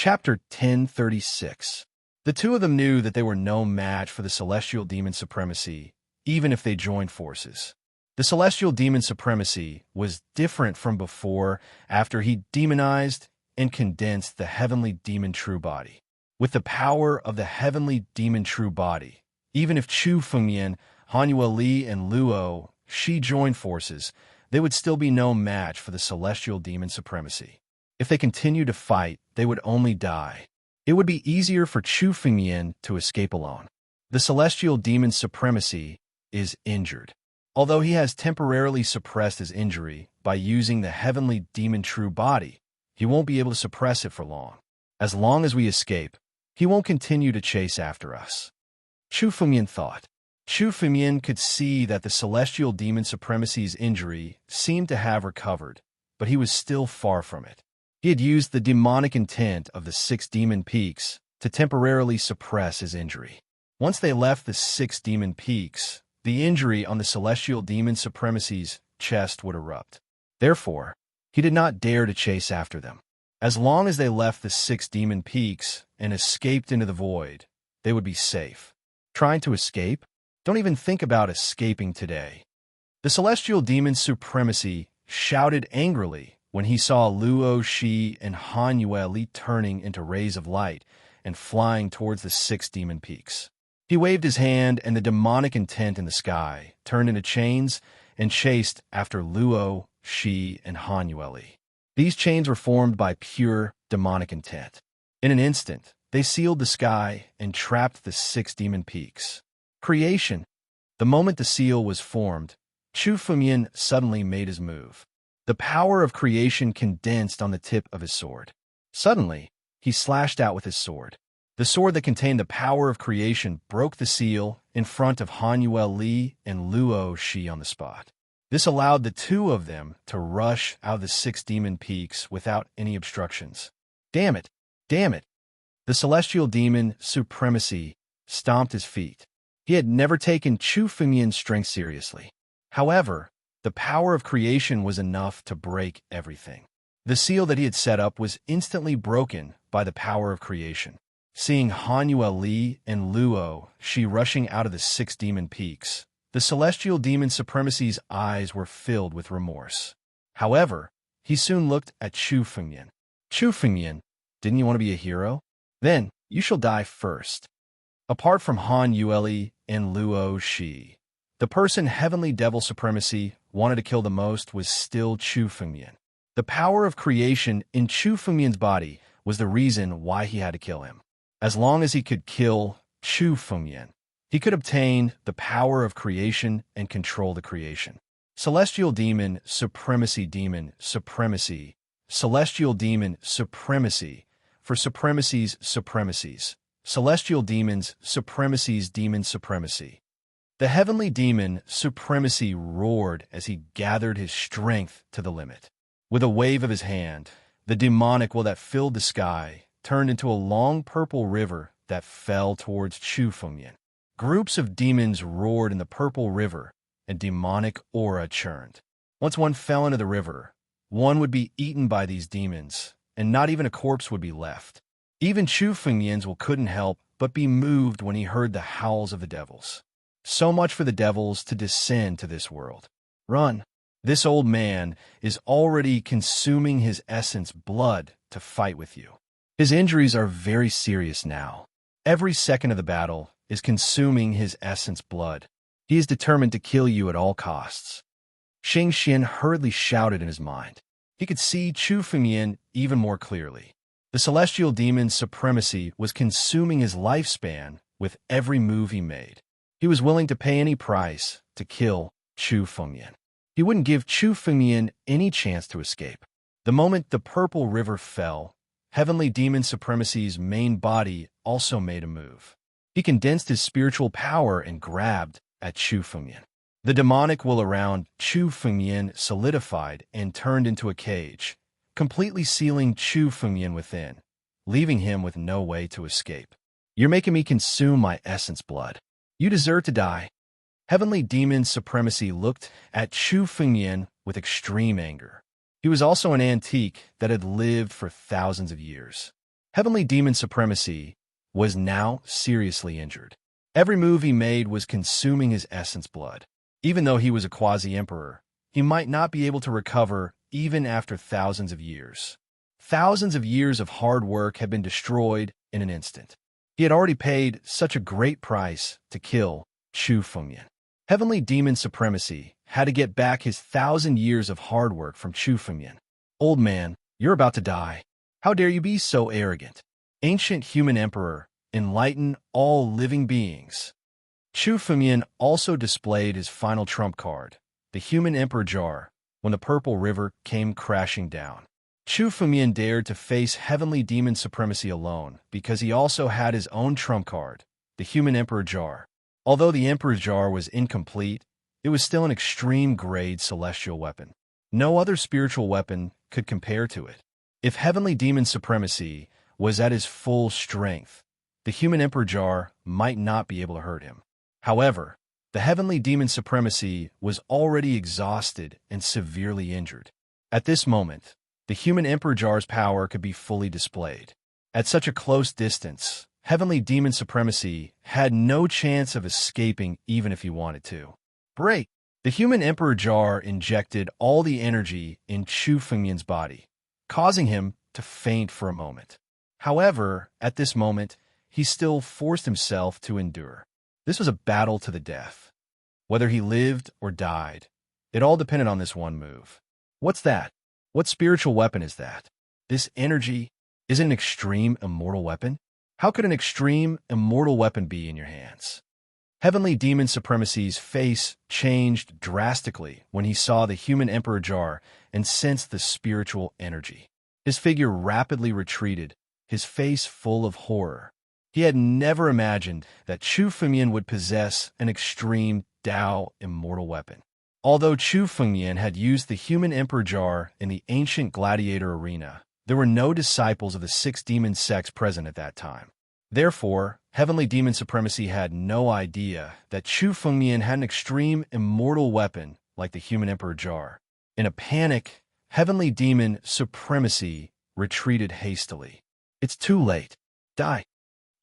Chapter 1036. The two of them knew that they were no match for the celestial demon supremacy, even if they joined forces. The celestial demon supremacy was different from before after he demonized and condensed the heavenly demon true body. With the power of the heavenly demon true body, even if Chu Fengyan, Hanyue Li, and Luo Shi joined forces, they would still be no match for the celestial demon supremacy. If they continued to fight, they would only die. It would be easier for Chu Fengyan to escape alone. The celestial demon supremacy is injured. Although he has temporarily suppressed his injury by using the heavenly demon true body, he won't be able to suppress it for long. As long as we escape, he won't continue to chase after us. Chu Fengyan thought. Chu Fengyan could see that the celestial demon supremacy's injury seemed to have recovered, but he was still far from it. He had used the demonic intent of the 6 demon peaks to temporarily suppress his injury. Once they left the 6 demon peaks, the injury on the celestial demon supremacy's chest would erupt. Therefore, he did not dare to chase after them. As long as they left the 6 demon peaks and escaped into the void, they would be safe. Trying to escape? Don't even think about escaping today. The celestial demon supremacy shouted angrily when he saw Luo Shi and Hanyue Li turning into rays of light and flying towards the 6 demon peaks. He waved his hand, and the demonic intent in the sky turned into chains and chased after Luo Shi and Hanyue Li. These chains were formed by pure demonic intent. In an instant, they sealed the sky and trapped the 6 demon peaks. Creation. The moment the seal was formed, Chu Fengyan suddenly made his move. The power of creation condensed on the tip of his sword. Suddenly, he slashed out with his sword. The sword that contained the power of creation broke the seal in front of Hanyue Li and Luo Shi on the spot. This allowed the two of them to rush out of the 6 demon peaks without any obstructions. Damn it! Damn it! The celestial demon supremacy stomped his feet. He had never taken Chu Fengyan's strength seriously. However, the power of creation was enough to break everything. The seal that he had set up was instantly broken by the power of creation. Seeing Hanyue Li and Luo Shi rushing out of the 6 demon peaks, the celestial demon supremacy's eyes were filled with remorse. However, he soon looked at Chu Fengyan. Chu Fengyan, didn't you want to be a hero? Then you shall die first. Apart from Hanyue Li and Luo Shi, the person heavenly devil supremacy wanted to kill the most was still Chu Fengyan. The power of creation in Chu Fengyan's body was the reason why he had to kill him. As long as he could kill Chu Fengyan, he could obtain the power of creation and control the creation. Celestial demon supremacy, celestial demon supremacy, for supremacies, supremacies, celestial demons supremacies, demon supremacy. The heavenly demon supremacy roared as he gathered his strength to the limit. With a wave of his hand, the demonic will that filled the sky turned into a long purple river that fell towards Chu Fengyan. Groups of demons roared in the purple river, and demonic aura churned. Once one fell into the river, one would be eaten by these demons, and not even a corpse would be left. Even Chu Fengyan's will couldn't help but be moved when he heard the howls of the devils. So much for the devils to descend to this world. Run! This old man is already consuming his essence blood to fight with you. His injuries are very serious now. Every second of the battle is consuming his essence blood. He is determined to kill you at all costs. Xing Xian hurriedly shouted in his mind. He could see Chu Fengyan even more clearly. The celestial demon's supremacy was consuming his lifespan with every move he made. He was willing to pay any price to kill Chu Fengyan. He wouldn't give Chu Fengyan any chance to escape. The moment the purple river fell, heavenly demon supremacy's main body also made a move. He condensed his spiritual power and grabbed at Chu Fengyan. The demonic will around Chu Fengyan solidified and turned into a cage, completely sealing Chu Fengyan within, leaving him with no way to escape. You're making me consume my essence blood. You deserve to die. Heavenly demon supremacy looked at Chu Fengyan with extreme anger. He was also an antique that had lived for thousands of years. Heavenly Demon Supremacy was now seriously injured. Every move he made was consuming his essence blood. Even though he was a quasi-emperor, he might not be able to recover even after thousands of years. Thousands of years of hard work had been destroyed in an instant. He had already paid such a great price to kill Chu Fengyan. Heavenly Demon Supremacy had to get back his 1,000 years of hard work from Chu Fengyan. Old man, you're about to die. How dare you be so arrogant? Ancient human emperor, enlighten all living beings. Chu Fengyan also displayed his final trump card, the human emperor jar, when the purple river came crashing down. Chu Fengyan dared to face Heavenly Demon Supremacy alone because he also had his own trump card, the human emperor jar. Although the emperor's jar was incomplete, it was still an extreme-grade celestial weapon. No other spiritual weapon could compare to it. If Heavenly Demon Supremacy was at his full strength, the human emperor jar might not be able to hurt him. However, the Heavenly Demon Supremacy was already exhausted and severely injured. At this moment, the human emperor jar's power could be fully displayed. At such a close distance, Heavenly Demon Supremacy had no chance of escaping even if he wanted to. Break! The human emperor jar injected all the energy in Chu Fengyan's body, causing him to faint for a moment. However, at this moment, he still forced himself to endure. This was a battle to the death. Whether he lived or died, it all depended on this one move. What's that? What spiritual weapon is that? This energy is an extreme immortal weapon? How could an extreme immortal weapon be in your hands? Heavenly Demon Supremacy's face changed drastically when he saw the human emperor jar and sensed the spiritual energy. His figure rapidly retreated, his face full of horror. He had never imagined that Chu Fengyan would possess an extreme Dao immortal weapon. Although Chu Fengyan had used the human emperor jar in the ancient gladiator arena, there were no disciples of the six demon sects present at that time. Therefore, Heavenly Demon Supremacy had no idea that Chu Fengyan had an extreme immortal weapon like the human emperor jar. In a panic, Heavenly Demon Supremacy retreated hastily. It's too late. Die.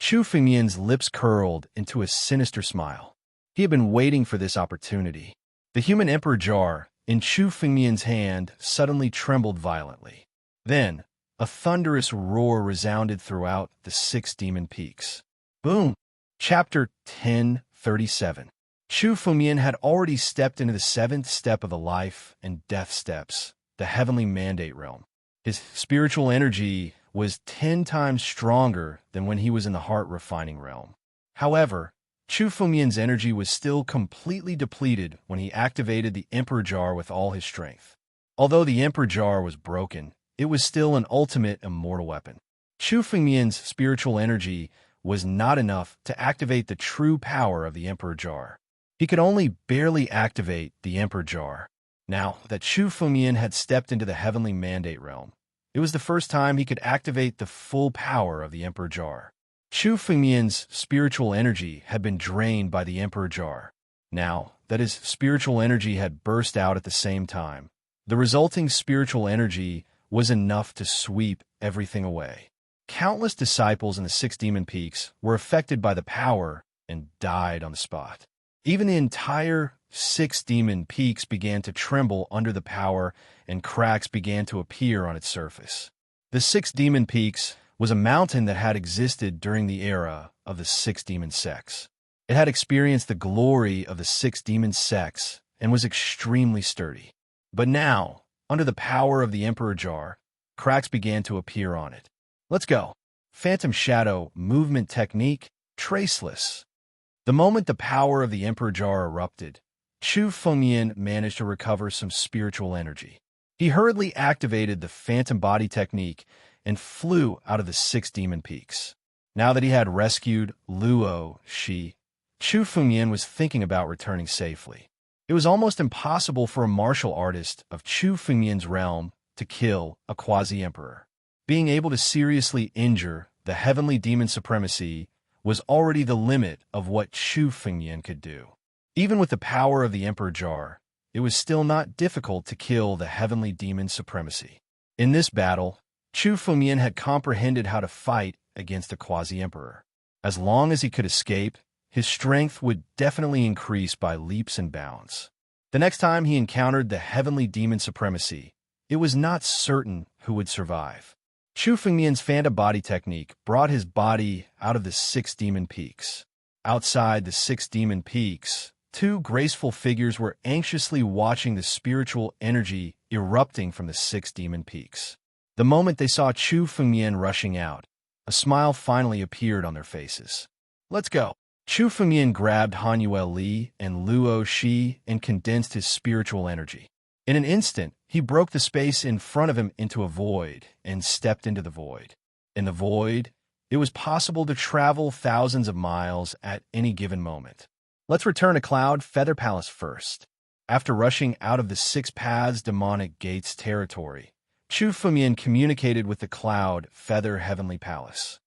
Chu Fengyan's lips curled into a sinister smile. He had been waiting for this opportunity. The human emperor jar in Chu Fengyan's hand suddenly trembled violently. Then, a thunderous roar resounded throughout the six demon peaks. Boom! Chapter 1037. Chu Fengyan had already stepped into the seventh step of the life and death steps, the heavenly mandate realm. His spiritual energy was 10 times stronger than when he was in the heart-refining realm. However, Chu Fengyan's energy was still completely depleted when he activated the Emperor Jar with all his strength. Although the Emperor Jar was broken, it was still an ultimate immortal weapon. Chu Fengyan's spiritual energy was not enough to activate the true power of the Emperor Jar. He could only barely activate the Emperor Jar. Now that Chu Fengyan had stepped into the heavenly mandate realm, it was the first time he could activate the full power of the Emperor Jar. Chu Fengyan's spiritual energy had been drained by the Emperor Jar. Now that his spiritual energy had burst out at the same time, the resulting spiritual energy was enough to sweep everything away. Countless disciples in the six demon peaks were affected by the power and died on the spot. Even the entire six demon peaks began to tremble under the power, and cracks began to appear on its surface. The six demon peaks was a mountain that had existed during the era of the six demon sects. It had experienced the glory of the six demon sects and was extremely sturdy. But now, under the power of the Emperor Jar, cracks began to appear on it. Let's go. Phantom Shadow Movement Technique, Traceless. The moment the power of the Emperor Jar erupted, Chu Fengyan managed to recover some spiritual energy. He hurriedly activated the Phantom Body Technique and flew out of the six demon peaks. Now that he had rescued Luo Shi, Chu Fengyan was thinking about returning safely. It was almost impossible for a martial artist of Chu Fengyan's realm to kill a quasi-emperor. Being able to seriously injure the heavenly demon supremacy was already the limit of what Chu Fengyan could do. Even with the power of the Emperor Jar, it was still not difficult to kill the heavenly demon supremacy. In this battle, Chu Fumian had comprehended how to fight against a quasi-emperor. As long as he could escape, his strength would definitely increase by leaps and bounds. The next time he encountered the heavenly demon supremacy, it was not certain who would survive. Chu Fumian's Phantom Body technique brought his body out of the 6 demon peaks. Outside the 6 demon peaks, 2 graceful figures were anxiously watching the spiritual energy erupting from the 6 demon peaks. The moment they saw Chu Fumian rushing out, a smile finally appeared on their faces. "Let's go." Chu Fumian grabbed Hanuel Li and Luo Shi and condensed his spiritual energy. In an instant, he broke the space in front of him into a void and stepped into the void. In the void, it was possible to travel thousands of miles at any given moment. Let's return to Cloud Feather Palace first. After rushing out of the 6 Paths Demonic Gates territory, Chu Fumian communicated with the Cloud Feather Heavenly Palace.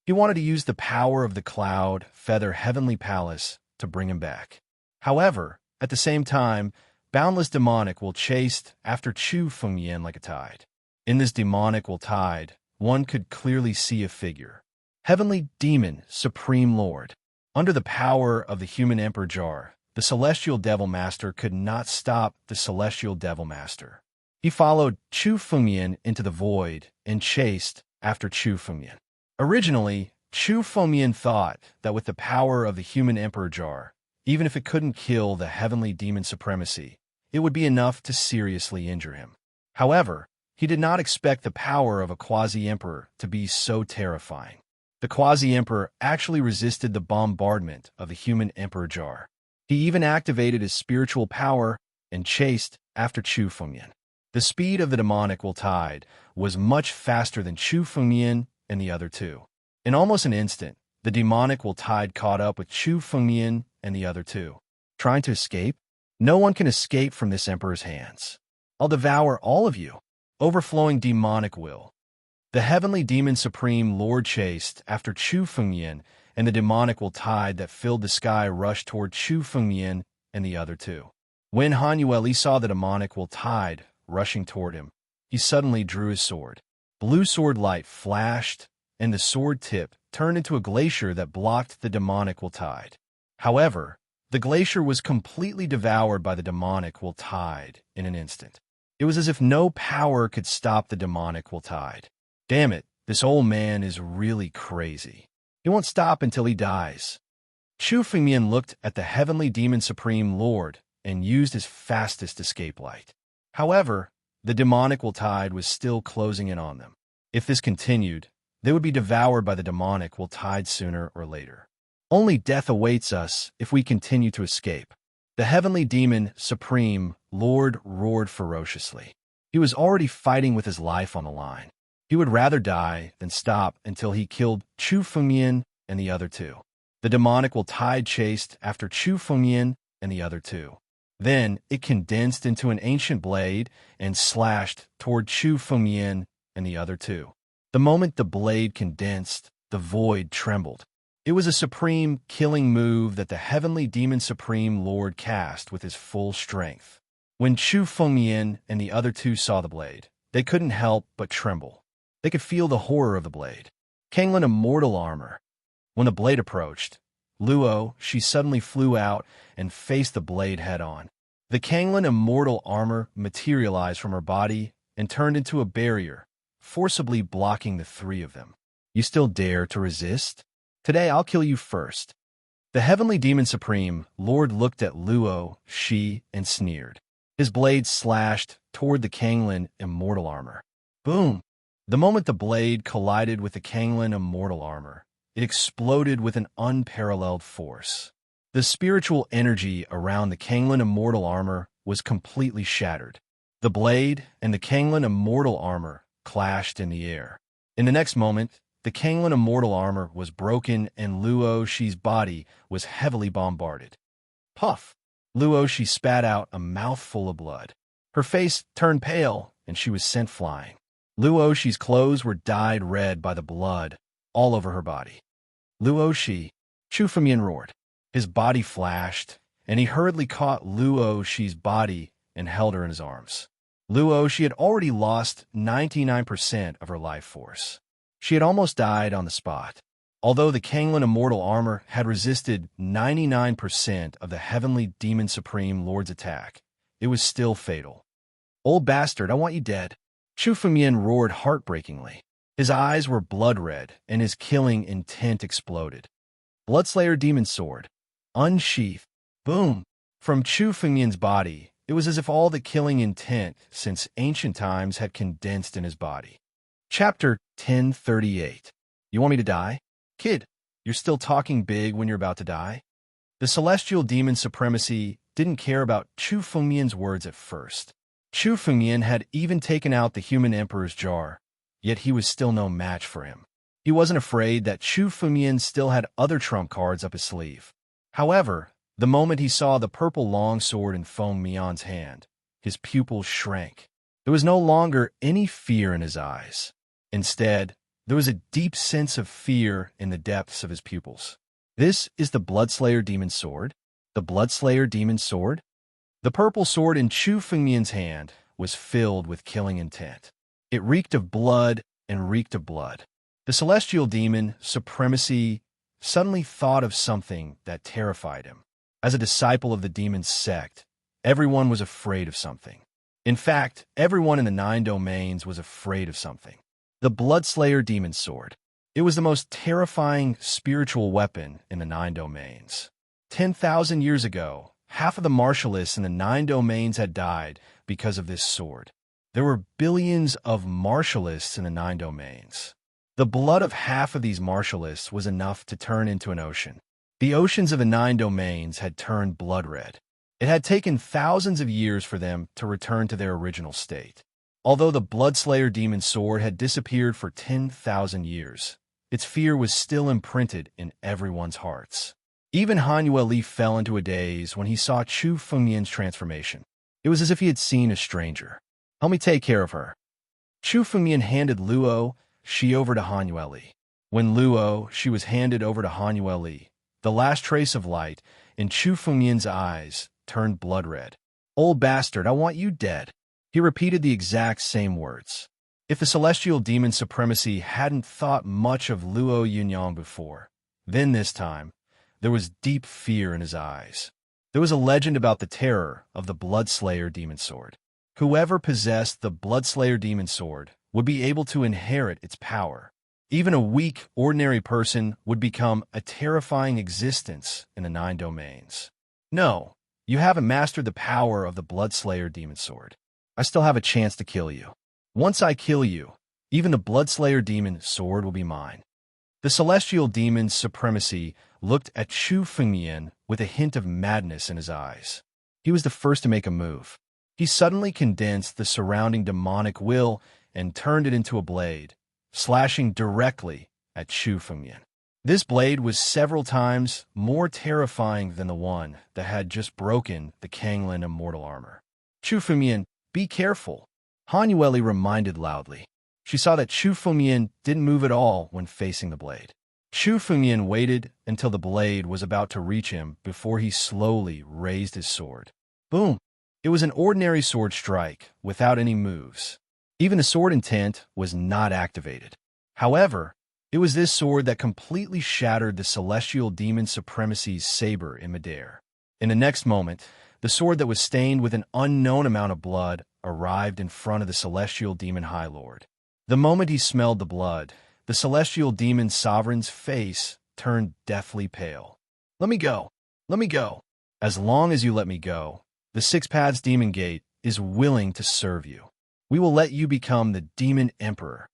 He wanted to use the power of the Cloud Feather Heavenly Palace to bring him back. However, at the same time, Boundless Demonic will chase after Chu Fumian like a tide. In this demonical tide, one could clearly see a figure. Heavenly Demon, Supreme Lord. Under the power of the human Emperor Jar, the Celestial Devil Master could not stop the Celestial Devil Master. He followed Chu Fumian into the void and chased after Chu Fumian. Originally, Chu Fumian thought that with the power of the human Emperor Jar, even if it couldn't kill the heavenly demon supremacy, it would be enough to seriously injure him. However, he did not expect the power of a quasi-emperor to be so terrifying. The quasi-emperor actually resisted the bombardment of the human Emperor Jar. He even activated his spiritual power and chased after Chu Fumian. The speed of the demonical tide was much faster than Chu Fumian and the other 2. In almost an instant, the demonical tide caught up with Chu Fumian and the other 2. Trying to escape? No one can escape from this emperor's hands. I'll devour all of you. Overflowing demonic will. The heavenly demon supreme lord chased after Chu Fumian, and the demonical tide that filled the sky rushed toward Chu Fumian and the other 2. When Hanuel Li saw the demonical tide rushing toward him, he suddenly drew his sword. Blue sword light flashed, and the sword tip turned into a glacier that blocked the demonical tide. However, the glacier was completely devoured by the demonical tide in an instant. It was as if no power could stop the demonical tide. Damn it, this old man is really crazy. He won't stop until he dies. Chu Fumian looked at the heavenly demon supreme lord and used his fastest escape light. However, the demonical tide was still closing in on them. If this continued, they would be devoured by the demonical tide sooner or later. Only death awaits us if we continue to escape. The heavenly demon supreme lord roared ferociously. He was already fighting with his life on the line. He would rather die than stop until he killed Chu Fumian and the other 2. The demonical tide chased after Chu Fumian and the other 2. Then it condensed into an ancient blade and slashed toward Chu Fumian and the other 2. The moment the blade condensed, the void trembled. It was a supreme killing move that the heavenly demon supreme lord cast with his full strength. When Chu Fumian and the other 2 saw the blade, they couldn't help but tremble. They could feel the horror of the blade. Kanglin Immortal Armor. When the blade approached, Luo, she suddenly flew out and faced the blade head-on. The Kanglin Immortal Armor materialized from her body and turned into a barrier, forcibly blocking the 3 of them. You still dare to resist? Today I'll kill you first. The heavenly demon supreme lord looked at Luo, Shi, and sneered. His blade slashed toward the Kanglin Immortal Armor. Boom! The moment the blade collided with the Kanglin Immortal Armor, it exploded with an unparalleled force. The spiritual energy around the Kanglin Immortal Armor was completely shattered. The blade and the Kanglin Immortal Armor clashed in the air. In the next moment, the Kanglin Immortal Armor was broken and Luo Shi's body was heavily bombarded. Puff! Luo Shi spat out a mouthful of blood. Her face turned pale and she was sent flying. Luo Shi's clothes were dyed red by the blood all over her body. Luo Shi, Chu Fumian roared. His body flashed, and he hurriedly caught Luo Shi's body and held her in his arms. Luo, she had already lost 99% of her life force. She had almost died on the spot. Although the Kanglin immortal armor had resisted 99% of the heavenly demon supreme lord's attack, it was still fatal. "Old bastard, I want you dead." Chu Fengmian roared heartbreakingly. His eyes were blood red, and his killing intent exploded. Bloodslayer demon sword. Unsheath. Boom! From Chu Fengmian's body, it was as if all the killing intent since ancient times had condensed in his body. Chapter 1038. You want me to die? Kid, you're still talking big when you're about to die? The celestial demon supremacy didn't care about Chu Fengmian's words at first. Chu Fengmian had even taken out the human emperor's jar, yet he was still no match for him. He wasn't afraid that Chu Fengmian still had other trump cards up his sleeve. However, the moment he saw the purple longsword in Feng Mian's hand, his pupils shrank. There was no longer any fear in his eyes. Instead, there was a deep sense of fear in the depths of his pupils. This is the Bloodslayer demon sword? The Bloodslayer demon sword? The purple sword in Chu Fengmian's hand was filled with killing intent. It reeked of blood and reeked of blood. The celestial demon supremacy suddenly thought of something that terrified him. As a disciple of the demon's sect, everyone was afraid of something. In fact, everyone in the 9 domains was afraid of something. The Bloodslayer demon sword. It was the most terrifying spiritual weapon in the 9 domains. 10,000 years ago, half of the martialists in the 9 domains had died because of this sword. There were billions of martialists in the 9 domains. The blood of half of these martialists was enough to turn into an ocean. The oceans of the 9 domains had turned blood red. It had taken thousands of years for them to return to their original state. Although the Bloodslayer demon sword had disappeared for 10,000 years, its fear was still imprinted in everyone's hearts. Even Han Yueli fell into a daze when he saw Chu Fengmian's transformation. It was as if he had seen a stranger. "Help me take care of her." Chu Fengmian handed Luo Shi over to Han Yueli. When Luo Shi was handed over to Han Yueli, the last trace of light in Chu Fengmian's eyes turned blood red. "Old bastard, I want you dead." He repeated the exact same words. If the celestial demon supremacy hadn't thought much of Luo Yunyang before, then this time, there was deep fear in his eyes. There was a legend about the terror of the Bloodslayer demon sword. Whoever possessed the Bloodslayer demon sword would be able to inherit its power. Even a weak, ordinary person would become a terrifying existence in the 9 domains. No, you haven't mastered the power of the Bloodslayer demon sword. I still have a chance to kill you. Once I kill you, even the Bloodslayer demon sword will be mine. The celestial demon's supremacy looked at Chu Fengmian with a hint of madness in his eyes. He was the first to make a move. He suddenly condensed the surrounding demonic will and turned it into a blade, slashing directly at Chu Fengmian. This blade was several times more terrifying than the one that had just broken the Kanglin immortal armor. "Chu Fengmian, be careful," Han Yueli reminded loudly. She saw that Chu Fengmian didn't move at all when facing the blade. Chu Fengmian waited until the blade was about to reach him before he slowly raised his sword. Boom! It was an ordinary sword strike without any moves. Even the sword intent was not activated. However, it was this sword that completely shattered the celestial demon supremacy's saber in midair. In the next moment, the sword that was stained with an unknown amount of blood arrived in front of the celestial demon High Lord. The moment he smelled the blood, the celestial demon sovereign's face turned deathly pale. "Let me go. Let me go." "As long as you let me go, the Six Paths Demon Gate is willing to serve you. We will let you become the Demon Emperor."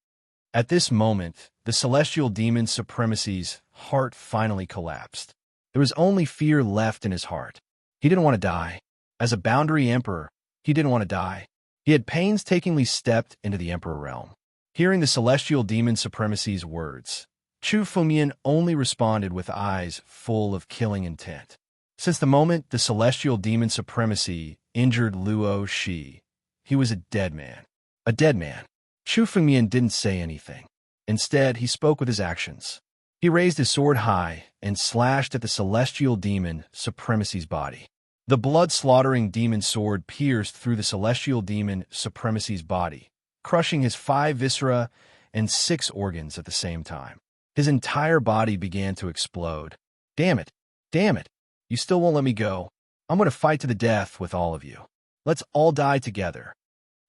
At this moment, the celestial demon supremacy's heart finally collapsed. There was only fear left in his heart. He didn't want to die. As a boundary emperor, he didn't want to die. He had painstakingly stepped into the emperor realm. Hearing the celestial demon supremacy's words, Chu Fengmian only responded with eyes full of killing intent. Since the moment the celestial demon supremacy injured Luo Shi, he was a dead man. A dead man. Chu Fengmian didn't say anything. Instead, he spoke with his actions. He raised his sword high and slashed at the celestial demon supremacy's body. The blood-slaughtering demon sword pierced through the celestial demon supremacy's body, crushing his 5 viscera and 6 organs at the same time. His entire body began to explode. Damn it! Damn it! You still won't let me go. I'm going to fight to the death with all of you. Let's all die together.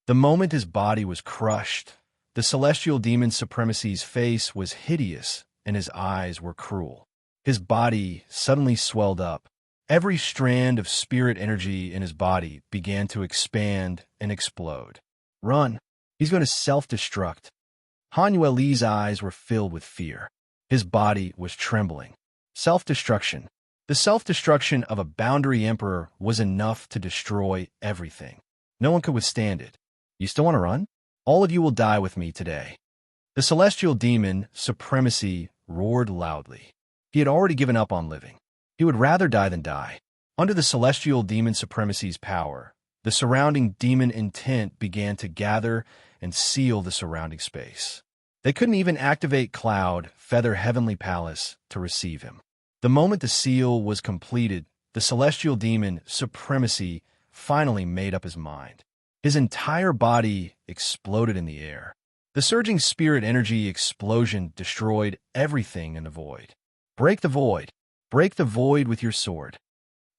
The moment his body was crushed, the celestial demon supremacy's face was hideous and his eyes were cruel. His body suddenly swelled up. Every strand of spirit energy in his body began to expand and explode. Run! He's going to self-destruct. Hanuel Lee's eyes were filled with fear. His body was trembling. Self-destruction. The self-destruction of a boundary emperor was enough to destroy everything. No one could withstand it. You still want to run? All of you will die with me today. The celestial demon supremacy roared loudly. He had already given up on living. He would rather die than die. Under the celestial demon supremacy's power, the surrounding demon intent began to gather and seal the surrounding space. They couldn't even activate Cloud, Feather Heavenly Palace to receive him. The moment the seal was completed, the celestial demon supremacy finally made up his mind. His entire body exploded in the air. The surging spirit energy explosion destroyed everything in the void. Break the void! Break the void with your sword!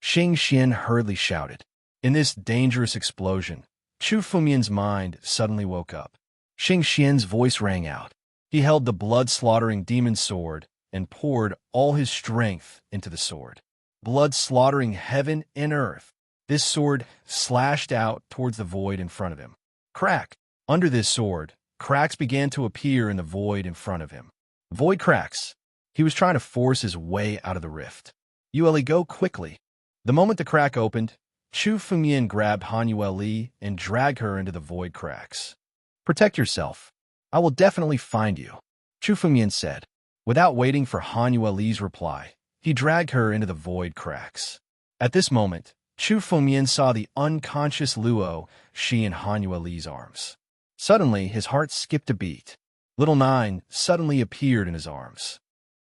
Xing Xian hurriedly shouted. In this dangerous explosion, Chu Fumian's mind suddenly woke up. Xing Xian's voice rang out. He held the blood-slaughtering demon sword and poured all his strength into the sword. Blood-slaughtering heaven and earth. This sword slashed out towards the void in front of him. Crack! Under this sword, cracks began to appear in the void in front of him. Void cracks! He was trying to force his way out of the rift. Yue, go quickly. The moment the crack opened, Chu Fumian grabbed Hanuel Li and dragged her into the void cracks. Protect yourself. I will definitely find you, Chu Fumian said. Without waiting for Hanuel Li's reply, he dragged her into the void cracks. At this moment, Chu Fumian saw the unconscious Luo Shi in Hanuel Li's arms. Suddenly, his heart skipped a beat. Little Nine suddenly appeared in his arms.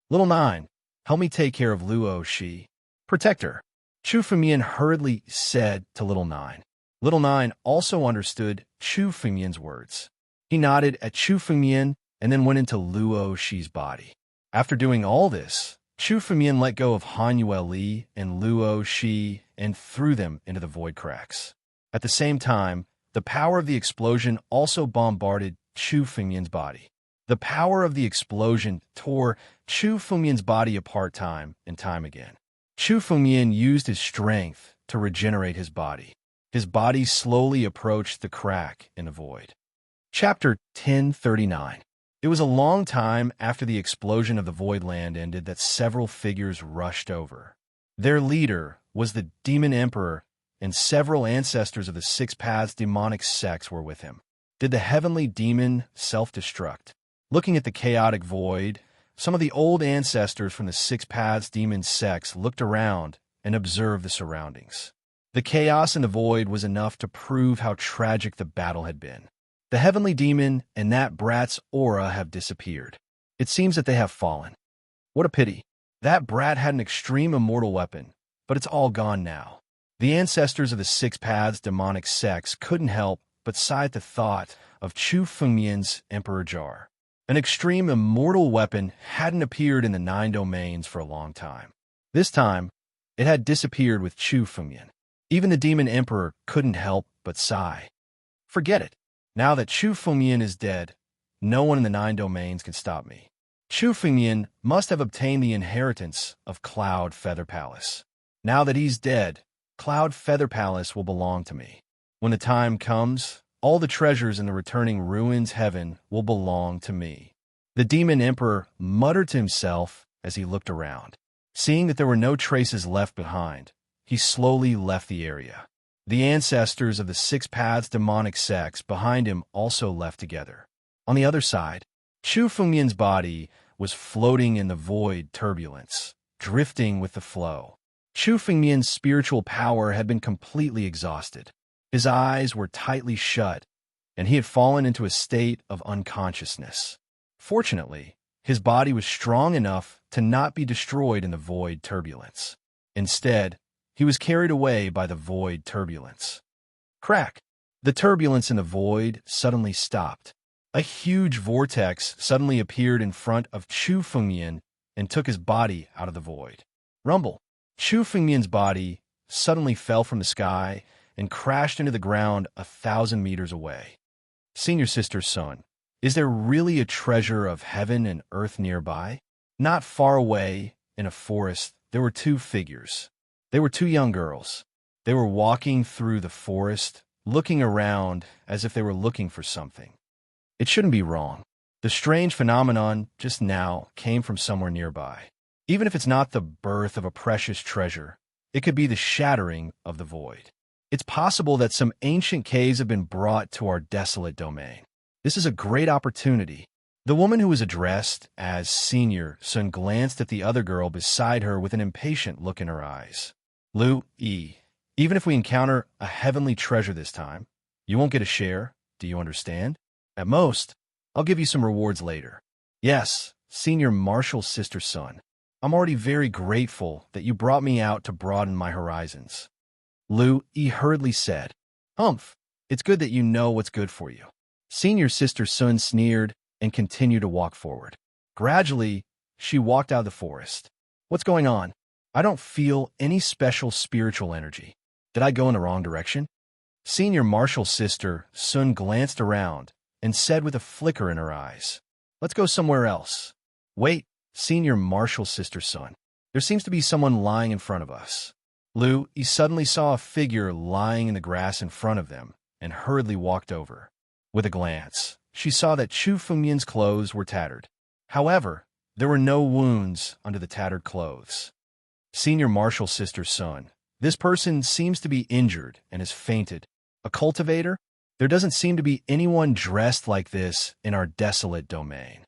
Little Nine, help me take care of Luo Shi. Protect her, Chu Fumian hurriedly said to Little Nine. Little Nine also understood Chu Fumian's words. He nodded at Chu Fumian and then went into Luo Shi's body. After doing all this, Chu Fumian let go of Hanuel Li and Luo Shi and threw them into the void cracks. At the same time, the power of the explosion also bombarded Chu Fumian's body. The power of the explosion tore Chu Fumian's body apart time and time again. Chu Fumian used his strength to regenerate his body. His body slowly approached the crack in the void. Chapter 1039. It was a long time after the explosion of the void land ended that several figures rushed over. Their leader was the Demon Emperor, and several ancestors of the Six Paths demonic sects were with him. Did the heavenly demon self-destruct? Looking at the chaotic void, some of the old ancestors from the Six Paths demon sects looked around and observed the surroundings. The chaos in the void was enough to prove how tragic the battle had been. The heavenly demon and that brat's aura have disappeared. It seems that they have fallen. What a pity. That brat had an extreme immortal weapon, but it's all gone now. The ancestors of the Six Paths demonic sects couldn't help but sigh at the thought of Chu Fumian's Emperor Jar. An extreme immortal weapon hadn't appeared in the 9 domains for a long time. This time, it had disappeared with Chu Fumian. Even the Demon Emperor couldn't help but sigh. Forget it. Now that Chu Fumian is dead, no one in the 9 domains can stop me. Chu Fumian must have obtained the inheritance of Cloud Feather Palace. Now that he's dead, Cloud Feather Palace will belong to me. When the time comes, all the treasures in the returning ruins heaven will belong to me. The Demon Emperor muttered to himself as he looked around. Seeing that there were no traces left behind, he slowly left the area. The ancestors of the Six Paths demonic sects behind him also left together. On the other side, Chu Fumian's body was floating in the void turbulence, drifting with the flow. Chu Fumian's spiritual power had been completely exhausted. His eyes were tightly shut, and he had fallen into a state of unconsciousness. Fortunately, his body was strong enough to not be destroyed in the void turbulence. Instead, he was carried away by the void turbulence. Crack! The turbulence in the void suddenly stopped. A huge vortex suddenly appeared in front of Chu Fengmian and took his body out of the void. Rumble! Chu Fengmian's body suddenly fell from the sky and crashed into the ground 1,000 meters away. Senior sister's son, is there really a treasure of heaven and earth nearby? Not far away, in a forest, there were two figures. They were two young girls. They were walking through the forest, looking around as if they were looking for something. It shouldn't be wrong. The strange phenomenon just now came from somewhere nearby. Even if it's not the birth of a precious treasure, it could be the shattering of the void. It's possible that some ancient caves have been brought to our desolate domain. This is a great opportunity. The woman who was addressed as Senior Sun glanced at the other girl beside her with an impatient look in her eyes. Lu Yi, even if we encounter a heavenly treasure this time, you won't get a share, do you understand? At most, I'll give you some rewards later. Yes, Senior Marshall's sister's son. I'm already very grateful that you brought me out to broaden my horizons. Lu Yi hurriedly said, Humph, it's good that you know what's good for you. Senior sister Sun sneered and continued to walk forward. Gradually, she walked out of the forest. What's going on? I don't feel any special spiritual energy. Did I go in the wrong direction? Senior Marshall's sister Sun glanced around and said with a flicker in her eyes, Let's go somewhere else. Wait, Senior Marshall's sister's son. There seems to be someone lying in front of us. Lu Yi suddenly saw a figure lying in the grass in front of them and hurriedly walked over. With a glance, she saw that Chu Fengmian's clothes were tattered. However, there were no wounds under the tattered clothes. Senior Marshall's sister's son. This person seems to be injured and has fainted. A cultivator? There doesn't seem to be anyone dressed like this in our desolate domain.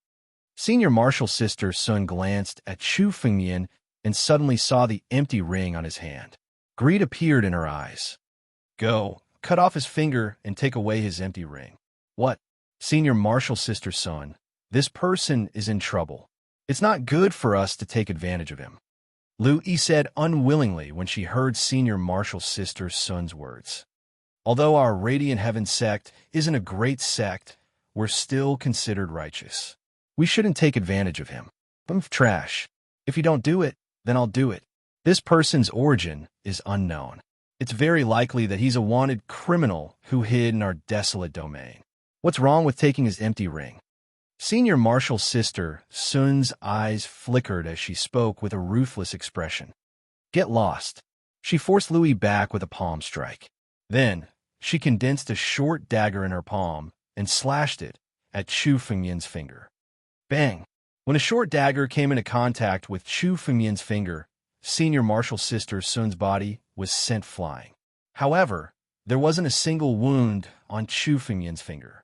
Senior Marshall's sister's son glanced at Chu Fengmian and suddenly saw the empty ring on his hand. Greed appeared in her eyes. Go, cut off his finger and take away his empty ring. What? Senior Marshall's sister's son. This person is in trouble. It's not good for us to take advantage of him. Lu Yi said unwillingly when she heard Senior Marshall's sister's son's words. Although our Radiant Heaven sect isn't a great sect, we're still considered righteous. We shouldn't take advantage of him. Trash. If you don't do it, then I'll do it. This person's origin is unknown. It's very likely that he's a wanted criminal who hid in our desolate domain. What's wrong with taking his empty ring? Senior Marshall's sister, Sun's eyes flickered as she spoke with a ruthless expression. Get lost. She forced Lu Yi back with a palm strike. Then, she condensed a short dagger in her palm and slashed it at Chu Fengmian's finger. Bang! When a short dagger came into contact with Chu Fengmian's finger, Senior Marshall's sister Sun's body was sent flying. However, there wasn't a single wound on Chu Fengmian's finger.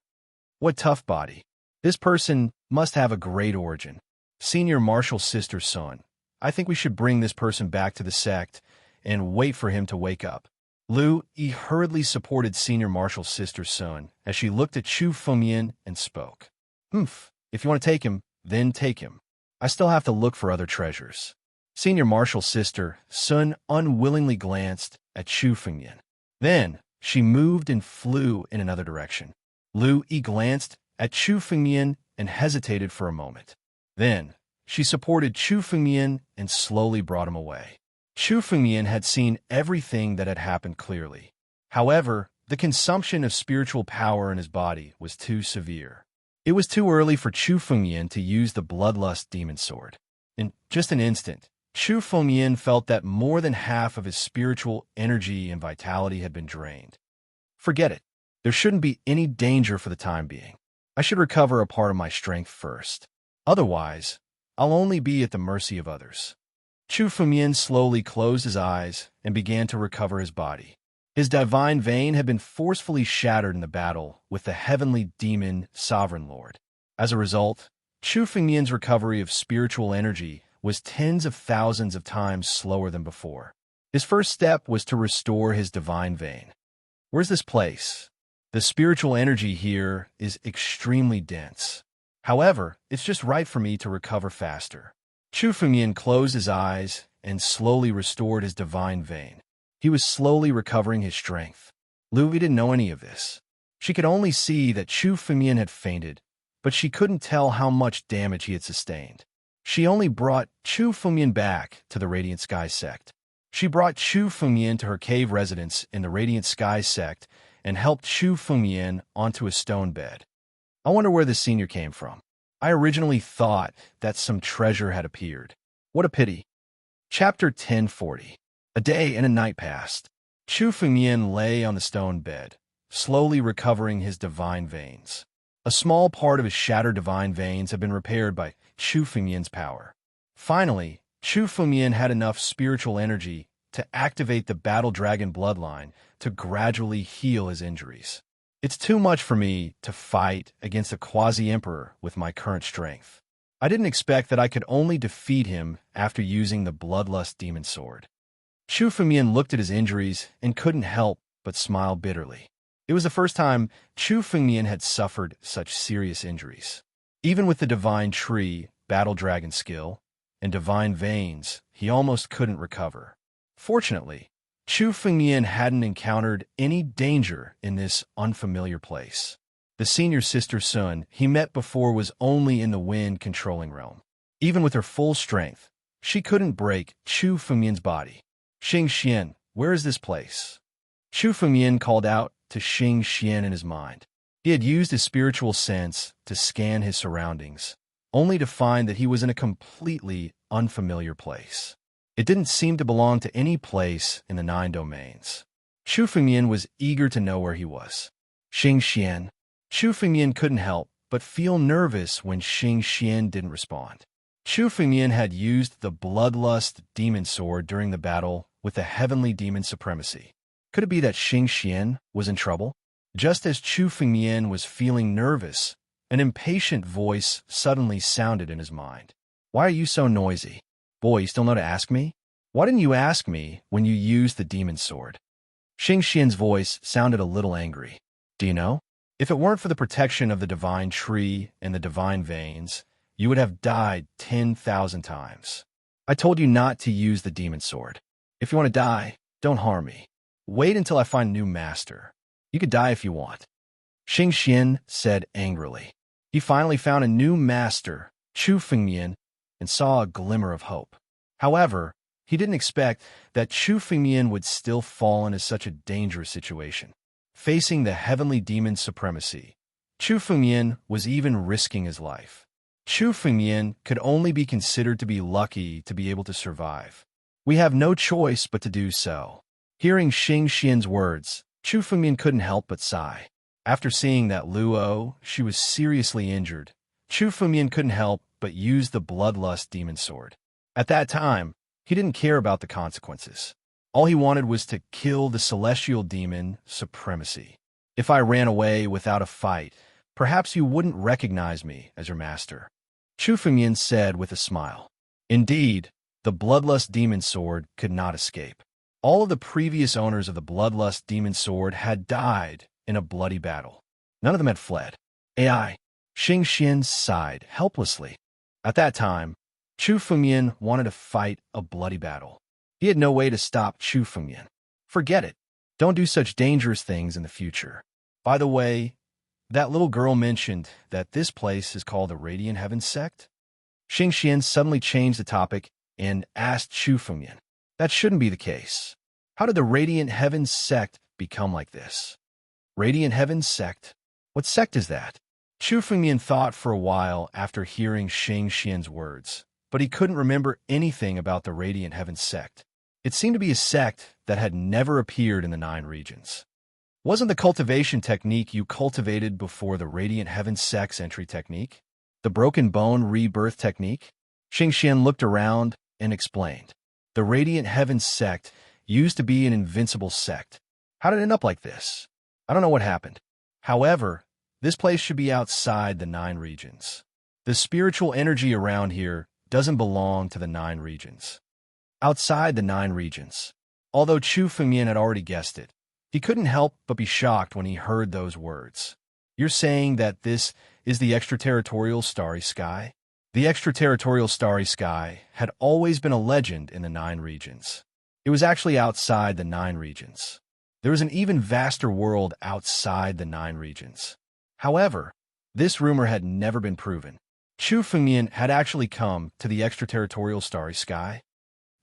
What tough body. This person must have a great origin. Senior Marshall's sister's son. I think we should bring this person back to the sect and wait for him to wake up. Lu Yi hurriedly supported Senior Marshall's sister's son as she looked at Chu Fengmian and spoke. If you want to take him, then take him. I still have to look for other treasures. Senior Marshall's sister, Sun, unwillingly glanced at Chu Fengmian. Then, she moved and flew in another direction. Lu Yi glanced at Chu Fengmian and hesitated for a moment. Then, she supported Chu Fengmian and slowly brought him away. Chu Fengmian had seen everything that had happened clearly. However, the consumption of spiritual power in his body was too severe. It was too early for Chu Fengmian to use the bloodlust demon sword. In just an instant, Chu Fengmian felt that more than half of his spiritual energy and vitality had been drained. Forget it. There shouldn't be any danger for the time being. I should recover a part of my strength first. Otherwise, I'll only be at the mercy of others. Chu Fengmian slowly closed his eyes and began to recover his body. His divine vein had been forcefully shattered in the battle with the heavenly demon Sovereign Lord. As a result, Chu Fengmian's recovery of spiritual energy was tens of thousands of times slower than before. His first step was to restore his divine vein. Where's this place? The spiritual energy here is extremely dense. However, it's just right for me to recover faster. Chu Fengmian closed his eyes and slowly restored his divine vein. He was slowly recovering his strength. Luvi didn't know any of this. She could only see that Chu Fengmian had fainted, but she couldn't tell how much damage he had sustained. She only brought Chu Fengmian back to the Radiant Sky sect. She brought Chu Fengmian to her cave residence in the Radiant Sky sect and helped Chu Fengmian onto a stone bed. I wonder where this senior came from. I originally thought that some treasure had appeared. What a pity. Chapter 1040. A day and a night passed. Chu Fengmian lay on the stone bed, slowly recovering his divine veins. A small part of his shattered divine veins had been repaired by Chu Fengmian's power. Finally, Chu Fengmian had enough spiritual energy to activate the Battle Dragon bloodline to gradually heal his injuries. It's too much for me to fight against a quasi-emperor with my current strength. I didn't expect that I could only defeat him after using the Bloodlust Demon Sword. Chu Fengmian looked at his injuries and couldn't help but smile bitterly. It was the first time Chu Fengmian had suffered such serious injuries. Even with the Divine Tree, Battle Dragon skill, and Divine Veins, he almost couldn't recover. Fortunately, Chu Fengmian hadn't encountered any danger in this unfamiliar place. The senior sister Sun he met before was only in the wind-controlling realm. Even with her full strength, she couldn't break Chu Fengmian's body. Xing Xian, where is this place? Chu Fengmian called out to Xing Xian in his mind. He had used his spiritual sense to scan his surroundings, only to find that he was in a completely unfamiliar place. It didn't seem to belong to any place in the 9 domains. Chu Fengmian was eager to know where he was. Xing Xian. Chu Fengmian couldn't help but feel nervous when Xing Xian didn't respond. Chu Fengmian had used the Bloodlust Demon Sword during the battle with the Heavenly Demon Supremacy. Could it be that Xing Xian was in trouble? Just as Chu Fengmian was feeling nervous, an impatient voice suddenly sounded in his mind. Why are you so noisy? Boy, you still know to ask me? Why didn't you ask me when you used the demon sword? Xing Xian's voice sounded a little angry. Do you know? If it weren't for the protection of the Divine Tree and the Divine Veins, you would have died 10,000 times. I told you not to use the demon sword. If you want to die, don't harm me. Wait until I find a new master. You could die if you want. Xing Xian said angrily. He finally found a new master, Chu Fengmian, and saw a glimmer of hope. However, he didn't expect that Chu Fengmian would still fall into such a dangerous situation. Facing the heavenly demon supremacy, Chu Fengmian was even risking his life. Chu Fengmian could only be considered to be lucky to be able to survive. We have no choice but to do so. Hearing Xing Xian's words, Chu Fengmian couldn't help but sigh. After seeing that Luo, she was seriously injured, Chu Fengmian couldn't help but use the Bloodlust Demon Sword. At that time, he didn't care about the consequences. All he wanted was to kill the celestial demon supremacy. If I ran away without a fight, perhaps you wouldn't recognize me as your master. Chu Fengmian said with a smile. Indeed, the Bloodlust Demon Sword could not escape. All of the previous owners of the Bloodlust Demon Sword had died in a bloody battle. None of them had fled. AI. Xing Xian sighed helplessly. At that time, Chu Fengmian wanted to fight a bloody battle. He had no way to stop Chu Fengmian. Forget it. Don't do such dangerous things in the future. By the way, that little girl mentioned that this place is called the Radiant Heaven Sect. Xing Xian suddenly changed the topic and asked Chu Fengmian. That shouldn't be the case. How did the Radiant Heaven Sect become like this? Radiant Heaven Sect? What sect is that? Chu Fengmian thought for a while after hearing Xing Xian's words, but he couldn't remember anything about the Radiant Heaven Sect. It seemed to be a sect that had never appeared in the 9 regions. Wasn't the cultivation technique you cultivated before the Radiant Heaven Sect's entry technique? The Broken Bone Rebirth technique? Xing Xian looked around and explained. The Radiant Heaven Sect used to be an invincible sect. How did it end up like this? I don't know what happened. However, this place should be outside the 9 regions. The spiritual energy around here doesn't belong to the 9 regions. Outside the 9 regions. Although Chu Fengmian had already guessed it, he couldn't help but be shocked when he heard those words. You're saying that this is the extraterritorial starry sky? The extraterritorial starry sky had always been a legend in the 9 regions. It was actually outside the 9 regions. There was an even vaster world outside the 9 regions. However, this rumor had never been proven. Chu Fengmian had actually come to the extraterritorial starry sky.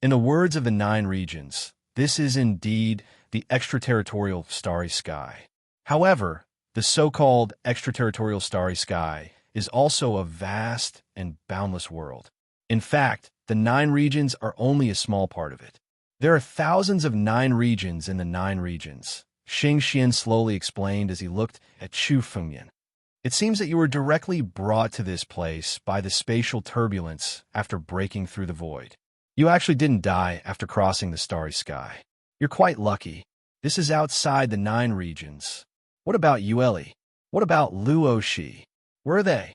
In the words of the 9 regions, this is indeed the extraterritorial starry sky. However, the so-called extraterritorial starry sky is also a vast and boundless world. In fact, the 9 regions are only a small part of it. There are thousands of 9 regions in the 9 regions, Xing Xian slowly explained as he looked at Chu Fengmian. It seems that you were directly brought to this place by the spatial turbulence after breaking through the void. You actually didn't die after crossing the starry sky. You're quite lucky. This is outside the 9 regions. What about Yueli? What about Luo Shi? Where are they?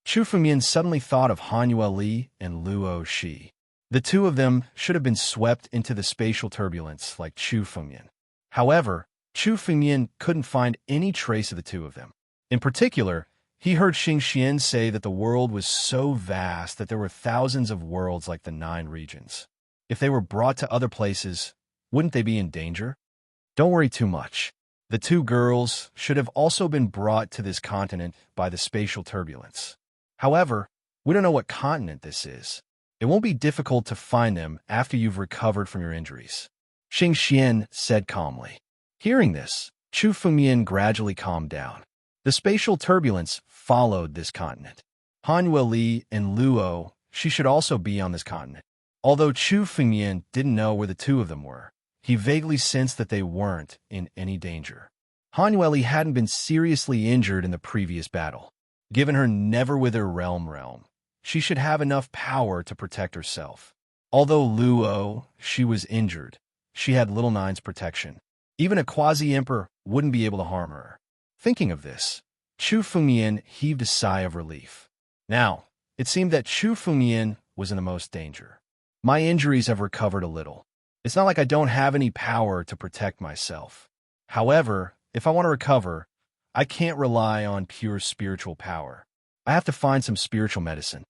Chu Fengmian suddenly thought of Han Yueli and Luo Shi. The two of them should have been swept into the spatial turbulence like Chu Fengmian. However, Chu Fengmian couldn't find any trace of the two of them. In particular, he heard Xing Xian say that the world was so vast that there were thousands of worlds like the 9 regions. If they were brought to other places, wouldn't they be in danger? Don't worry too much. The 2 girls should have also been brought to this continent by the spatial turbulence. However, we don't know what continent this is. It won't be difficult to find them after you've recovered from your injuries. Xing Xian said calmly. Hearing this, Chu Fengmian gradually calmed down. The spatial turbulence followed this continent. Han Yueli and Luo, she should also be on this continent. Although Chu Fengmian didn't know where the 2 of them were, he vaguely sensed that they weren't in any danger. Han Yueli hadn't been seriously injured in the previous battle. Given her never-wither realm, she should have enough power to protect herself. Although Luo, she was injured, she had Little Nine's protection. Even a quasi-emperor wouldn't be able to harm her. Thinking of this, Chu Fengmian heaved a sigh of relief. Now, it seemed that Chu Fengmian was in the most danger. My injuries have recovered a little. It's not like I don't have any power to protect myself. However, if I want to recover, I can't rely on pure spiritual power. I have to find some spiritual medicine.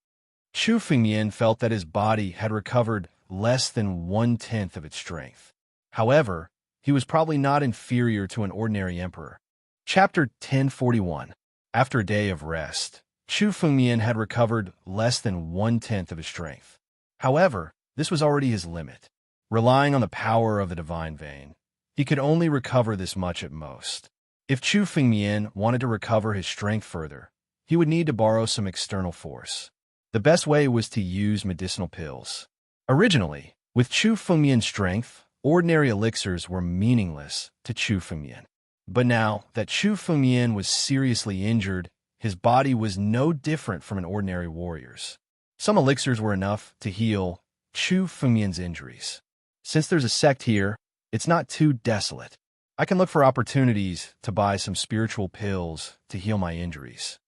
Chu Fengmian felt that his body had recovered less than 1/10 of its strength. However, he was probably not inferior to an ordinary emperor. Chapter 1041. After a day of rest, Chu Fengmian had recovered less than 1/10 of his strength. However, this was already his limit. Relying on the power of the divine vein, he could only recover this much at most. If Chu Fengmian wanted to recover his strength further, he would need to borrow some external force. The best way was to use medicinal pills. Originally, with Chu Fengmian's strength, ordinary elixirs were meaningless to Chu Fengmian. But now that Chu Fengmian was seriously injured, his body was no different from an ordinary warrior's. Some elixirs were enough to heal Chu Fengmian's injuries. Since there's a sect here, it's not too desolate. I can look for opportunities to buy some spiritual pills to heal my injuries.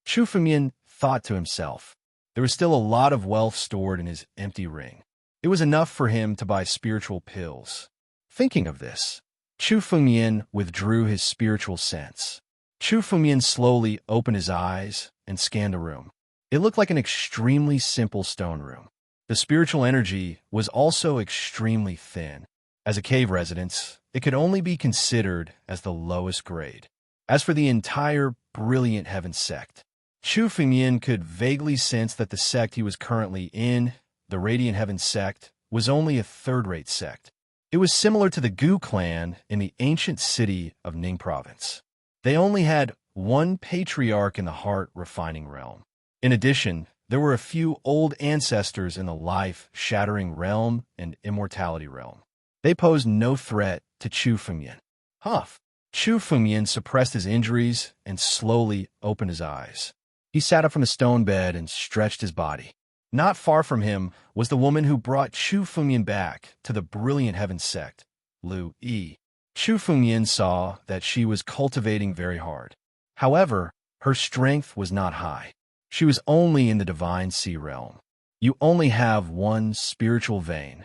Chu Fengmian thought to himself. There was still a lot of wealth stored in his empty ring. It was enough for him to buy spiritual pills. Thinking of this, Chu Fengmian withdrew his spiritual sense. Chu Fengmian slowly opened his eyes and scanned the room. It looked like an extremely simple stone room. The spiritual energy was also extremely thin. As a cave residence, it could only be considered as the lowest grade. As for the entire Brilliant Heaven sect, Chu Fengmian could vaguely sense that the sect he was currently in, the Radiant Heaven sect, was only a third-rate sect. It was similar to the Gu clan in the ancient city of Ning province. They only had one patriarch in the heart refining realm. In addition, there were a few old ancestors in the life-shattering realm and immortality realm. They posed no threat to Chu Fengmian. Huff! Chu Fengmian suppressed his injuries and slowly opened his eyes. He sat up from the stone bed and stretched his body. Not far from him was the woman who brought Chu Fengmian back to the Brilliant Heaven sect, Lu Yi. Chu Fengmian saw that she was cultivating very hard. However, her strength was not high. She was only in the Divine Sea realm. You only have one spiritual vein.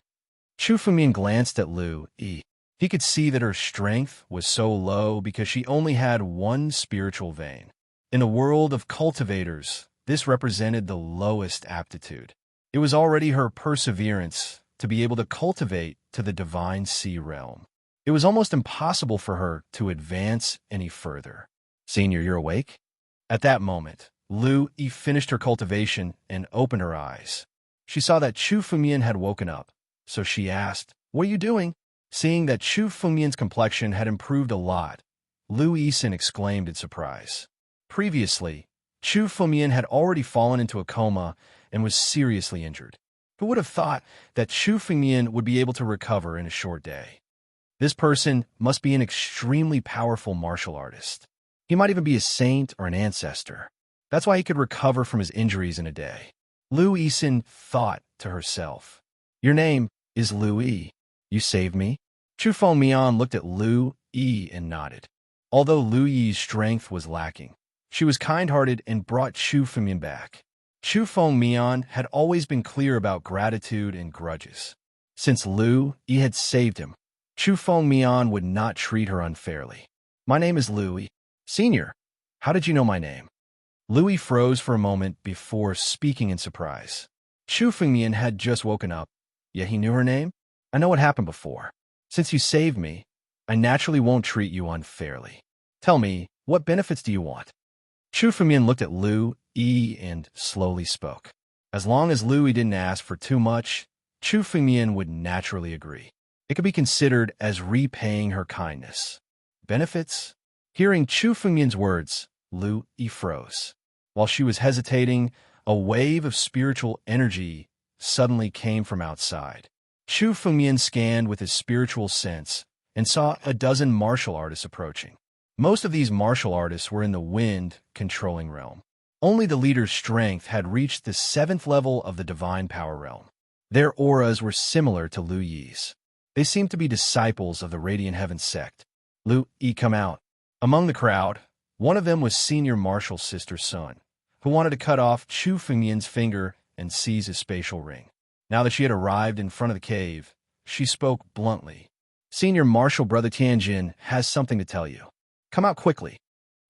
Chu Fengmian glanced at Lu Yi. He could see that her strength was so low because she only had one spiritual vein. In the world of cultivators, this represented the lowest aptitude. It was already her perseverance to be able to cultivate to the divine sea realm. It was almost impossible for her to advance any further. Senior, you're awake? At that moment, Lu Yi finished her cultivation and opened her eyes. She saw that Chu Fumian had woken up, so she asked, "What are you doing?" Seeing that Chu Fumian's complexion had improved a lot, Lu Yisin exclaimed in surprise. Previously, Chu Fumian had already fallen into a coma and was seriously injured. Who would have thought that Chu Fumian would be able to recover in a short day? This person must be an extremely powerful martial artist. He might even be a saint or an ancestor. That's why he could recover from his injuries in a day. Lu Yisin thought to herself. Your name is Lu Yi. You saved me? Chu Fengmian looked at Lu Yi and nodded. Although Lu Yi's strength was lacking, she was kind-hearted and brought Chu Fengmian back. Chu Fengmian had always been clear about gratitude and grudges. Since Lu Yi had saved him, Chu Fengmian would not treat her unfairly. My name is Lu Yi. Senior, how did you know my name? Lu Yi froze for a moment before speaking in surprise. Chu Fengmian had just woken up, yet he knew her name? I know what happened before. Since you saved me, I naturally won't treat you unfairly. Tell me, what benefits do you want? Chu Fengmian looked at Lu Yi and slowly spoke. As long as Lu Yi didn't ask for too much, Chu Fengmian would naturally agree. It could be considered as repaying her kindness. Benefits? Hearing Chu Fengmian's words, Lu Yi froze. While she was hesitating, a wave of spiritual energy suddenly came from outside. Chu Fengmian scanned with his spiritual sense and saw a dozen martial artists approaching. Most of these martial artists were in the wind-controlling realm. Only the leader's strength had reached the 7th level of the divine power realm. Their auras were similar to Lu Yi's. They seemed to be disciples of the Radiant Heaven sect. Lu Yi, come out. Among the crowd, one of them was Senior Marshal's sister's son, who wanted to cut off Chu Fengmian's finger and seize his spatial ring. Now that she had arrived in front of the cave, she spoke bluntly. Senior Marshal Brother Tianjin has something to tell you. Come out quickly.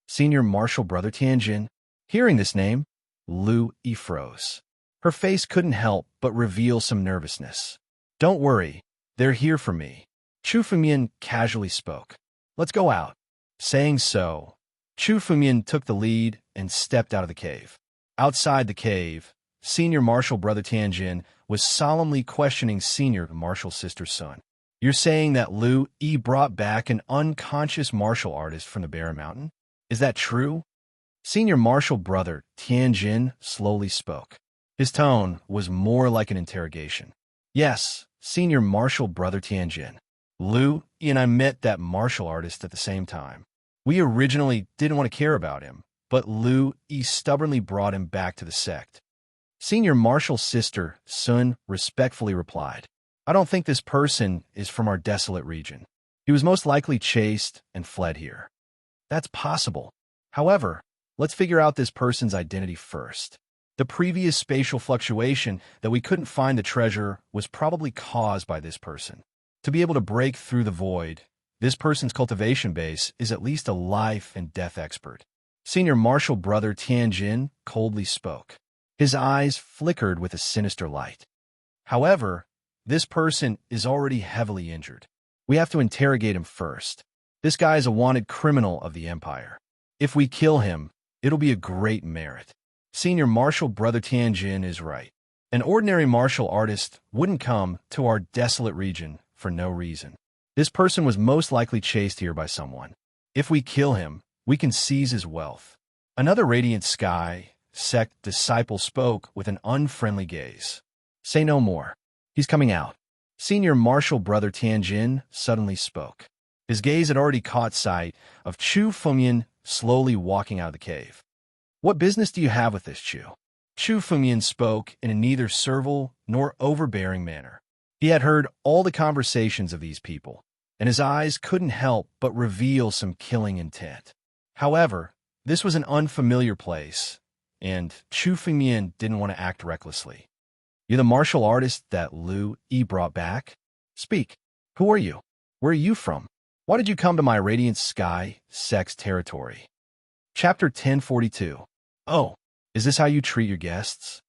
Senior Marshal Brother Tianjin. Hearing this name, Lu Yi froze. Her face couldn't help but reveal some nervousness. Don't worry, they're here for me. Chu Fengmian casually spoke. Let's go out. Saying so, Chu Fengmian took the lead and stepped out of the cave. Outside the cave, Senior Marshal Brother Tianjin was solemnly questioning Senior Marshal's sister's son. You're saying that Lu Yi brought back an unconscious martial artist from the Barren Mountain? Is that true? Senior Marshal Brother Tianjin slowly spoke. His tone was more like an interrogation. Yes, Senior Marshal Brother Tianjin. Lu Yi and I met that martial artist at the same time. We originally didn't want to care about him, but Lu Yi stubbornly brought him back to the sect. Senior Marshal's sister, Sun, respectfully replied, I don't think this person is from our desolate region. He was most likely chased and fled here. That's possible. However, let's figure out this person's identity first. The previous spatial fluctuation that we couldn't find the treasure was probably caused by this person. To be able to break through the void, this person's cultivation base is at least a life and death expert. Senior Marshal Brother Tianjin coldly spoke. His eyes flickered with a sinister light. However, this person is already heavily injured. We have to interrogate him first. This guy is a wanted criminal of the Empire. If we kill him, it'll be a great merit. Senior Marshal Brother Tianjin is right. An ordinary martial artist wouldn't come to our desolate region for no reason. This person was most likely chased here by someone. If we kill him, we can seize his wealth. Another Radiant Sky sect disciple spoke with an unfriendly gaze. Say no more. He's coming out. Senior Marshal Brother Tianjin suddenly spoke. His gaze had already caught sight of Chu Fengmian slowly walking out of the cave. What business do you have with this, Chu? Chu Fengmian spoke in a neither servile nor overbearing manner. He had heard all the conversations of these people, and his eyes couldn't help but reveal some killing intent. However, this was an unfamiliar place, and Chu Fengmian didn't want to act recklessly. You're the martial artist that Lu Yi brought back? Speak. Who are you? Where are you from? Why did you come to my Radiant Sky sect's territory? Chapter 1042. Oh, is this how you treat your guests?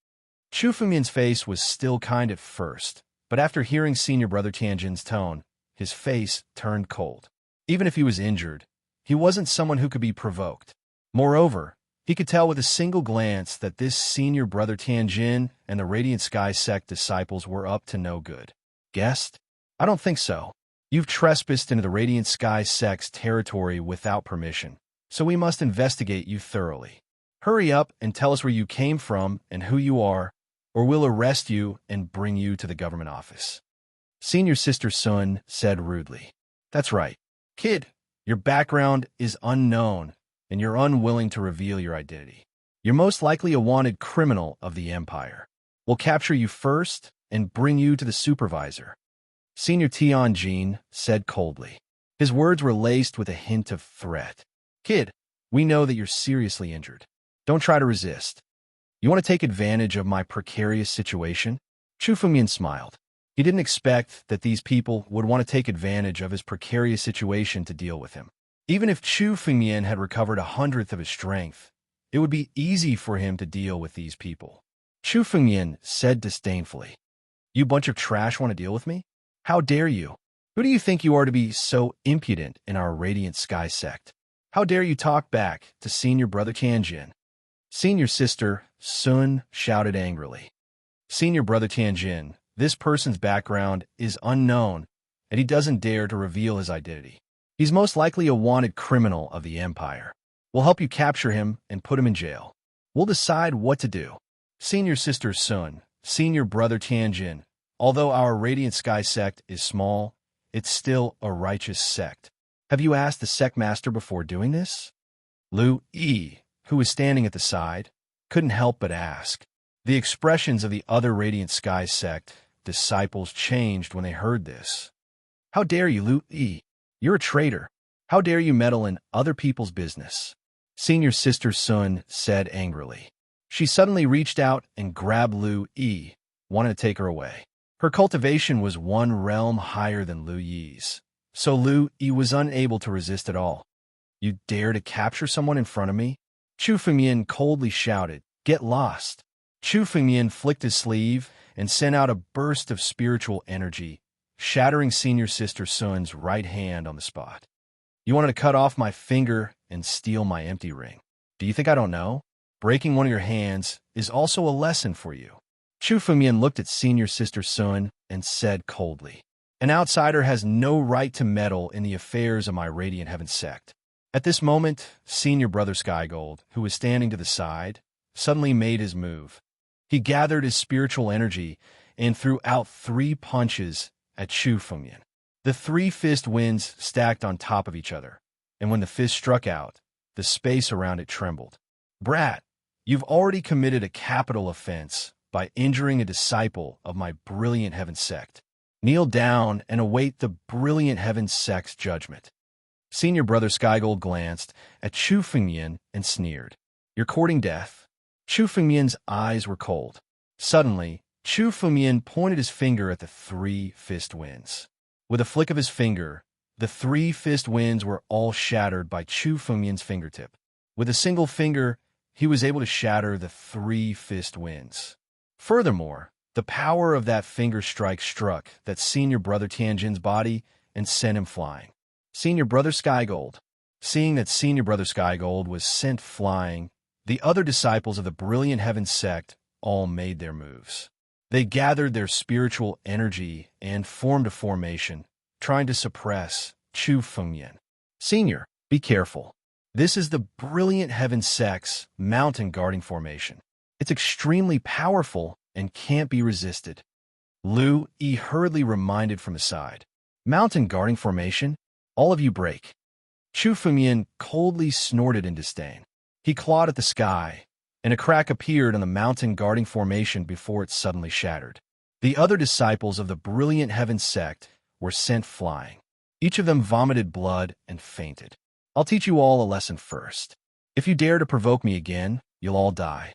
Chu Fengmian's face was still kind at first, But after hearing Senior Brother Tianjin's tone, his face turned cold. Even if he was injured, he wasn't someone who could be provoked. Moreover, he could tell with a single glance that this Senior Brother Tianjin and the Radiant Sky sect disciples were up to no good. Guest? I don't think so. You've trespassed into the Radiant Sky sect's territory without permission, so we must investigate you thoroughly. Hurry up and tell us where you came from and who you are, or we'll arrest you and bring you to the government office. Senior Sister Sun said rudely. That's right. Kid, your background is unknown, and you're unwilling to reveal your identity. You're most likely a wanted criminal of the Empire. We'll capture you first and bring you to the supervisor. Senior Tianjin said coldly. His words were laced with a hint of threat. Kid, we know that you're seriously injured. Don't try to resist. You want to take advantage of my precarious situation? Chu Fengmian smiled. He didn't expect that these people would want to take advantage of his precarious situation to deal with him. Even if Chu Fengmian had recovered 1/100th of his strength, it would be easy for him to deal with these people. Chu Fengmian said disdainfully, You bunch of trash want to deal with me? How dare you? Who do you think you are to be so impudent in our Radiant Sky sect? How dare you talk back to Senior Brother Tianjin? Senior Sister Sun shouted angrily. Senior Brother Tianjin, this person's background is unknown, and he doesn't dare to reveal his identity. He's most likely a wanted criminal of the Empire. We'll help you capture him and put him in jail. We'll decide what to do. Senior Sister Sun, Senior Brother Tianjin, although our Radiant Sky sect is small, it's still a righteous sect. Have you asked the sect master before doing this? Lu Yi, who was standing at the side, couldn't help but ask. The expressions of the other Radiant Sky sect disciples changed when they heard this. How dare you, Lu Yi? You're a traitor. How dare you meddle in other people's business? Senior Sister Sun said angrily. She suddenly reached out and grabbed Lu Yi, wanting to take her away. Her cultivation was one realm higher than Lu Yi's, so Lu Yi was unable to resist at all. You dare to capture someone in front of me? Chu Fengmian coldly shouted, Get lost! Chu Fengmian flicked his sleeve and sent out a burst of spiritual energy, shattering Senior Sister Sun's right hand on the spot. You wanted to cut off my finger and steal my empty ring. Do you think I don't know? Breaking one of your hands is also a lesson for you. Chu Fengmian looked at Senior Sister Sun and said coldly, An outsider has no right to meddle in the affairs of my Radiant Heaven sect. At this moment, Senior Brother Skygold, who was standing to the side, suddenly made his move. He gathered his spiritual energy and threw out 3 punches at Chu Fengmian. The 3 fist winds stacked on top of each other, and when the fist struck out, the space around it trembled. Brat, you've already committed a capital offense by injuring a disciple of my Brilliant Heaven sect. Kneel down and await the Brilliant Heaven sect's judgment. Senior Brother Skygold glanced at Chu Fengmian and sneered. You're courting death? Chu Fengmian's eyes were cold. Suddenly, Chu Fengmian pointed his finger at the 3 fist winds. With a flick of his finger, the 3 fist winds were all shattered by Chu Fengmian's fingertip. With a single finger, he was able to shatter the 3 fist winds. Furthermore, the power of that finger strike struck that Senior Brother Tianjin's body and sent him flying. Senior Brother Skygold. Seeing that Senior Brother Skygold was sent flying, the other disciples of the Brilliant Heaven sect all made their moves. They gathered their spiritual energy and formed a formation, trying to suppress Chu Fengmian. Senior, be careful. This is the Brilliant Heaven sect's mountain guarding formation. It's extremely powerful and can't be resisted. Lu Yi hurriedly reminded from the side. Mountain guarding formation? All of you break. Chu Fengmian coldly snorted in disdain. He clawed at the sky, and a crack appeared on the mountain guarding formation before it suddenly shattered. The other disciples of the Brilliant Heaven sect were sent flying. Each of them vomited blood and fainted. I'll teach you all a lesson first. If you dare to provoke me again, you'll all die.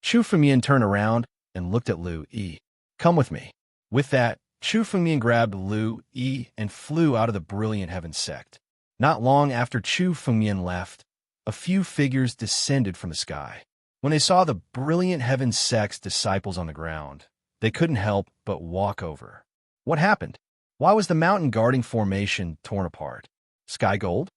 Chu Fengmian turned around and looked at Lu Yi. Come with me. With that, Chu Fengmian grabbed Lu Yi and flew out of the Brilliant Heaven sect. Not long after Chu Fengmian left, a few figures descended from the sky. When they saw the Brilliant Heaven sect's disciples on the ground, they couldn't help but walk over. What happened? Why was the mountain guarding formation torn apart? Skygold?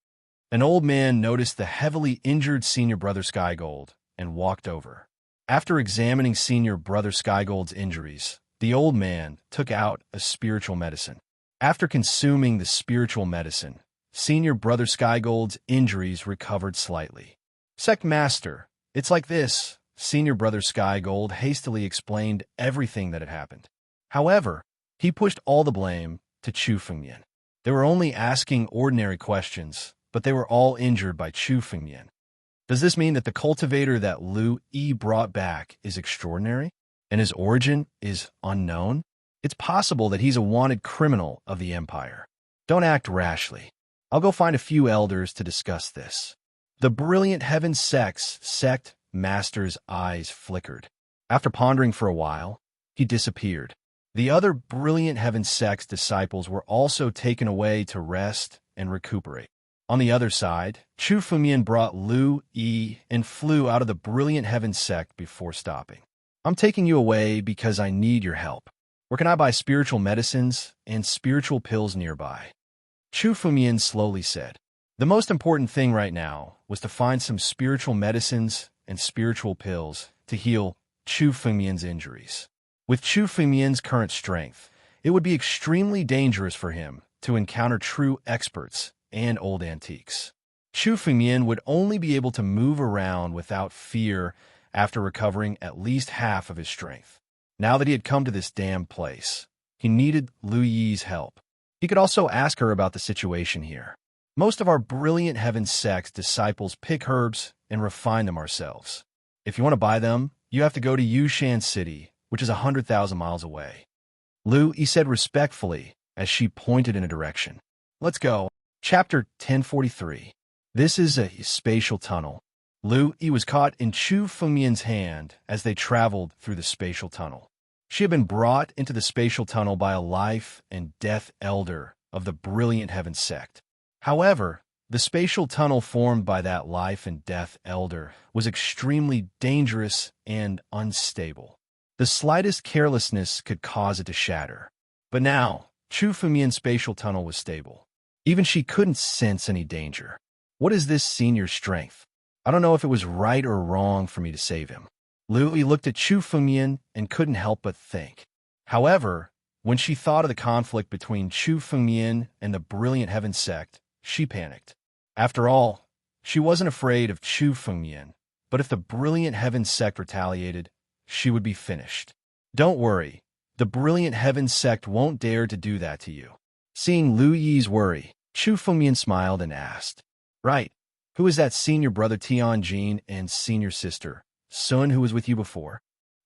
An old man noticed the heavily injured senior brother Skygold and walked over. After examining senior brother Skygold's injuries, the old man took out a spiritual medicine. After consuming the spiritual medicine, senior brother Skygold's injuries recovered slightly. Sect Master, it's like this, senior brother Skygold hastily explained everything that had happened. However, he pushed all the blame to Chu Fengmian. They were only asking ordinary questions, but they were all injured by Chu Fengmian. Does this mean that the cultivator that Lu Yi brought back is extraordinary, and his origin is unknown? It's possible that he's a wanted criminal of the Empire. Don't act rashly. I'll go find a few elders to discuss this. The brilliant heaven sect master's eyes flickered. After pondering for a while, he disappeared. The other brilliant heaven sect's disciples were also taken away to rest and recuperate. On the other side, Chu Fengmian brought Lu Yi and flew out of the brilliant heaven sect before stopping. I'm taking you away because I need your help. Where can I buy spiritual medicines and spiritual pills nearby? Chu Fengmian slowly said. The most important thing right now was to find some spiritual medicines and spiritual pills to heal Chu Fengmian's injuries. With Chu Fengmian's current strength, it would be extremely dangerous for him to encounter true experts and old antiques. Chu Fengmian would only be able to move around without fear after recovering at least half of his strength. Now that he had come to this damned place, he needed Lu Yi's help. He could also ask her about the situation here. Most of our brilliant heaven sect's disciples pick herbs and refine them ourselves. If you want to buy them, you have to go to Yushan City, which is 100,000 miles away. Lu Yi said respectfully as she pointed in a direction. Let's go. Chapter 1043. This is a spatial tunnel. Lu Yi was caught in Chu Fengmian's hand as they traveled through the spatial tunnel. She had been brought into the spatial tunnel by a life and death elder of the brilliant heaven sect. However, the spatial tunnel formed by that life and death elder was extremely dangerous and unstable. The slightest carelessness could cause it to shatter. But now, Chu Fengmian's spatial tunnel was stable. Even she couldn't sense any danger. What is this senior's strength? I don't know if it was right or wrong for me to save him. Lu Yi looked at Chu Fengmian and couldn't help but think. However, when she thought of the conflict between Chu Fengmian and the brilliant heaven sect, she panicked. After all, she wasn't afraid of Chu Fengmian, but if the brilliant heaven sect retaliated, she would be finished. Don't worry, the brilliant heaven sect won't dare to do that to you. Seeing Lu Yi's worry, Chu Fengmian smiled and asked, Right, who is that senior brother Tianjin and senior sister, Sun, who was with you before?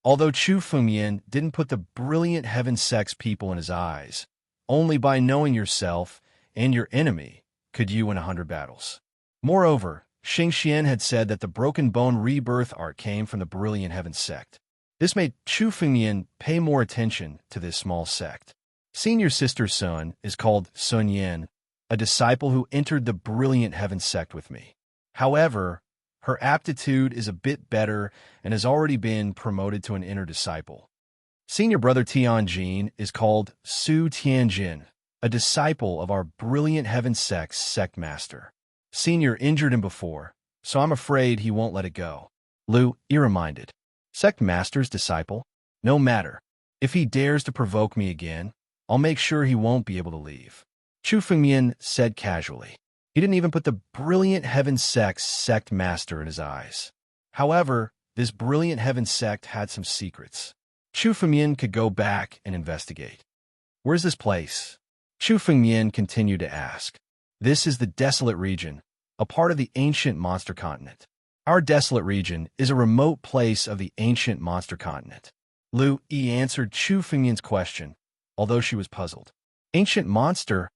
Although Chu Fengmian didn't put the brilliant heaven sect's people in his eyes, only by knowing yourself and your enemy could you win 100 battles. Moreover, Xing Xian had said that the broken bone rebirth art came from the brilliant heaven sect. This made Chu Fengmian pay more attention to this small sect. Senior sister Sun is called Sun Yan, a disciple who entered the brilliant heaven sect with me. However, her aptitude is a bit better and has already been promoted to an inner disciple. Senior brother Tianjin is called Su Tianjin, a disciple of our brilliant heaven sect's sect master. Senior injured him before, so I'm afraid he won't let it go. Lu Yi reminded. Sect master's disciple? No matter. If he dares to provoke me again, I'll make sure he won't be able to leave. Chu Fengmian said casually. He didn't even put the brilliant heaven sect's sect master in his eyes. However, this brilliant heaven sect had some secrets. Chu Fengmian could go back and investigate. Where's this place? Chu Fengmian continued to ask. This is the desolate region, a part of the ancient monster continent. Our desolate region is a remote place of the ancient monster continent. Lu Yi answered Chu Fengmian's question, although she was puzzled. Ancient monster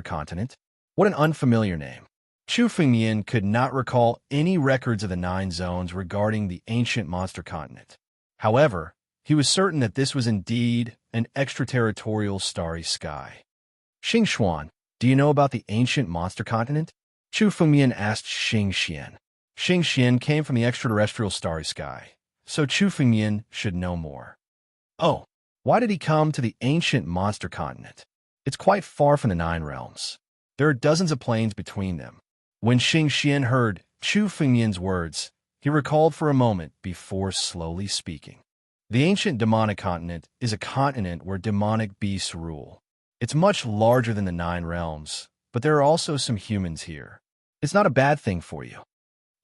continent? What an unfamiliar name. Chu Fengmian could not recall any records of the 9 zones regarding the ancient monster continent. However, he was certain that this was indeed an extraterritorial starry sky. Xing Xuan, do you know about the ancient monster continent? Chu Fengmian asked Xing Xian. Xing Xian came from the extraterrestrial starry sky, so Chu Fengmian should know more. Oh, Why did he come to the ancient monster continent? It's quite far from the Nine Realms. There are dozens of planes between them. When Xing Xian heard Chu Fengyan's words, he recalled for a moment before slowly speaking. The ancient demonic continent is a continent where demonic beasts rule. It's much larger than the Nine Realms, but there are also some humans here. It's not a bad thing for you.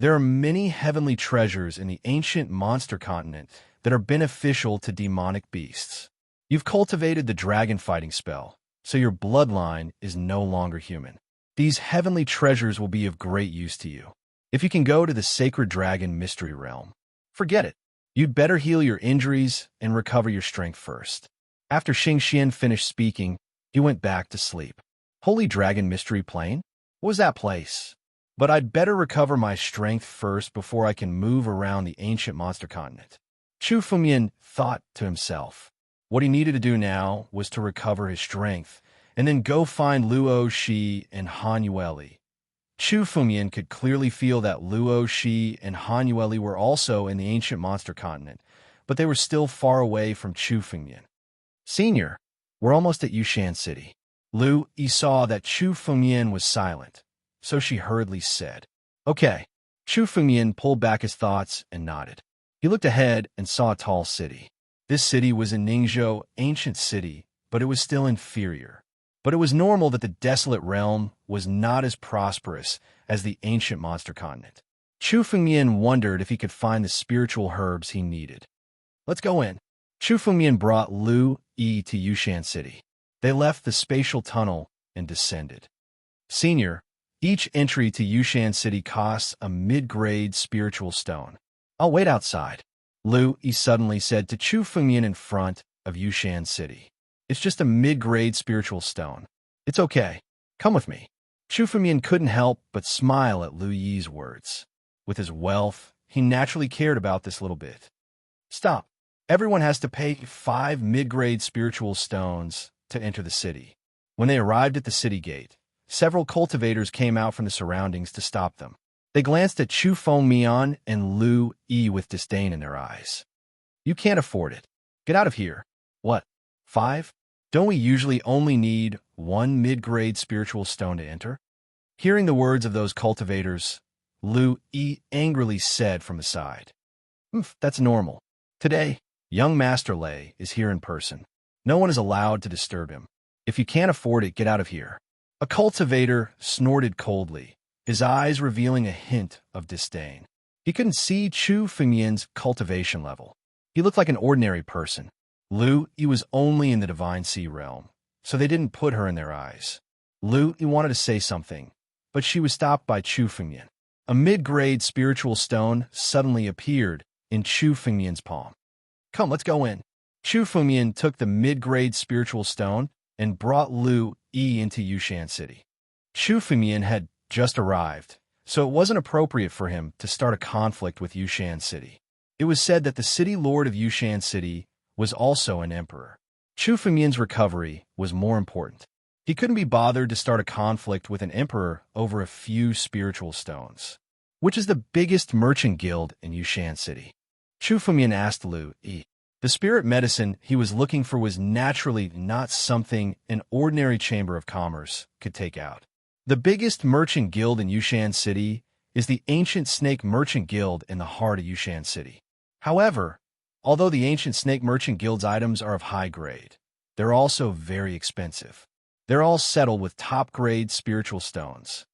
There are many heavenly treasures in the ancient monster continent that are beneficial to demonic beasts. You've cultivated the dragon fighting spell, so your bloodline is no longer human. These heavenly treasures will be of great use to you. If you can go to the sacred dragon mystery realm, forget it. You'd better heal your injuries and recover your strength first. After Xing Xian finished speaking, he went back to sleep. Holy Dragon Mystery Plane? What was that place? But I'd better recover my strength first before I can move around the ancient monster continent. Chu Fengyan thought to himself. What he needed to do now was to recover his strength, and then go find Luo Shi and Han Yueli. Chu Fengyan could clearly feel that Luo Shi and Han Yueli were also in the ancient monster continent, but they were still far away from Chu Fengyan. Senior, we're almost at Yushan City. Lu Yi saw that Chu Fengyan was silent, so she hurriedly said, Okay. Chu Fengyan pulled back his thoughts and nodded. He looked ahead and saw a tall city. This city was a Ningzhou ancient city, but it was still inferior. But it was normal that the desolate realm was not as prosperous as the ancient monster continent. Chu Fengyan wondered if he could find the spiritual herbs he needed. Let's go in. Chu Fengyan brought Lu Yi to Yushan City. They left the spatial tunnel and descended. Senior, each entry to Yushan City costs a mid-grade spiritual stone. I'll wait outside. Lu Yi suddenly said to Chu Fengyan in front of Yushan City. It's just a mid-grade spiritual stone. It's okay. Come with me. Chu Fengyan couldn't help but smile at Lu Yi's words. With his wealth, he naturally cared about this little bit. Stop. Everyone has to pay 5 mid-grade spiritual stones to enter the city. When they arrived at the city gate, several cultivators came out from the surroundings to stop them. They glanced at Chu Fengyan and Lu Yi with disdain in their eyes. You can't afford it. Get out of here. What? 5? Don't we usually only need 1 mid-grade spiritual stone to enter? Hearing the words of those cultivators, Lu Yi angrily said from the side, That's normal. Today, young Master Lei is here in person. No one is allowed to disturb him. If you can't afford it, get out of here. A cultivator snorted coldly, his eyes revealing a hint of disdain. He couldn't see Chu Fengyan's cultivation level. He looked like an ordinary person. Lu Yi was only in the Divine Sea realm, so they didn't put her in their eyes. Lu Yi wanted to say something, but she was stopped by Chu Fengyan. A mid-grade spiritual stone suddenly appeared in Chu Fengyan's palm. Come, let's go in. Chu Fengyan took the mid-grade spiritual stone and brought Lu Yi into Yushan City. Chu Fengyan had just arrived, so it wasn't appropriate for him to start a conflict with Yushan City. It was said that the city lord of Yushan City was also an emperor. Chu Fengyan's recovery was more important. He couldn't be bothered to start a conflict with an emperor over a few spiritual stones. Which is the biggest merchant guild in Yushan City? Chu Fengyan asked Lu Yi. The spirit medicine he was looking for was naturally not something an ordinary chamber of commerce could take out. The biggest merchant guild in Yushan City is the Ancient Snake Merchant Guild in the heart of Yushan City. However, although the Ancient Snake Merchant Guild's items are of high grade, they're also very expensive. They're all settled with top-grade spiritual stones.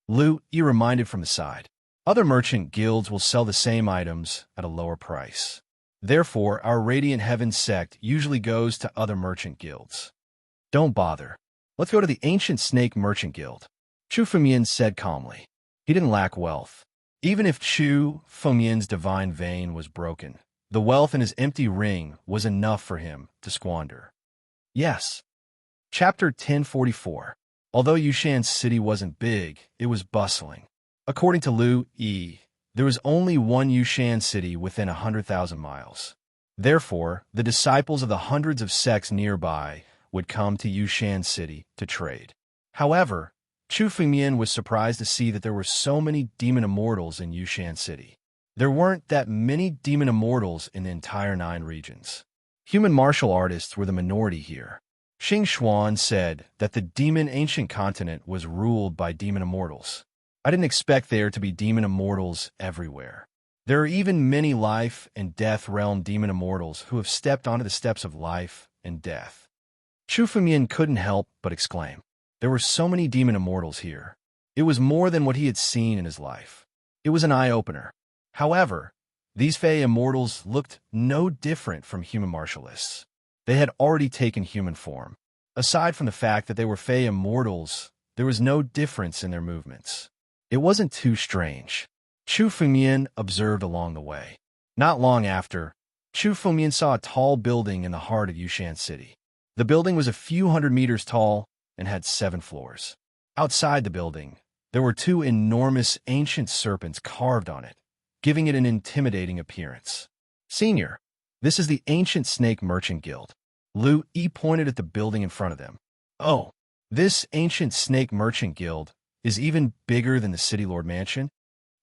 Lu Yi reminded from the side. Other merchant guilds will sell the same items at a lower price. Therefore, our Radiant Heaven sect usually goes to other merchant guilds. Don't bother. Let's go to the Ancient Snake Merchant Guild. Chu Fengyan said calmly. He didn't lack wealth. Even if Chu Fengyan's divine vein was broken, the wealth in his empty ring was enough for him to squander. Yes. Chapter 1044. Although Yushan City wasn't big, it was bustling. According to Lu Yi, there was only one Yushan City within 100,000 miles. Therefore, the disciples of the hundreds of sects nearby would come to Yushan City to trade. However, Chu Fengyan was surprised to see that there were so many demon immortals in Yushan City. There weren't that many demon immortals in the entire 9 regions. Human martial artists were the minority here. Xing Xuan said that the demon ancient continent was ruled by demon immortals. I didn't expect there to be demon immortals everywhere. There are even many life and death realm demon immortals who have stepped onto the steps of life and death. Chu Fengmian couldn't help but exclaim. There were so many demon immortals here. It was more than what he had seen in his life. It was an eye-opener. However, these Fey immortals looked no different from human martialists. They had already taken human form. Aside from the fact that they were Fey immortals, there was no difference in their movements. It wasn't too strange. Chu Fengmian observed along the way. Not long after, Chu Fengmian saw a tall building in the heart of Yushan City. The building was a few hundred meters tall and had 7 floors. Outside the building, there were 2 enormous ancient serpents carved on it, giving it an intimidating appearance. Senior, this is the Ancient Snake Merchant Guild. Lu Yi pointed at the building in front of them. Oh, this Ancient Snake Merchant Guild is even bigger than the City Lord Mansion?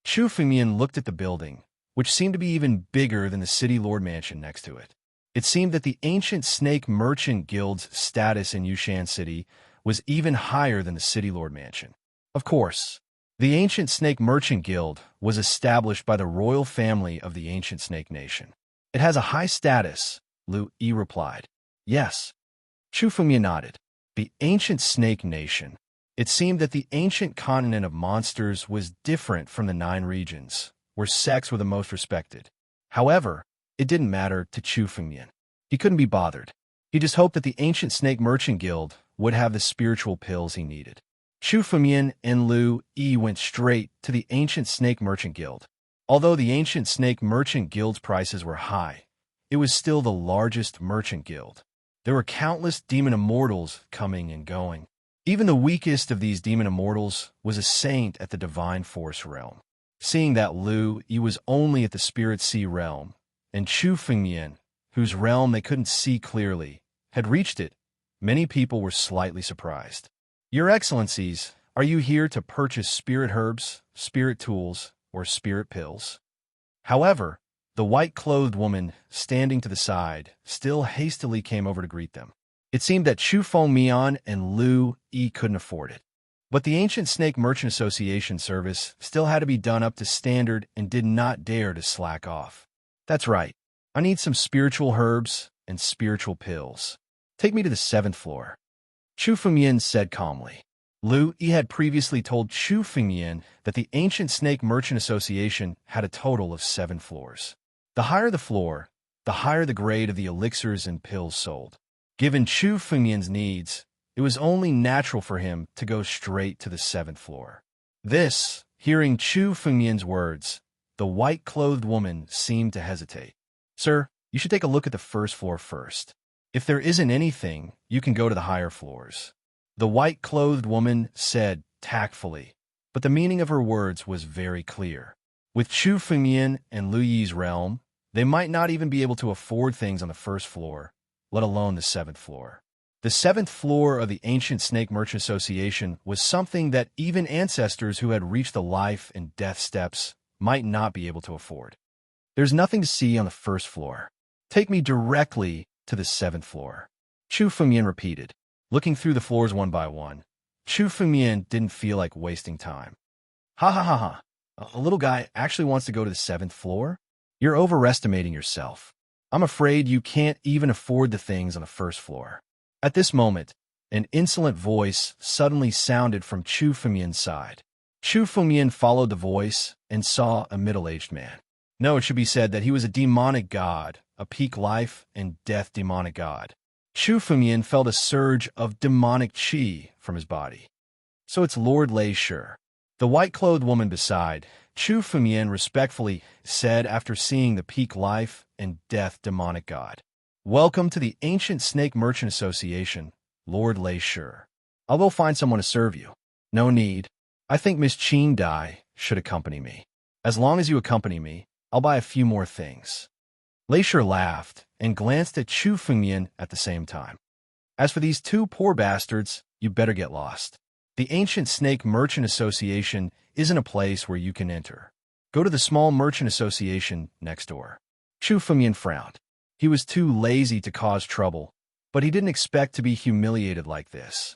Chu Fengmian looked at the building, which seemed to be even bigger than the City Lord Mansion next to it. It seemed that the Ancient Snake Merchant Guild's status in Yushan City was even higher than the City Lord Mansion. Of course, the Ancient Snake Merchant Guild was established by the royal family of the Ancient Snake Nation. It has a high status, Lu Yi replied. Yes. Chu Fengmian nodded. The Ancient Snake Nation. It seemed that the ancient continent of monsters was different from the 9 regions, where sects were the most respected. However, it didn't matter to Chu Fengmian. He couldn't be bothered. He just hoped that the Ancient Snake Merchant Guild would have the spiritual pills he needed. Chu Fengmian and Lu Yi went straight to the Ancient Snake Merchant Guild. Although the Ancient Snake Merchant Guild's prices were high, it was still the largest merchant guild. There were countless demon immortals coming and going. Even the weakest of these demon immortals was a saint at the Divine Force realm. Seeing that Lu Yi was only at the Spirit Sea realm, and Chu Fengmian, whose realm they couldn't see clearly, had reached it, many people were slightly surprised. Your Excellencies, are you here to purchase spirit herbs, spirit tools, or spirit pills? However, the white-clothed woman standing to the side still hastily came over to greet them. It seemed that Chu Fengmian and Lu Yi couldn't afford it. But the Ancient Snake Merchant Association service still had to be done up to standard and did not dare to slack off. That's right. I need some spiritual herbs and spiritual pills. Take me to the 7th floor. Chu Fengmian said calmly. Lu Yi had previously told Chu Fengmian that the Ancient Snake Merchant Association had a total of 7 floors. The higher the floor, the higher the grade of the elixirs and pills sold. Given Chu Fengmian's needs, it was only natural for him to go straight to the 7th floor. Hearing Chu Fengmian's words, the white-clothed woman seemed to hesitate. Sir, you should take a look at the 1st floor first. If there isn't anything, you can go to the higher floors. The white-clothed woman said tactfully, but the meaning of her words was very clear. With Chu Fengmian and Lu Yi's realm, they might not even be able to afford things on the 1st floor, let alone the 7th floor. The 7th floor of the Ancient Snake Merchant Association was something that even ancestors who had reached the life and death steps might not be able to afford. There's nothing to see on the 1st floor. Take me directly to the 7th floor. Chu Fengmian repeated. Looking through the floors one by one, Chu Fengmian didn't feel like wasting time. Ha ha ha ha. A little guy actually wants to go to the 7th floor? You're overestimating yourself. I'm afraid you can't even afford the things on the 1st floor. At this moment, an insolent voice suddenly sounded from Chu Fengmian's side. Chu Fengmian followed the voice and saw a middle-aged man. No, it should be said that he was a demonic god, a peak life and death demonic god. Chu Fengmian felt a surge of demonic qi from his body. So it's Lord Lei Shi. The white-clothed woman beside Chu Fengmian respectfully said after seeing the peak life and death demonic god. Welcome to the Ancient Snake Merchant Association, Lord Lei Shi. I'll go find someone to serve you. No need. I think Miss Qin Dai should accompany me. As long as you accompany me, I'll buy a few more things. Lei Shi laughed and glanced at Chu Fengmian at the same time. As for these 2 poor bastards, you better get lost. The Ancient Snake Merchant Association isn't a place where you can enter. Go to the small merchant association next door. Chu Fengmian frowned. He was too lazy to cause trouble, but he didn't expect to be humiliated like this.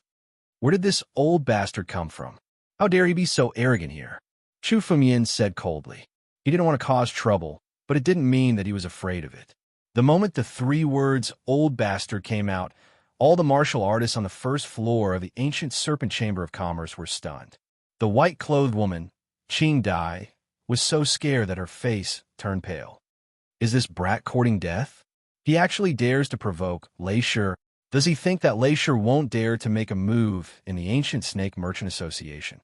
Where did this old bastard come from? How dare he be so arrogant here? Chu Fengyan said coldly. He didn't want to cause trouble, but it didn't mean that he was afraid of it. The moment the 3 words "old bastard" came out, all the martial artists on the first floor of the ancient Serpent Chamber of Commerce were stunned. The white-clothed woman, Qing Dai, was so scared that her face turned pale. Is this brat courting death? He actually dares to provoke Lei Shi. Does he think that Lei Shi won't dare to make a move in the Ancient Snake Merchant Association?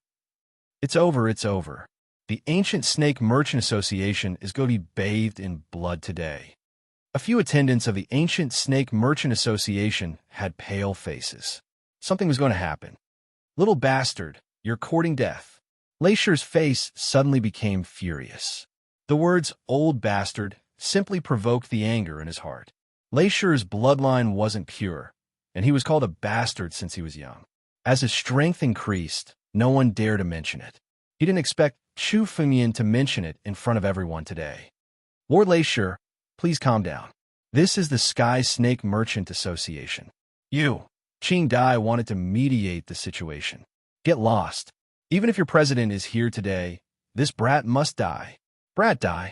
It's over, it's over. The Ancient Snake Merchant Association is going to be bathed in blood today. A few attendants of the Ancient Snake Merchant Association had pale faces. Something was going to happen. Little bastard, you're courting death. Lei Shi's face suddenly became furious. The words "old bastard" simply provoked the anger in his heart. Lei Shi's bloodline wasn't pure, and he was called a bastard since he was young. As his strength increased, no one dared to mention it. He didn't expect Chu Fengyan to mention it in front of everyone today. Lord Lei Shi, please calm down. This is the Sky Snake Merchant Association. You, Qing Dai, wanted to mediate the situation. Get lost. Even if your president is here today, this brat must die. Brat die.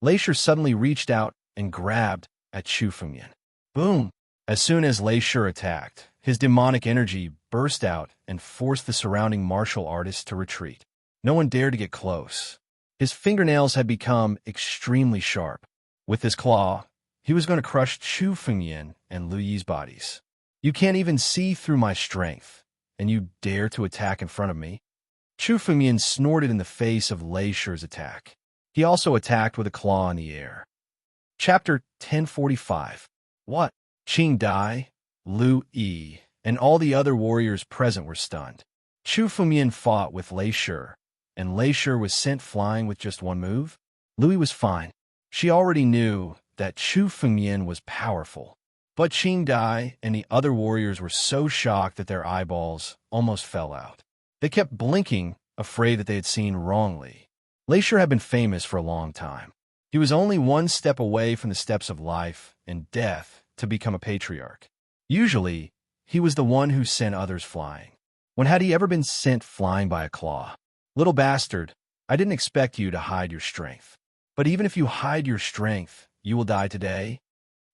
Lei Shi suddenly reached out and grabbed at Chu Fengyan. Boom! As soon as Lei Shi attacked, his demonic energy burst out and forced the surrounding martial artists to retreat. No one dared to get close. His fingernails had become extremely sharp. With his claw, he was going to crush Chu Fengyan and Lu Yi's bodies. You can't even see through my strength, and you dare to attack in front of me? Chu Fengyan snorted in the face of Lei Shi's attack. He also attacked with a claw in the air. Chapter 1045. What? Qing Dai, Lu Yi, and all the other warriors present were stunned. Chu Fengyan fought with Lei Shi, and Lei Shi was sent flying with just one move? Lu Yi was fine. She already knew that Chu Fengyan was powerful. But Qing Dai and the other warriors were so shocked that their eyeballs almost fell out. They kept blinking, afraid that they had seen wrongly. Lei Shi had been famous for a long time. He was only one step away from the steps of life and death to become a patriarch. Usually, he was the one who sent others flying. When had he ever been sent flying by a claw? Little bastard, I didn't expect you to hide your strength. But even if you hide your strength, you will die today.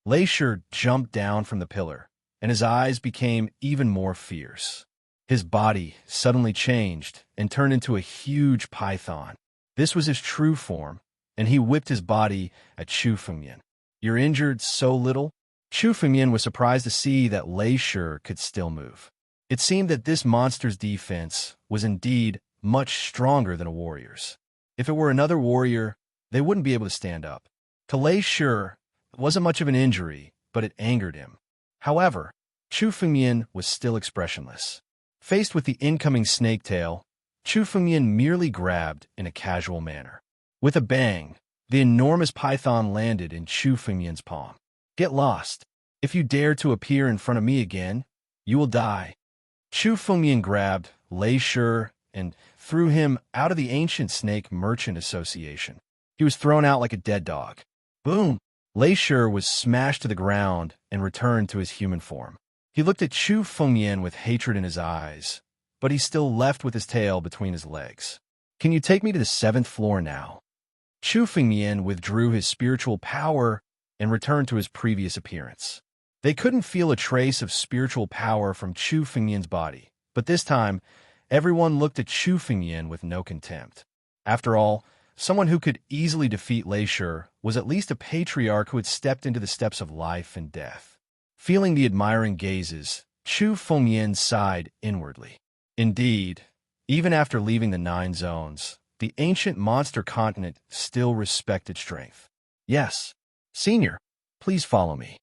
Lei Shi jumped down from the pillar, and his eyes became even more fierce. His body suddenly changed and turned into a huge python. This was his true form, and he whipped his body at Chu Fengyan. You're injured so little? Chu Fengyan was surprised to see that Lei Shi could still move. It seemed that this monster's defense was indeed much stronger than a warrior's. If it were another warrior, they wouldn't be able to stand up. To Lei Shi, it wasn't much of an injury, but it angered him. However, Chu Fengyan was still expressionless. Faced with the incoming snake tail, Chu Fengyan merely grabbed in a casual manner. With a bang, the enormous python landed in Chu Fengyan's palm. Get lost. If you dare to appear in front of me again, you will die. Chu Fengyan grabbed Lei Shi and threw him out of the Ancient Snake Merchant Association. He was thrown out like a dead dog. Boom! Lei Shi was smashed to the ground and returned to his human form. He looked at Chu Fengyan with hatred in his eyes, but he still left with his tail between his legs. Can you take me to the 7th floor now? Chu Fengyan withdrew his spiritual power and returned to his previous appearance. They couldn't feel a trace of spiritual power from Chu Fengyan's body, but this time, everyone looked at Chu Fengyan with no contempt. After all, someone who could easily defeat Lei Shi was at least a patriarch who had stepped into the steps of life and death. Feeling the admiring gazes, Chu Fengyan sighed inwardly. Indeed, even after leaving the 9 zones, the ancient monster continent still respected strength. Yes, Senior, please follow me.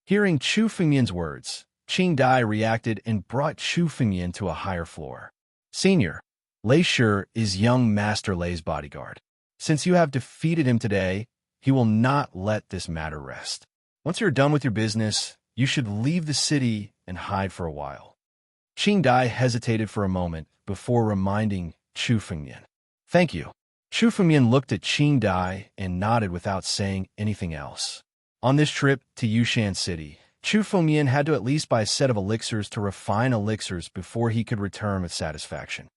Hearing Chu Fengyan's words, Qing Dai reacted and brought Chu Fengyan to a higher floor. Senior, Lei Shi is young Master Lei's bodyguard. Since you have defeated him today, he will not let this matter rest. Once you're done with your business, you should leave the city and hide for a while. Qing Dai hesitated for a moment before reminding Chu Fengyan. Thank you. Chu Fengyan looked at Qing Dai and nodded without saying anything else. On this trip to Yushan City, Chu Fengmian had to at least buy a set of elixirs to refine elixirs before he could return with satisfaction.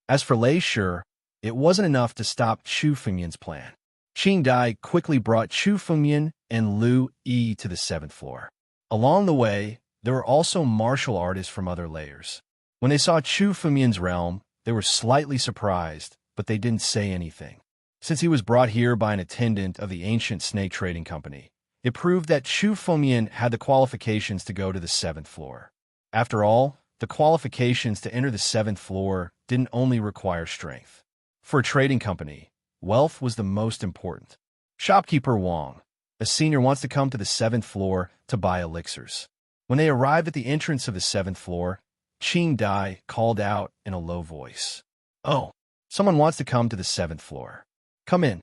As for Lei Shi, it wasn't enough to stop Chu Fengmian's plan. Qing Dai quickly brought Chu Fengmian and Lu Yi to the 7th floor. Along the way, there were also martial artists from other layers. When they saw Chu Fengmian's realm, they were slightly surprised, but they didn't say anything. Since he was brought here by an attendant of the ancient snake trading company, it proved that Chu Fengmian had the qualifications to go to the 7th floor. After all, the qualifications to enter the 7th floor didn't only require strength. For a trading company, wealth was the most important. Shopkeeper Wang, a senior, wants to come to the 7th floor to buy elixirs. When they arrived at the entrance of the 7th floor, Qing Dai called out in a low voice, "Oh, someone wants to come to the 7th floor. Come in."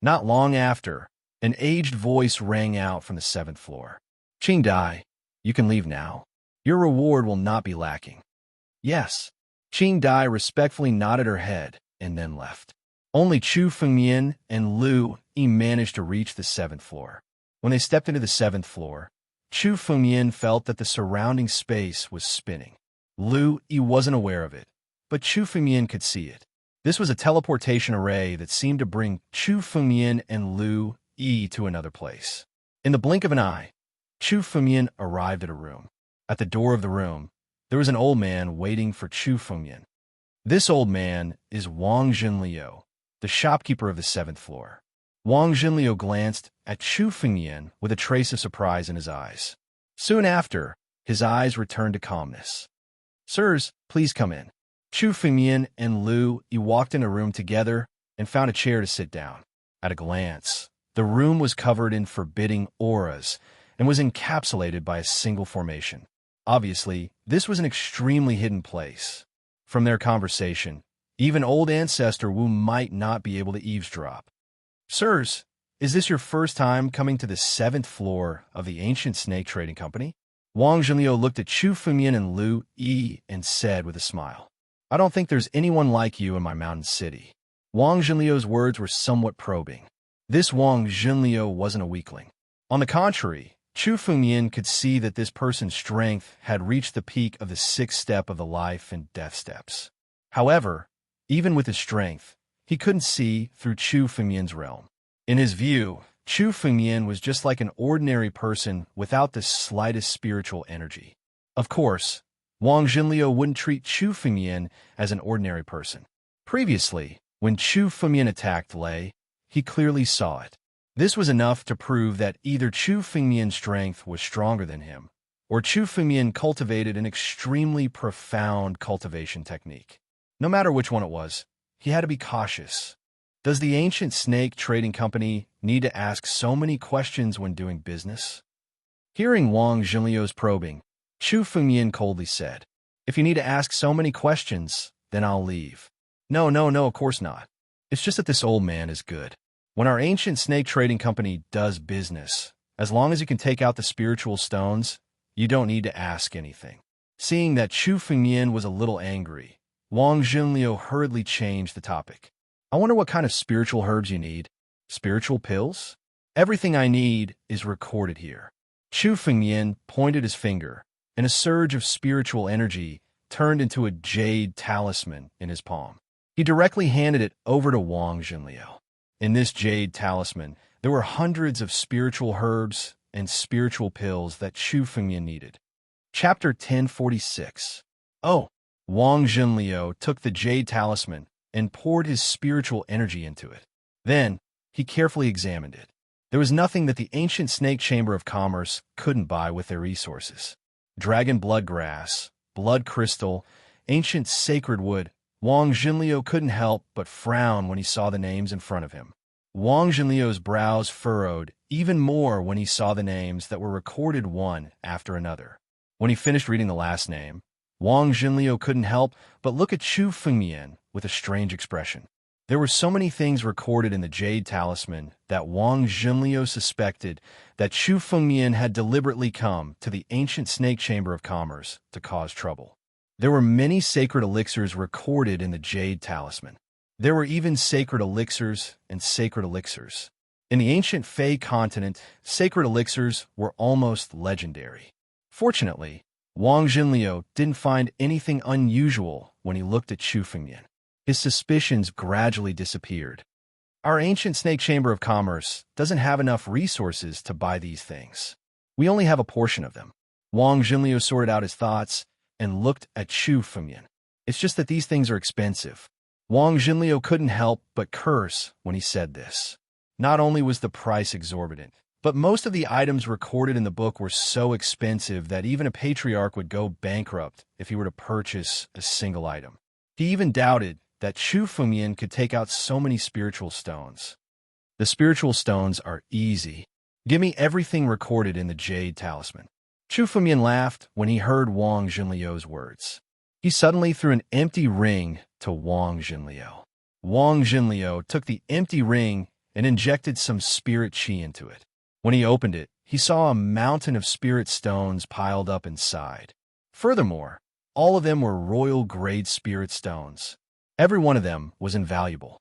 Not long after, an aged voice rang out from the 7th floor. "Qing Dai, you can leave now. Your reward will not be lacking." "Yes." Qing Dai respectfully nodded her head and then left. Only Chu Fengmian and Lu Yi managed to reach the 7th floor. When they stepped into the 7th floor, Chu Fengmian felt that the surrounding space was spinning. Lu Yi wasn't aware of it, but Chu Fengmian could see it. This was a teleportation array that seemed to bring Chu Fengmian and Lu Yi to another place. In the blink of an eye, Chu Fengmian arrived at a room. At the door of the room, there was an old man waiting for Chu Fengmian. This old man is Wang Zhenliu, the shopkeeper of the 7th floor. Wang Zhenliu glanced at Chu Fengmian with a trace of surprise in his eyes. Soon after, his eyes returned to calmness. "Sirs, please come in." Chu Fengmian and Lu Yi walked in a room together and found a chair to sit down. At a glance, the room was covered in forbidding auras and was encapsulated by a single formation. Obviously, this was an extremely hidden place. From their conversation, even old ancestor Wu might not be able to eavesdrop. "Sirs, is this your first time coming to the 7th floor of the ancient snake trading company?" Wang Zhenliu looked at Chu Fengmian and Lu Yi and said with a smile, "I don't think there's anyone like you in my mountain city." Wang Zhenliu's words were somewhat probing. This Wang Zhenliu wasn't a weakling. On the contrary, Chu Fengmian could see that this person's strength had reached the peak of the 6th step of the life and death steps. However, even with his strength, he couldn't see through Chu Fengmian's realm. In his view, Chu Fengmian was just like an ordinary person without the slightest spiritual energy. Of course, Wang Zhenliu wouldn't treat Chu Fengmian as an ordinary person. Previously, when Chu Fengmian attacked Lei, he clearly saw it. This was enough to prove that either Chu Fengmian's strength was stronger than him, or Chu Fengmian cultivated an extremely profound cultivation technique. No matter which one it was, he had to be cautious. Does the ancient snake trading company need to ask so many questions when doing business? Hearing Wang Zhenliu's probing, Chu Fengmian coldly said, "If you need to ask so many questions, then I'll leave." No, of course not. It's just that this old man is good. When our ancient snake trading company does business, as long as you can take out the spiritual stones, you don't need to ask anything. Seeing that Chu Fengmian was a little angry, Wang Zhenliu hurriedly changed the topic. "I wonder what kind of spiritual herbs you need. Spiritual pills? Everything I need is recorded here." Chu Fengmian pointed his finger, and a surge of spiritual energy turned into a jade talisman in his palm. He directly handed it over to Wang Zhenliu. In this jade talisman, there were hundreds of spiritual herbs and spiritual pills that Chu Fengmian needed. Chapter 1046. Oh! Wang Zhenliu took the jade talisman and poured his spiritual energy into it. Then, he carefully examined it. There was nothing that the ancient Snake Chamber of Commerce couldn't buy with their resources. Dragon blood grass, blood crystal, ancient sacred wood. Wang Zhenliu couldn't help but frown when he saw the names in front of him. Wang Zhenliu's brows furrowed even more when he saw the names that were recorded one after another. When he finished reading the last name, Wang Zhenliu couldn't help but look at Chu Fengmian with a strange expression. There were so many things recorded in the jade talisman that Wang Zhenliu suspected that Chu Fengmian had deliberately come to the ancient Snake Chamber of Commerce to cause trouble. There were many sacred elixirs recorded in the jade talisman. There were even sacred elixirs and sacred elixirs. In the ancient Fey continent, sacred elixirs were almost legendary. Fortunately, Wang Jinliu didn't find anything unusual when he looked at Chu Fengyan. His suspicions gradually disappeared. Our ancient snake chamber of commerce doesn't have enough resources to buy these things. We only have a portion of them. Wang Jinliu sorted out his thoughts and looked at Chu Fengyan. It's just that these things are expensive. Wang Jinliu couldn't help but curse when he said this. Not only was the price exorbitant, but most of the items recorded in the book were so expensive that even a patriarch would go bankrupt if he were to purchase a single item. He even doubted that Chu Fengyan could take out so many spiritual stones. The spiritual stones are easy. Give me everything recorded in the Jade Talisman. Chu Fengyan laughed when he heard Wang Jinliu's words. He suddenly threw an empty ring to Wang Jinliu. Wang Jinliu took the empty ring and injected some spirit qi into it. When he opened it, he saw a mountain of spirit stones piled up inside. Furthermore, all of them were royal-grade spirit stones. Every one of them was invaluable.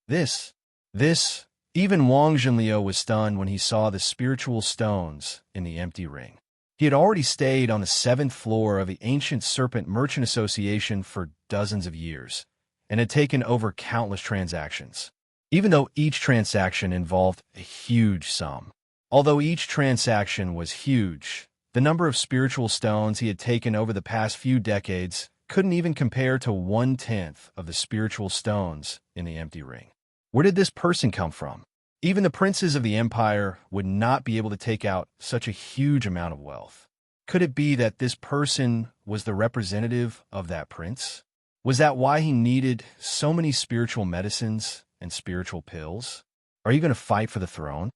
Even Wang Jinliu was stunned when he saw the spiritual stones in the empty ring. He had already stayed on the 7th floor of the Ancient Serpent Merchant Association for dozens of years, and had taken over countless transactions. Even though each transaction involved a huge sum. Although each transaction was huge, the number of spiritual stones he had taken over the past few decades couldn't even compare to 1/10 of the spiritual stones in the empty ring. Where did this person come from? Even the princes of the empire would not be able to take out such a huge amount of wealth. Could it be that this person was the representative of that prince? Was that why he needed so many spiritual medicines and spiritual pills? Are you going to fight for the throne?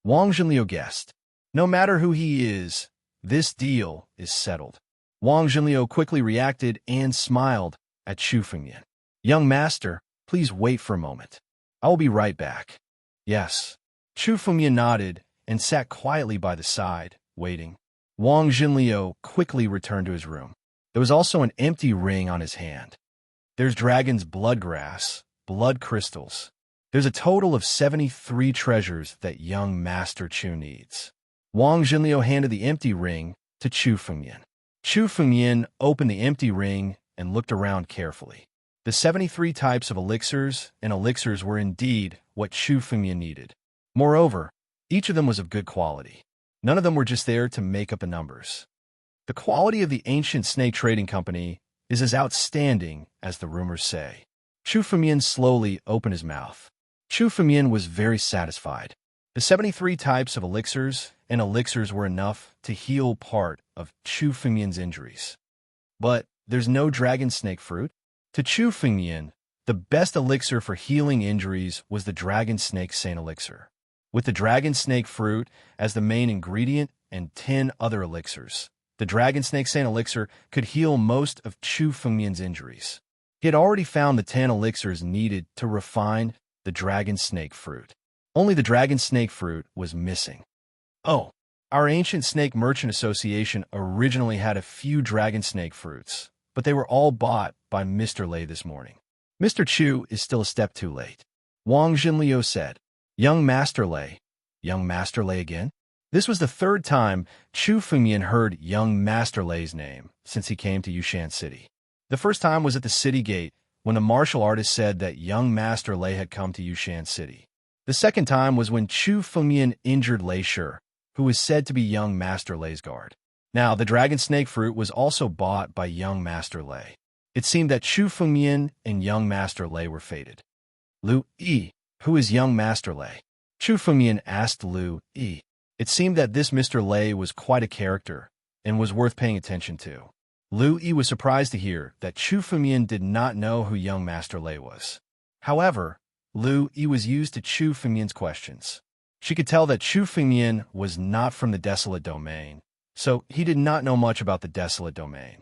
Wang Jinliu guessed. No matter who he is, this deal is settled. Wang Jinliu quickly reacted and smiled at Chu Fengyan. Young master, please wait for a moment. I will be right back. Yes. Chu Fengyan nodded and sat quietly by the side, waiting. Wang Jinliu quickly returned to his room. There was also an empty ring on his hand. There's dragon's blood grass, blood crystals. There's a total of 73 treasures that young Master Chu needs. Wang Jinliu handed the empty ring to Chu Fengyan. Chu Fengyan opened the empty ring and looked around carefully. The 73 types of elixirs were indeed what Chu Fengyan needed. Moreover, each of them was of good quality. None of them were just there to make up the numbers. The quality of the ancient snake trading company is as outstanding as the rumors say. Chu Fengyan slowly opened his mouth. Chu Fengyan was very satisfied. The 73 types of elixirs were enough to heal part of Chu Fengyan's injuries. But there's no dragon snake fruit? To Chu Fengyan, the best elixir for healing injuries was the dragon snake saint elixir. With the dragon snake fruit as the main ingredient and 10 other elixirs, the dragon snake saint elixir could heal most of Chu Fengyan's injuries. He had already found the 10 elixirs needed to refine the dragon snake fruit. Only the dragon snake fruit was missing. Oh, our ancient snake merchant association originally had a few dragon snake fruits, but they were all bought by Mr. Lei this morning. Mr. Chu is still a step too late. Wang Jinliu said, Young Master Lei again? This was the 3rd time Chu Fengyan heard young Master Lei's name since he came to Yushan City. The first time was at the city gate when the martial artist said that young Master Lei had come to Yushan City. The second time was when Chu Fengyan injured Lei Shi, who was said to be young Master Lei's guard. Now, the dragon snake fruit was also bought by young Master Lei. It seemed that Chu Fengyan and young Master Lei were fated. Lu Yi, who is young Master Lei? Chu Fengyan asked Lu Yi. It seemed that this Mr. Lei was quite a character and was worth paying attention to. Lu Yi was surprised to hear that Chu Fengyan did not know who young Master Lei was. However, Lu Yi was used to Chu Fengyan's questions. She could tell that Chu Fengyan was not from the Desolate Domain, so he did not know much about the Desolate Domain.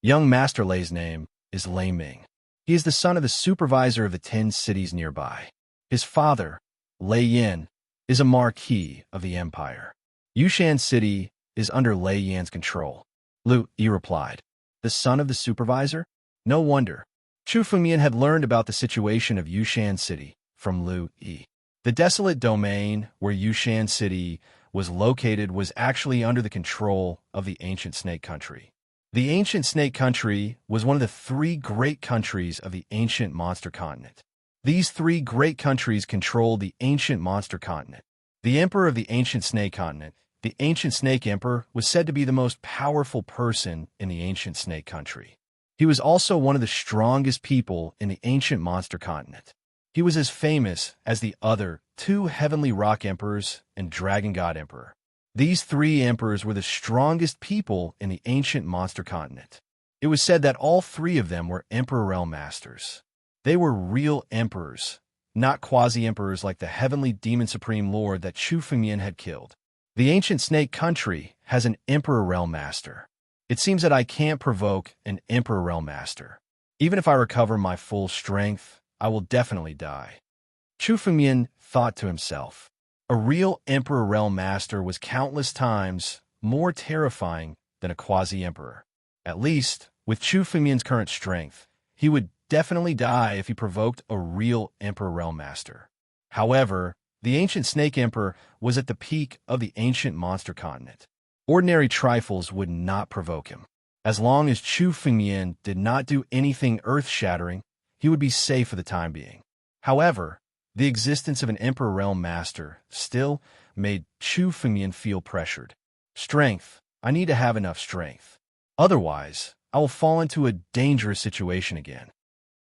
Young Master Lei's name is Lei Ming. He is the son of the supervisor of the 10 cities nearby. His father, Lei Yan, is a marquis of the empire. Yushan City is under Lei Yan's control. Lu Yi replied. The son of the supervisor? No wonder. Chu Fengyan had learned about the situation of Yushan City from Lu Yi. The desolate domain where Yushan City was located was actually under the control of the ancient Snake Country. The ancient Snake Country was one of the three great countries of the ancient monster continent. These three great countries controlled the ancient monster continent. The emperor of the ancient Snake continent, the ancient Snake Emperor, was said to be the most powerful person in the ancient Snake Country. He was also one of the strongest people in the ancient monster continent. He was as famous as the other two Heavenly Rock Emperors and Dragon God Emperor. These three emperors were the strongest people in the ancient monster continent. It was said that all three of them were Emperor Realm Masters. They were real emperors, not quasi-emperors like the Heavenly Demon Supreme Lord that Chu Fengmian had killed. The ancient Snake Country has an Emperor Realm Master. It seems that I can't provoke an Emperor Realm Master. Even if I recover my full strength, I will definitely die. Chu Fengmian thought to himself. A real Emperor Realm Master was countless times more terrifying than a quasi-emperor. At least, with Chu Fengmian's current strength, he would definitely die if he provoked a real Emperor Realm Master. However, the ancient Snake Emperor was at the peak of the ancient monster continent. Ordinary trifles would not provoke him. As long as Chu Fengmian did not do anything earth-shattering, he would be safe for the time being. However, the existence of an Emperor Realm Master still made Chu Fengmian feel pressured. Strength. I need to have enough strength. Otherwise, I will fall into a dangerous situation again.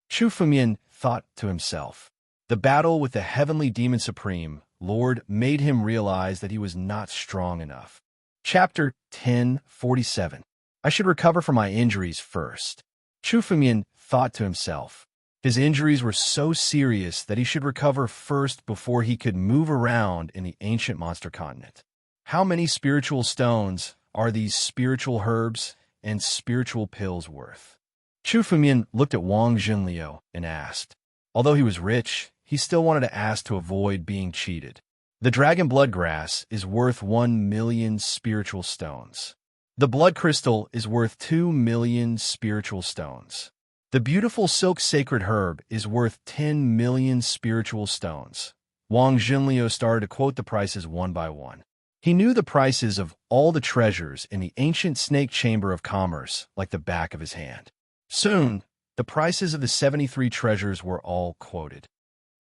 Chu Fengmian thought to himself. The battle with the Heavenly Demon Supreme Lord made him realize that he was not strong enough. Chapter 1047. I should recover from my injuries first. Chu Fengmian thought to himself. His injuries were so serious that he should recover first before he could move around in the ancient monster continent. How many spiritual stones are these spiritual herbs and spiritual pills worth? Chu Fengmian looked at Wang Zhenliu and asked. Although he was rich, he still wanted to ask to avoid being cheated. The dragon blood grass is worth 1 million spiritual stones. The blood crystal is worth 2 million spiritual stones. The beautiful silk sacred herb is worth 10 million spiritual stones. Wang Zhenliu started to quote the prices one by one. He knew the prices of all the treasures in the ancient Snake Chamber of Commerce like the back of his hand. Soon, the prices of the 73 treasures were all quoted.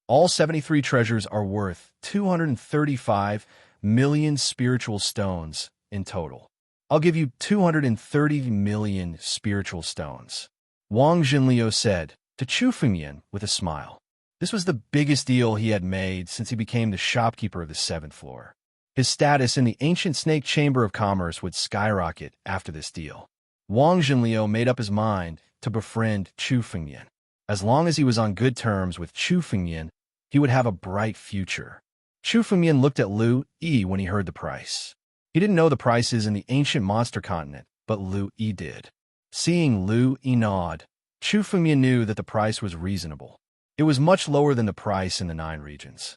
All 73 treasures are worth 235 million spiritual stones in total. I'll give you 230 million spiritual stones. Wang Zhenliu said to Chu Fengmian with a smile. This was the biggest deal he had made since he became the shopkeeper of the 7th floor. His status in the ancient Snake Chamber of Commerce would skyrocket after this deal. Wang Zhenliu made up his mind to befriend Chu Fengmian. As long as he was on good terms with Chu Fengmian, he would have a bright future. Chu Fengmian looked at Lu Yi when he heard the price. He didn't know the prices in the ancient monster continent, but Lu Yi did. Seeing Lu Yi nod, Chu Fengmian knew that the price was reasonable. It was much lower than the price in the 9 regions.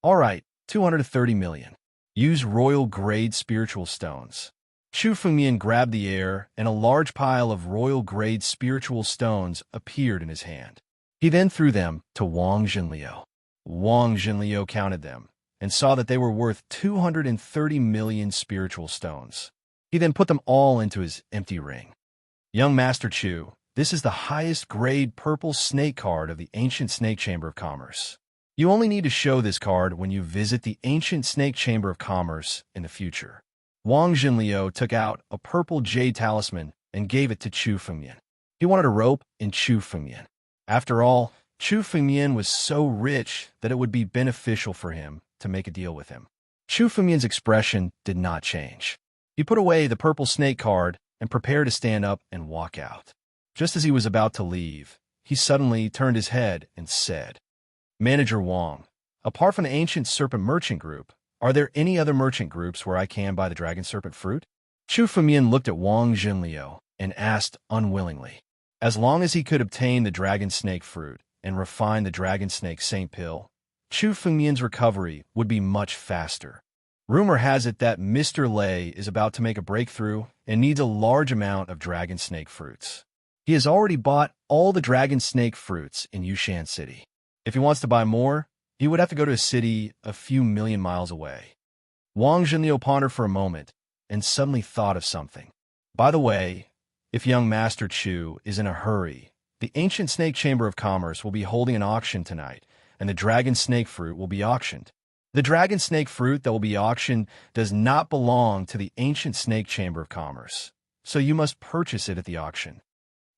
All right, 230 million. Use royal grade spiritual stones. Chu Fengmian grabbed the air, and a large pile of royal grade spiritual stones appeared in his hand. He then threw them to Wang Zhenliu. Wang Zhenliu counted them and saw that they were worth 230 million spiritual stones. He then put them all into his empty ring. Young Master Chu, this is the highest grade purple snake card of the ancient Snake Chamber of Commerce. You only need to show this card when you visit the ancient Snake Chamber of Commerce in the future. Wang Zhenliu took out a purple jade talisman and gave it to Chu Fengmian. He wanted a rope in Chu Fengmian. After all, Chu Fengmian was so rich that it would be beneficial for him to make a deal with him. Chu Fengmian's expression did not change. He put away the purple snake card and prepared to stand up and walk out. Just as he was about to leave, he suddenly turned his head and said, Manager Wang, apart from the Ancient Serpent Merchant Group, are there any other merchant groups where I can buy the Dragon Serpent fruit? Chu Fengmian looked at Wang Zhenliu and asked unwillingly. As long as he could obtain the Dragon Snake fruit and refine the Dragon Snake Saint Pill, Chu Fengmian's recovery would be much faster. Rumor has it that Mr. Lei is about to make a breakthrough and needs a large amount of Dragon Snake fruits. He has already bought all the Dragon Snake fruits in Yushan City. If he wants to buy more, He would have to go to a city a few million miles away. Wang Zhenliu pondered for a moment and suddenly thought of something. By the way, if young Master Chu is in a hurry, the ancient snake chamber of commerce will be holding an auction tonight, and the dragon snake fruit will be auctioned. The dragon snake fruit that will be auctioned does not belong to the ancient snake chamber of commerce, so you must purchase it at the auction.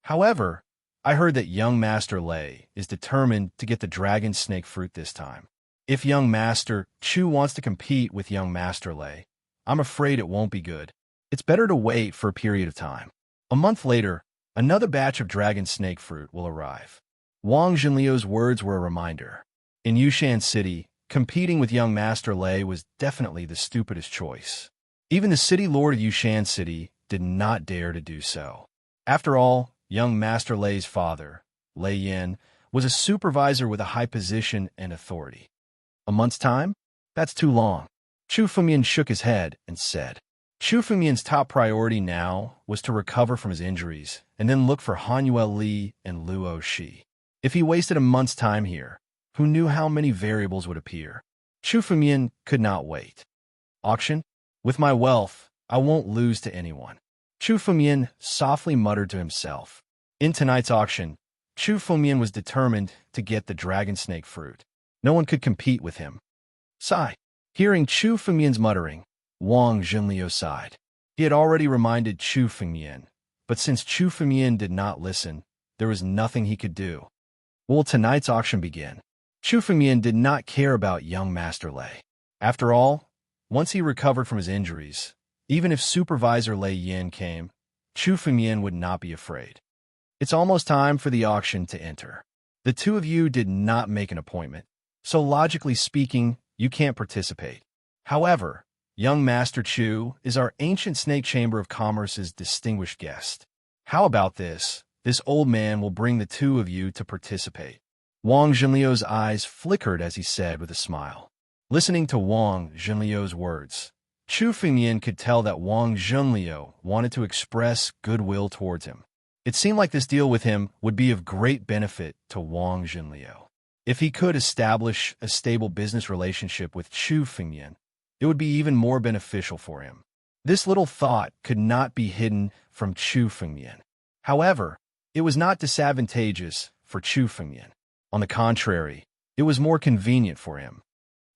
However, I heard that young Master Lei is determined to get the dragon snake fruit this time. If young Master Chu wants to compete with young Master Lei, I'm afraid it won't be good. It's better to wait for a period of time. A month later, another batch of dragon snake fruit will arrive. Wang Zhenliu's words were a reminder. In Yushan City, competing with young Master Lei was definitely the stupidest choice. Even the city lord of Yushan City did not dare to do so. After all, young Master Lei's father, Lei Yin, was a supervisor with a high position and authority. A month's time? That's too long. Chu Fengmian shook his head and said. Chu Fengmian's top priority now was to recover from his injuries and then look for Han Yuel Li and Luo Shi. If he wasted a month's time here, who knew how many variables would appear? Chu Fengmian could not wait. Auction? With my wealth, I won't lose to anyone. Chu Fengmian softly muttered to himself. In tonight's auction, Chu Fengmian was determined to get the dragon snake fruit. No one could compete with him. Sigh. Hearing Chu Fengmian's muttering, Wang Zhenliu sighed. He had already reminded Chu Fengmian, but since Chu Fengmian did not listen, there was nothing he could do. Will tonight's auction begin? Chu Fengmian did not care about young Master Lei. After all, once he recovered from his injuries, even if Supervisor Lei Yin came, Chu Fengmian would not be afraid. It's almost time for the auction to enter. The two of you did not make an appointment, so logically speaking, you can't participate. However, young Master Chu is our ancient snake chamber of commerce's distinguished guest. How about this? This old man will bring the two of you to participate. Wang Zhenliu's eyes flickered as he said with a smile. Listening to Wang Zhenliu's words, Chu Fengmian could tell that Wang Zhenliu wanted to express goodwill towards him. It seemed like this deal with him would be of great benefit to Wang Zhenliu. If he could establish a stable business relationship with Chu Fengmian, it would be even more beneficial for him. This little thought could not be hidden from Chu Fengmian. However, it was not disadvantageous for Chu Fengmian. On the contrary, it was more convenient for him.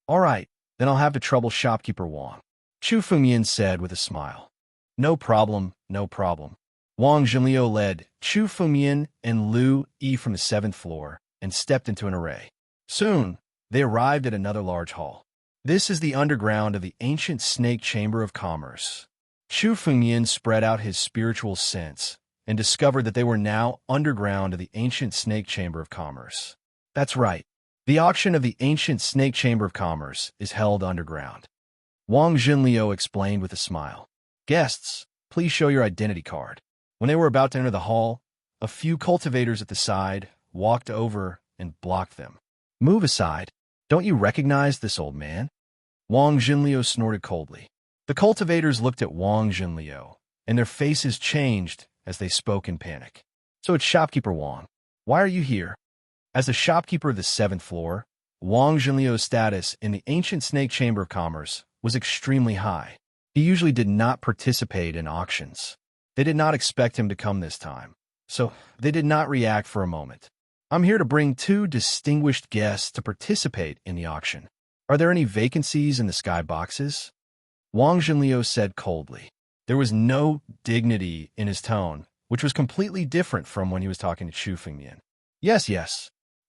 All right, then I'll have to trouble shopkeeper Wang, Chu Fengmian said with a smile. No problem, no problem. Wang Zhenliu led Chu Fengmian and Lu Yi from the 7th floor and stepped into an array. Soon, they arrived at another large hall. This is the underground of the ancient snake chamber of commerce. Chu Fengmian spread out his spiritual sense and discovered that they were now underground of the ancient snake chamber of commerce. That's right. The auction of the ancient snake chamber of commerce is held underground. Wang Zhenliu explained with a smile. Guests, please show your identity card. When they were about to enter the hall, a few cultivators at the side walked over and blocked them. Move aside. Don't you recognize this old man? Wang Zhenliu snorted coldly. The cultivators looked at Wang Zhenliu, and their faces changed as they spoke in panic. So it's shopkeeper Wang. Why are you here? As the shopkeeper of the 7th floor, Wang Zhenliu's status in the ancient snake chamber of commerce was extremely high. He usually did not participate in auctions. They did not expect him to come this time, so they did not react for a moment. I'm here to bring two distinguished guests to participate in the auction. Are there any vacancies in the sky boxes? Wang Zhenliu said coldly. There was no dignity in his tone, which was completely different from when he was talking to Chu Fengmian. Yes.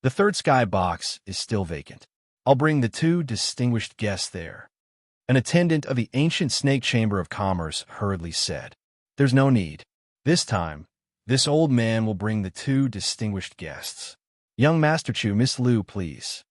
The 3rd sky box is still vacant. I'll bring the two distinguished guests there. An attendant of the ancient snake chamber of commerce hurriedly said. There's no need. This time, this old man will bring the two distinguished guests. Young Master Chu, Miss Lu, please.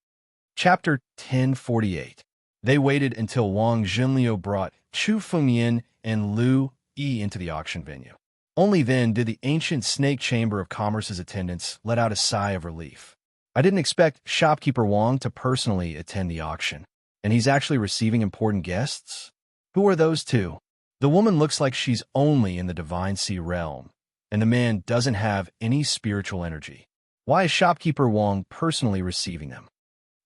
Chapter 1048. They waited until Wang Zhenliu brought Chu Fengmian and Lu Yi into the auction venue. Only then did the ancient snake chamber of commerce's attendants let out a sigh of relief. I didn't expect shopkeeper Wang to personally attend the auction, and he's actually receiving important guests? Who are those two? The woman looks like she's only in the divine sea realm, and the man doesn't have any spiritual energy. Why is shopkeeper Wang personally receiving them?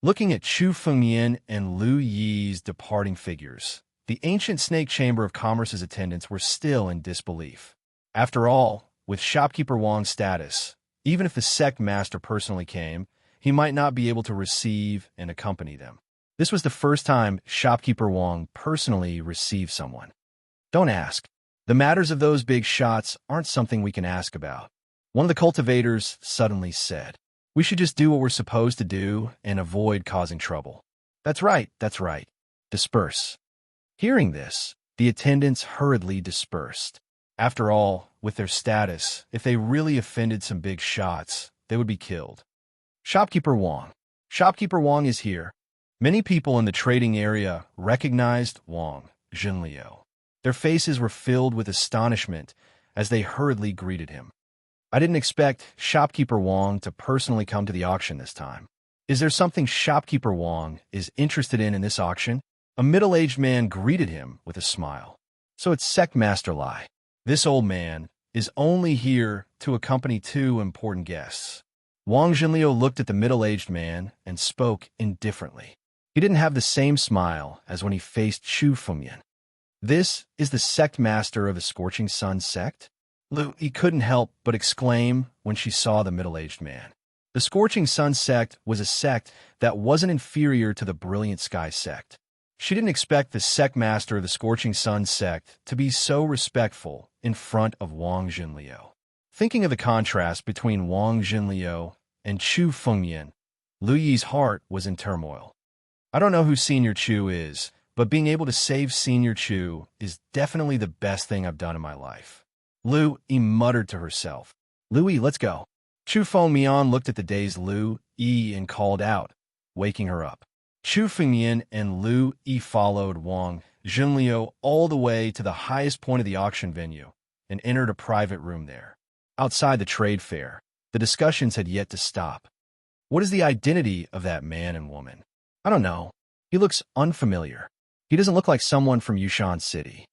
Looking at Chu Fengyan and Lu Yi's departing figures, the ancient snake chamber of commerce's attendants were still in disbelief. After all, with shopkeeper Wang's status, even if the sect master personally came, he might not be able to receive and accompany them. This was the first time shopkeeper Wang personally received someone. Don't ask. The matters of those big shots aren't something we can ask about. One of the cultivators suddenly said, "We should just do what we're supposed to do and avoid causing trouble." That's right, that's right. Disperse. Hearing this, the attendants hurriedly dispersed. After all, with their status, if they really offended some big shots, they would be killed. Shopkeeper Wang. Shopkeeper Wang is here. Many people in the trading area recognized Wang Jinliu. Their faces were filled with astonishment as they hurriedly greeted him. I didn't expect Shopkeeper Wang to personally come to the auction this time. Is there something Shopkeeper Wang is interested in this auction? A middle-aged man greeted him with a smile. So it's Sect Master Lai. This old man is only here to accompany two important guests. Wang Jinliu looked at the middle-aged man and spoke indifferently. He didn't have the same smile as when he faced Chu Fengyan. This is the sect master of the Scorching Sun sect? Lu Yi couldn't help but exclaim when she saw the middle-aged man. The Scorching Sun sect was a sect that wasn't inferior to the Brilliant Sky sect. She didn't expect the sect master of the Scorching Sun sect to be so respectful in front of Wang Jinliu. Thinking of the contrast between Wang Jinliu and Chu Fengyan, Lu Yi's heart was in turmoil. I don't know who Senior Chu is, but being able to save Senior Chu is definitely the best thing I've done in my life. Lu Yi muttered to herself. Lu Yi, let's go. Chu Fengyan looked at the dazed Lu Yi and called out, waking her up. Chu Fengyan and Lu Yi followed Wang Jinliu all the way to the highest point of the auction venue and entered a private room there. Outside the trade fair, the discussions had yet to stop. What is the identity of that man and woman? I don't know. He looks unfamiliar. He doesn't look like someone from Yushan City.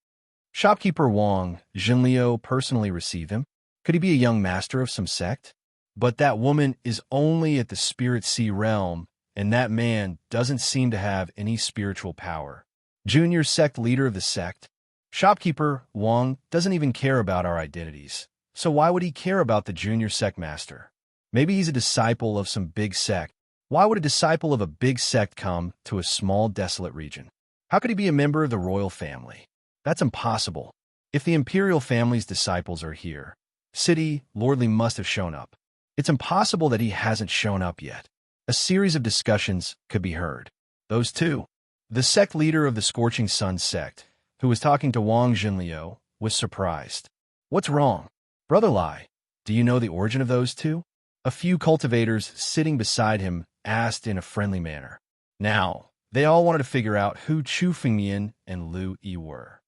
Shopkeeper Wang Jinliu personally received him. Could he be a young master of some sect? But that woman is only at the Spirit Sea realm, and that man doesn't seem to have any spiritual power. Junior sect leader of the sect? Shopkeeper Wang doesn't even care about our identities. So why would he care about the junior sect master? Maybe he's a disciple of some big sect. Why would a disciple of a big sect come to a small, desolate region? How could he be a member of the royal family? That's impossible. If the imperial family's disciples are here, City Lordly must have shown up. It's impossible that he hasn't shown up yet. A series of discussions could be heard. Those two. The sect leader of the Scorching Sun sect, who was talking to Wang Jinliu, was surprised. What's wrong? Brother Lai, do you know the origin of those two? A few cultivators sitting beside him asked in a friendly manner. Now, they all wanted to figure out who Chu Fengyan and Lu Yi were.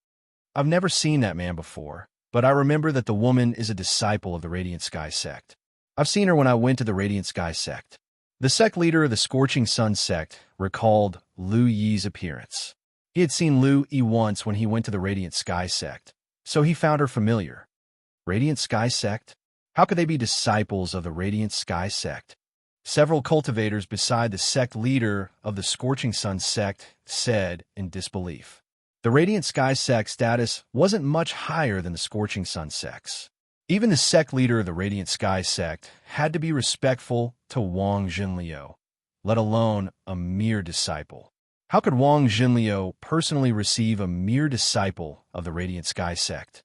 I've never seen that man before, but I remember that the woman is a disciple of the Radiant Sky sect. I've seen her when I went to the Radiant Sky sect. The sect leader of the Scorching Sun sect recalled Lu Yi's appearance. He had seen Lu Yi once when he went to the Radiant Sky sect, so he found her familiar. Radiant Sky sect? How could they be disciples of the Radiant Sky sect? Several cultivators beside the sect leader of the Scorching Sun sect said in disbelief. The Radiant Sky sect status wasn't much higher than the Scorching Sun sect's. Even the sect leader of the Radiant Sky sect had to be respectful to Wang Jinliu, let alone a mere disciple. How could Wang Jinliu personally receive a mere disciple of the Radiant Sky sect?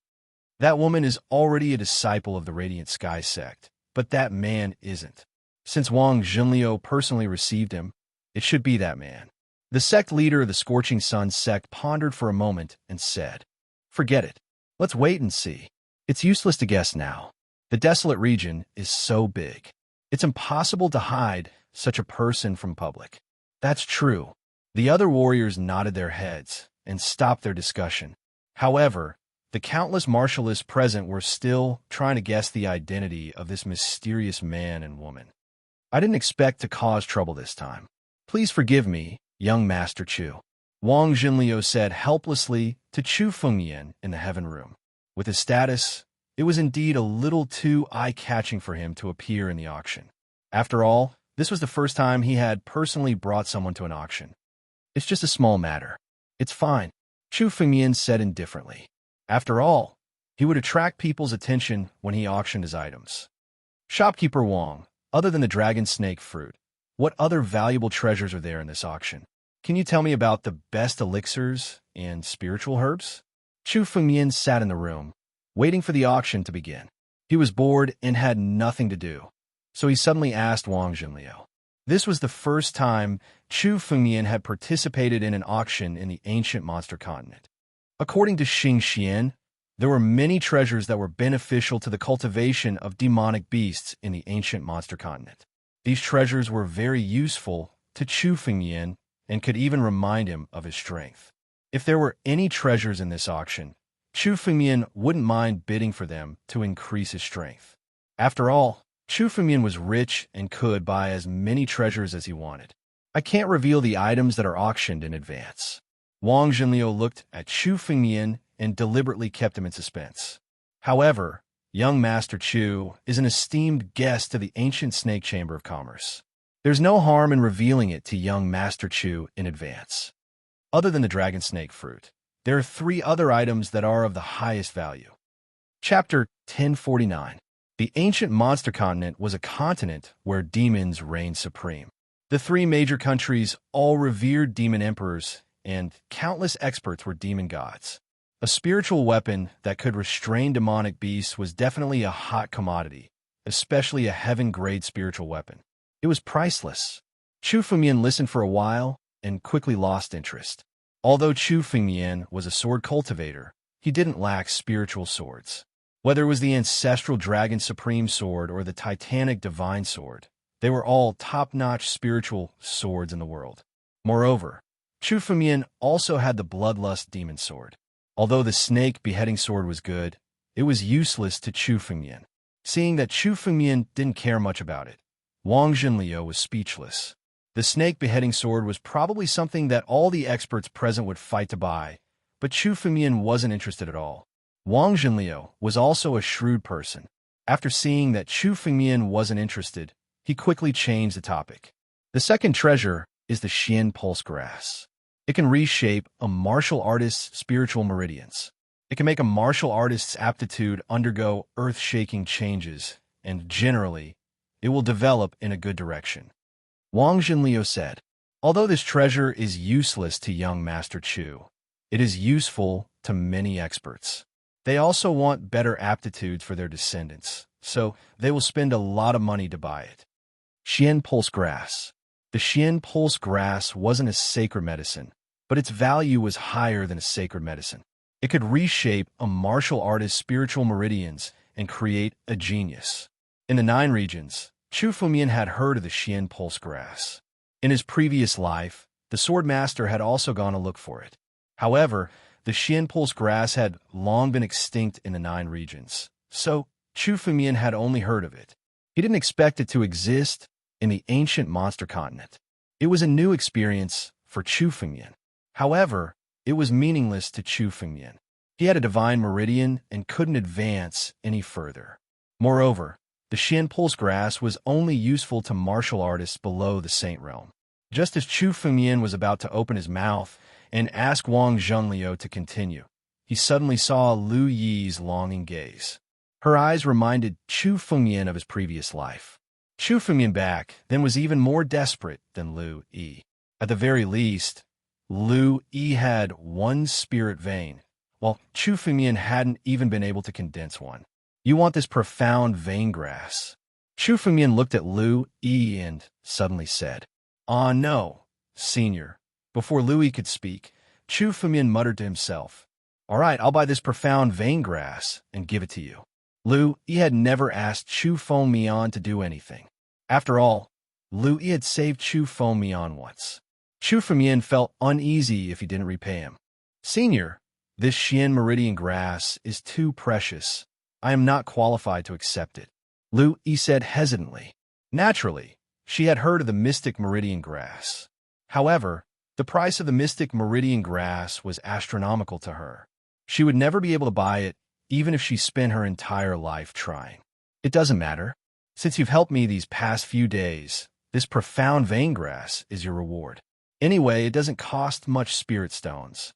That woman is already a disciple of the Radiant Sky sect, but that man isn't. Since Wang Jinliu personally received him, it should be that man. The sect leader of the Scorching Sun sect pondered for a moment and said, "Forget it. Let's wait and see. It's useless to guess now. The desolate region is so big. It's impossible to hide such a person from public." That's true. The other warriors nodded their heads and stopped their discussion. However, the countless martialists present were still trying to guess the identity of this mysterious man and woman. I didn't expect to cause trouble this time. Please forgive me, young Master Chu, Wang Jinliu said helplessly to Chu Fengyan in the heaven room. With his status, it was indeed a little too eye-catching for him to appear in the auction. After all, This was the first time he had personally brought someone to an auction. It's just a small matter. It's fine, Chu Fengmian said indifferently. After all, he would attract people's attention when he auctioned his items. Shopkeeper Wang, other than the dragon snake fruit, what other valuable treasures are there in this auction? Can you tell me about the best elixirs and spiritual herbs? Chu Fengmian sat in the room, waiting for the auction to begin. He was bored and had nothing to do, so he suddenly asked Wang Zhenliu. This was the first time Chu Fengmian had participated in an auction in the ancient monster continent. According to Xing Xian, there were many treasures that were beneficial to the cultivation of demonic beasts in the ancient monster continent. These treasures were very useful to Chu Fengmian and could even remind him of his strength. If there were any treasures in this auction, Chu Fengmian wouldn't mind bidding for them to increase his strength. After all, Chu Fengmian was rich and could buy as many treasures as he wanted. I can't reveal the items that are auctioned in advance. Wang Zhenliu looked at Chu Fengmian and deliberately kept him in suspense. However, young Master Chu is an esteemed guest to the ancient Snake Chamber of Commerce. There's no harm in revealing it to young Master Chu in advance. Other than the dragon snake fruit, there are 3 other items that are of the highest value. Chapter 1049. The ancient monster continent was a continent where demons reigned supreme. The 3 major countries all revered demon emperors, and countless experts were demon gods. A spiritual weapon that could restrain demonic beasts was definitely a hot commodity, especially a heaven-grade spiritual weapon. It was priceless. Chu Fengmian listened for a while and quickly lost interest. Although Chu Fengmian was a sword cultivator, he didn't lack spiritual swords. Whether it was the ancestral Dragon Supreme Sword or the Titanic Divine Sword, they were all top-notch spiritual swords in the world. Moreover, Chu Fengmian also had the Bloodlust Demon Sword. Although the Snake Beheading Sword was good, it was useless to Chu Fengmian. Seeing that Chu Fengmian didn't care much about it, Wang Zhenliu was speechless. The Snake Beheading Sword was probably something that all the experts present would fight to buy, but Chu Fengmian wasn't interested at all. Wang Zhenliu was also a shrewd person. After seeing that Chu Fengmian wasn't interested, he quickly changed the topic. The second treasure is the Xian Pulse Grass. It can reshape a martial artist's spiritual meridians. It can make a martial artist's aptitude undergo earth-shaking changes, and generally, it will develop in a good direction. Wang Zhenliu said, although this treasure is useless to young Master Chu, it is useful to many experts. They also want better aptitudes for their descendants, so they will spend a lot of money to buy it. Xian Pulse Grass. The Xian Pulse Grass wasn't a sacred medicine, but its value was higher than a sacred medicine. It could reshape a martial artist's spiritual meridians and create a genius. In the 9 regions, Chu Fengmian had heard of the Xian Pulse Grass. In his previous life, the sword master had also gone to look for it. However, the Xian Pulse Grass had long been extinct in the 9 regions, so Chu Fengmian had only heard of it. He didn't expect it to exist in the ancient monster continent. It was a new experience for Chu Fengmian. However, it was meaningless to Chu Fengmian. He had a divine meridian and couldn't advance any further. Moreover, the Xian Pulse Grass was only useful to martial artists below the Saint Realm. Just as Chu Fengmian was about to open his mouth and ask Wang Zhenliu to continue, he suddenly saw Lu Yi's longing gaze. Her eyes reminded Chu Fengmian of his previous life. Chu Fengmian back then was even more desperate than Lu Yi. At the very least, Lu Yi had 1 spirit vein, while Chu Fengmian hadn't even been able to condense one. You want this profound vein grass? Chu Fengmian looked at Lu Yi and suddenly said, "Ah, no, senior." Before Lu Yi could speak, Chu Fengmian muttered to himself, "All right, I'll buy this profound vein grass and give it to you." Lu Yi had never asked Chu Fengmian to do anything. After all, Lu Yi had saved Chu Fengmian once. Chu Fengmian felt uneasy if he didn't repay him. "Senior, this Xian Meridian grass is too precious. I am not qualified to accept it," Lu Yi said hesitantly. Naturally, she had heard of the Mystic Meridian grass. However, the price of the Mystic Meridian grass was astronomical to her. She would never be able to buy it, even if she spent her entire life trying. "It doesn't matter. Since you've helped me these past few days, This profound vein grass is your reward. Anyway, it doesn't cost much spirit stones.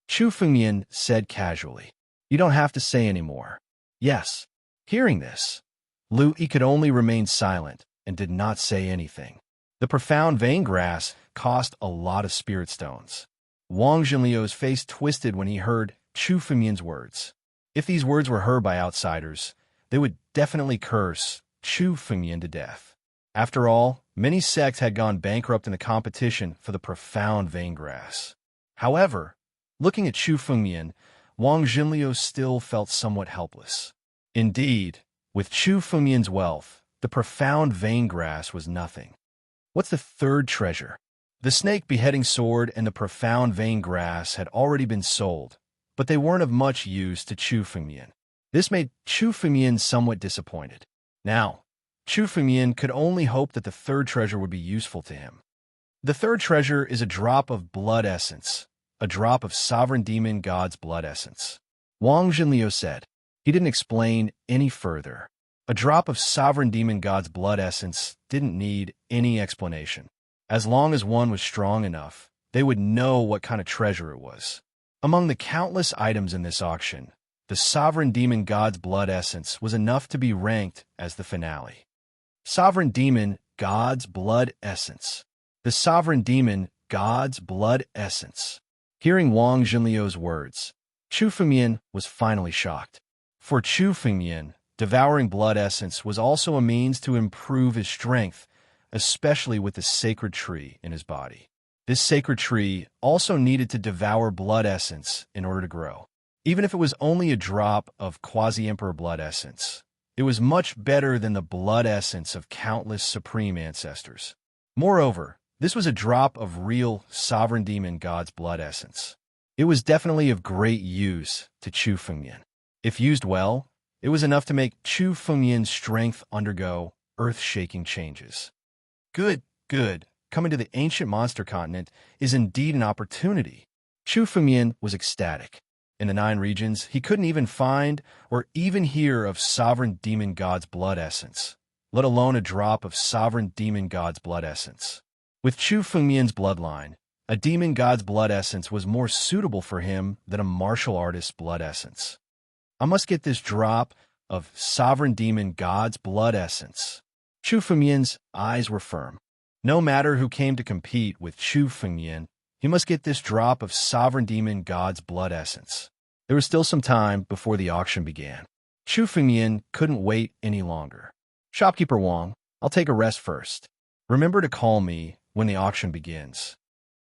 Chu Fengmian said casually. You don't have to say any more. Yes. Hearing this, Lu Yi could only remain silent and did not say anything. The profound vein grass cost a lot of spirit stones. Wang Zhenliu's face twisted when he heard Chu Fengmian's words. If these words were heard by outsiders, they would definitely curse Chu Fengmian to death. After all, many sects had gone bankrupt in the competition for the profound vein grass. However, looking at Chu Fengmian, Wang Zhenliu still felt somewhat helpless. Indeed, with Chu Fengmian's wealth, the profound vein grass was nothing. What's the third treasure? The snake beheading sword and the profound vein grass had already been sold, but they weren't of much use to Chu Fengmian. This made Chu Fengmian somewhat disappointed. Now, Chu Fengmian could only hope that the third treasure would be useful to him. The third treasure is a drop of blood essence, a drop of sovereign demon god's blood essence. Wang Zhenliu said. He didn't explain any further. A drop of sovereign demon god's blood essence didn't need any explanation. As long as one was strong enough, they would know what kind of treasure it was. Among the countless items in this auction, the sovereign demon god's blood essence was enough to be ranked as the finale. Sovereign demon god's blood essence. The sovereign demon god's blood essence. Hearing Wang Zhenliu's words, Chu Fengmian was finally shocked. For Chu Fengmian, devouring blood essence was also a means to improve his strength, especially with the sacred tree in his body. This sacred tree also needed to devour blood essence in order to grow. Even if it was only a drop of quasi-emperor blood essence, it was much better than the blood essence of countless supreme ancestors. Moreover, this was a drop of real sovereign demon god's blood essence. It was definitely of great use to Chu Fengmian. If used well, it was enough to make Chu Fengmian's strength undergo earth-shaking changes. Good. Coming to the ancient monster continent is indeed an opportunity. Chu Fengmian was ecstatic. In the 9 regions, he couldn't even find or even hear of sovereign demon god's blood essence, let alone a drop of sovereign demon god's blood essence. With Chu Fengmian's bloodline, a demon god's blood essence was more suitable for him than a martial artist's blood essence. I must get this drop of sovereign demon god's blood essence. Chu Fengmian's eyes were firm. No matter who came to compete with Chu Fengmian, he must get this drop of sovereign demon god's blood essence. There was still some time before the auction began. Chu Fengmian couldn't wait any longer. Shopkeeper Wang, I'll take a rest first. Remember to call me when the auction begins.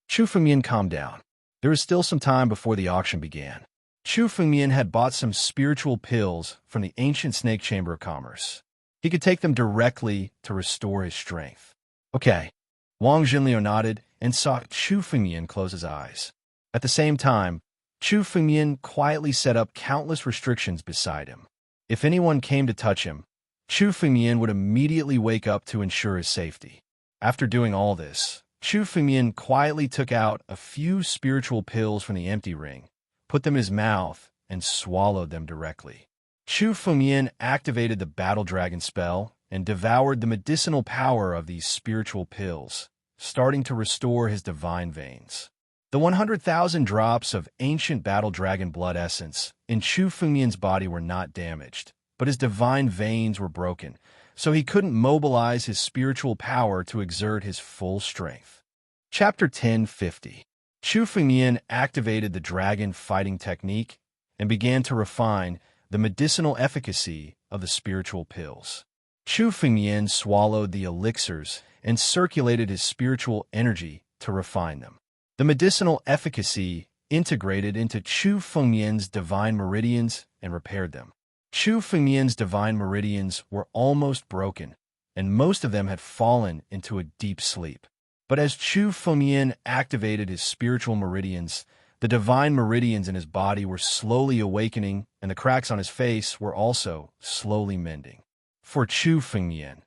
Chu Fengmian calmed down. There was still some time before the auction began. Chu Fengmian had bought some spiritual pills from the ancient snake chamber of commerce. He could take them directly to restore his strength. Okay. Wang Zhenliu nodded and saw Chu Fengmian close his eyes. At the same time, Chu Fengmian quietly set up countless restrictions beside him. If anyone came to touch him, Chu Fengmian would immediately wake up to ensure his safety. After doing all this, Chu Fengmian quietly took out a few spiritual pills from the empty ring, put them in his mouth, and swallowed them directly. Chu Fengmian activated the Battle Dragon spell and devoured the medicinal power of these spiritual pills, starting to restore his divine veins. The 100,000 drops of ancient Battle Dragon blood essence in Chu Fengmian's body were not damaged, but his divine veins were broken, so he couldn't mobilize his spiritual power to exert his full strength. Chapter 1050. Chu Fengmian activated the dragon fighting technique and began to refine the medicinal efficacy of the spiritual pills. Chu Fengmian swallowed the elixirs and circulated his spiritual energy to refine them. The medicinal efficacy integrated into Chu Fengmian's divine meridians and repaired them. Chu Fengmian's divine meridians were almost broken, and most of them had fallen into a deep sleep. But as Chu Fengmian activated his spiritual meridians, the divine meridians in his body were slowly awakening, and the cracks on his face were also slowly mending. For Chu Fengmian,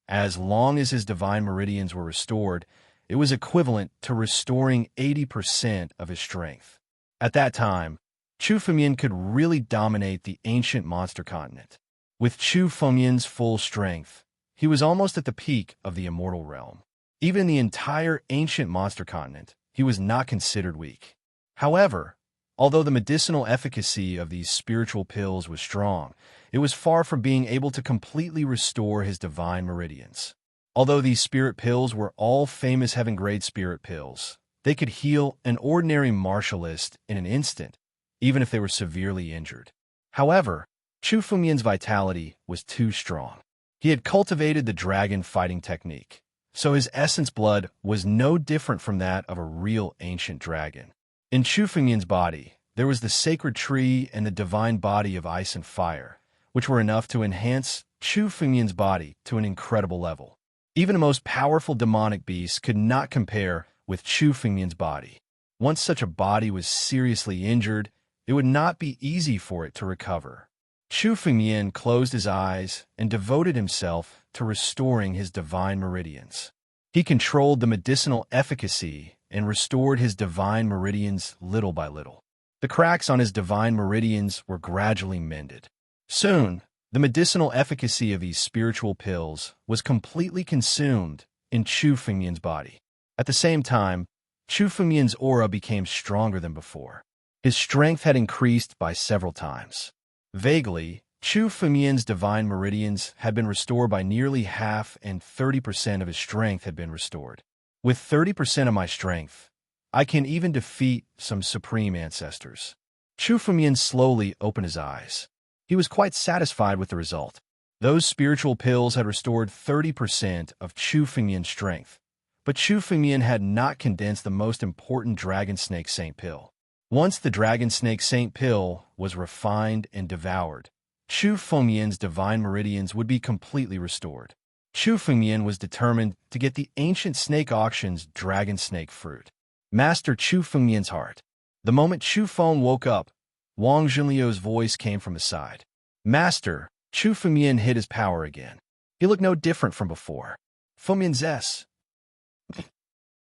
as long as his divine meridians were restored, it was equivalent to restoring 80% of his strength. At that time, Chu Fengmian could really dominate the ancient monster continent. With Chu Fengmian's full strength, he was almost at the peak of the immortal realm. Even in the entire ancient monster continent, he was not considered weak. However, although the medicinal efficacy of these spiritual pills was strong, it was far from being able to completely restore his divine meridians. Although these spirit pills were all famous heaven-grade spirit pills, they could heal an ordinary martialist in an instant, even if they were severely injured. However, Chu Fengmian's vitality was too strong. He had cultivated the dragon fighting technique, so his essence blood was no different from that of a real ancient dragon. In Chu Fengmian's body, there was the sacred tree and the divine body of ice and fire, which were enough to enhance Chu Fengmian's body to an incredible level. Even the most powerful demonic beasts could not compare with Chu Fengmian's body. Once such a body was seriously injured, it would not be easy for it to recover. Chu Fengmian closed his eyes and devoted himself to restoring his divine meridians. He controlled the medicinal efficacy and restored his divine meridians little by little. The cracks on his divine meridians were gradually mended. Soon, the medicinal efficacy of these spiritual pills was completely consumed in Chu Fengmian's body. At the same time, Chu Fengmian's aura became stronger than before. His strength had increased by several times. Vaguely, Chu Fengmian's divine meridians had been restored by nearly half, and 30% of his strength had been restored. With 30% of my strength, I can even defeat some supreme ancestors. Chu Fengmian slowly opened his eyes. He was quite satisfied with the result. Those spiritual pills had restored 30% of Chu Fengmian's strength, but Chu Fengmian had not condensed the most important Dragon Snake Saint pill. Once the Dragon Snake Saint pill was refined and devoured, Chu Fengmian's divine meridians would be completely restored. Chu Fengmian was determined to get the ancient snake auction's dragon snake fruit. Master Chu Fengmian's heart. The moment Chu Feng woke up, Wang Junliu's voice came from his side. Master, Chu Fengmian hid his power again. He looked no different from before. Fengmian's S.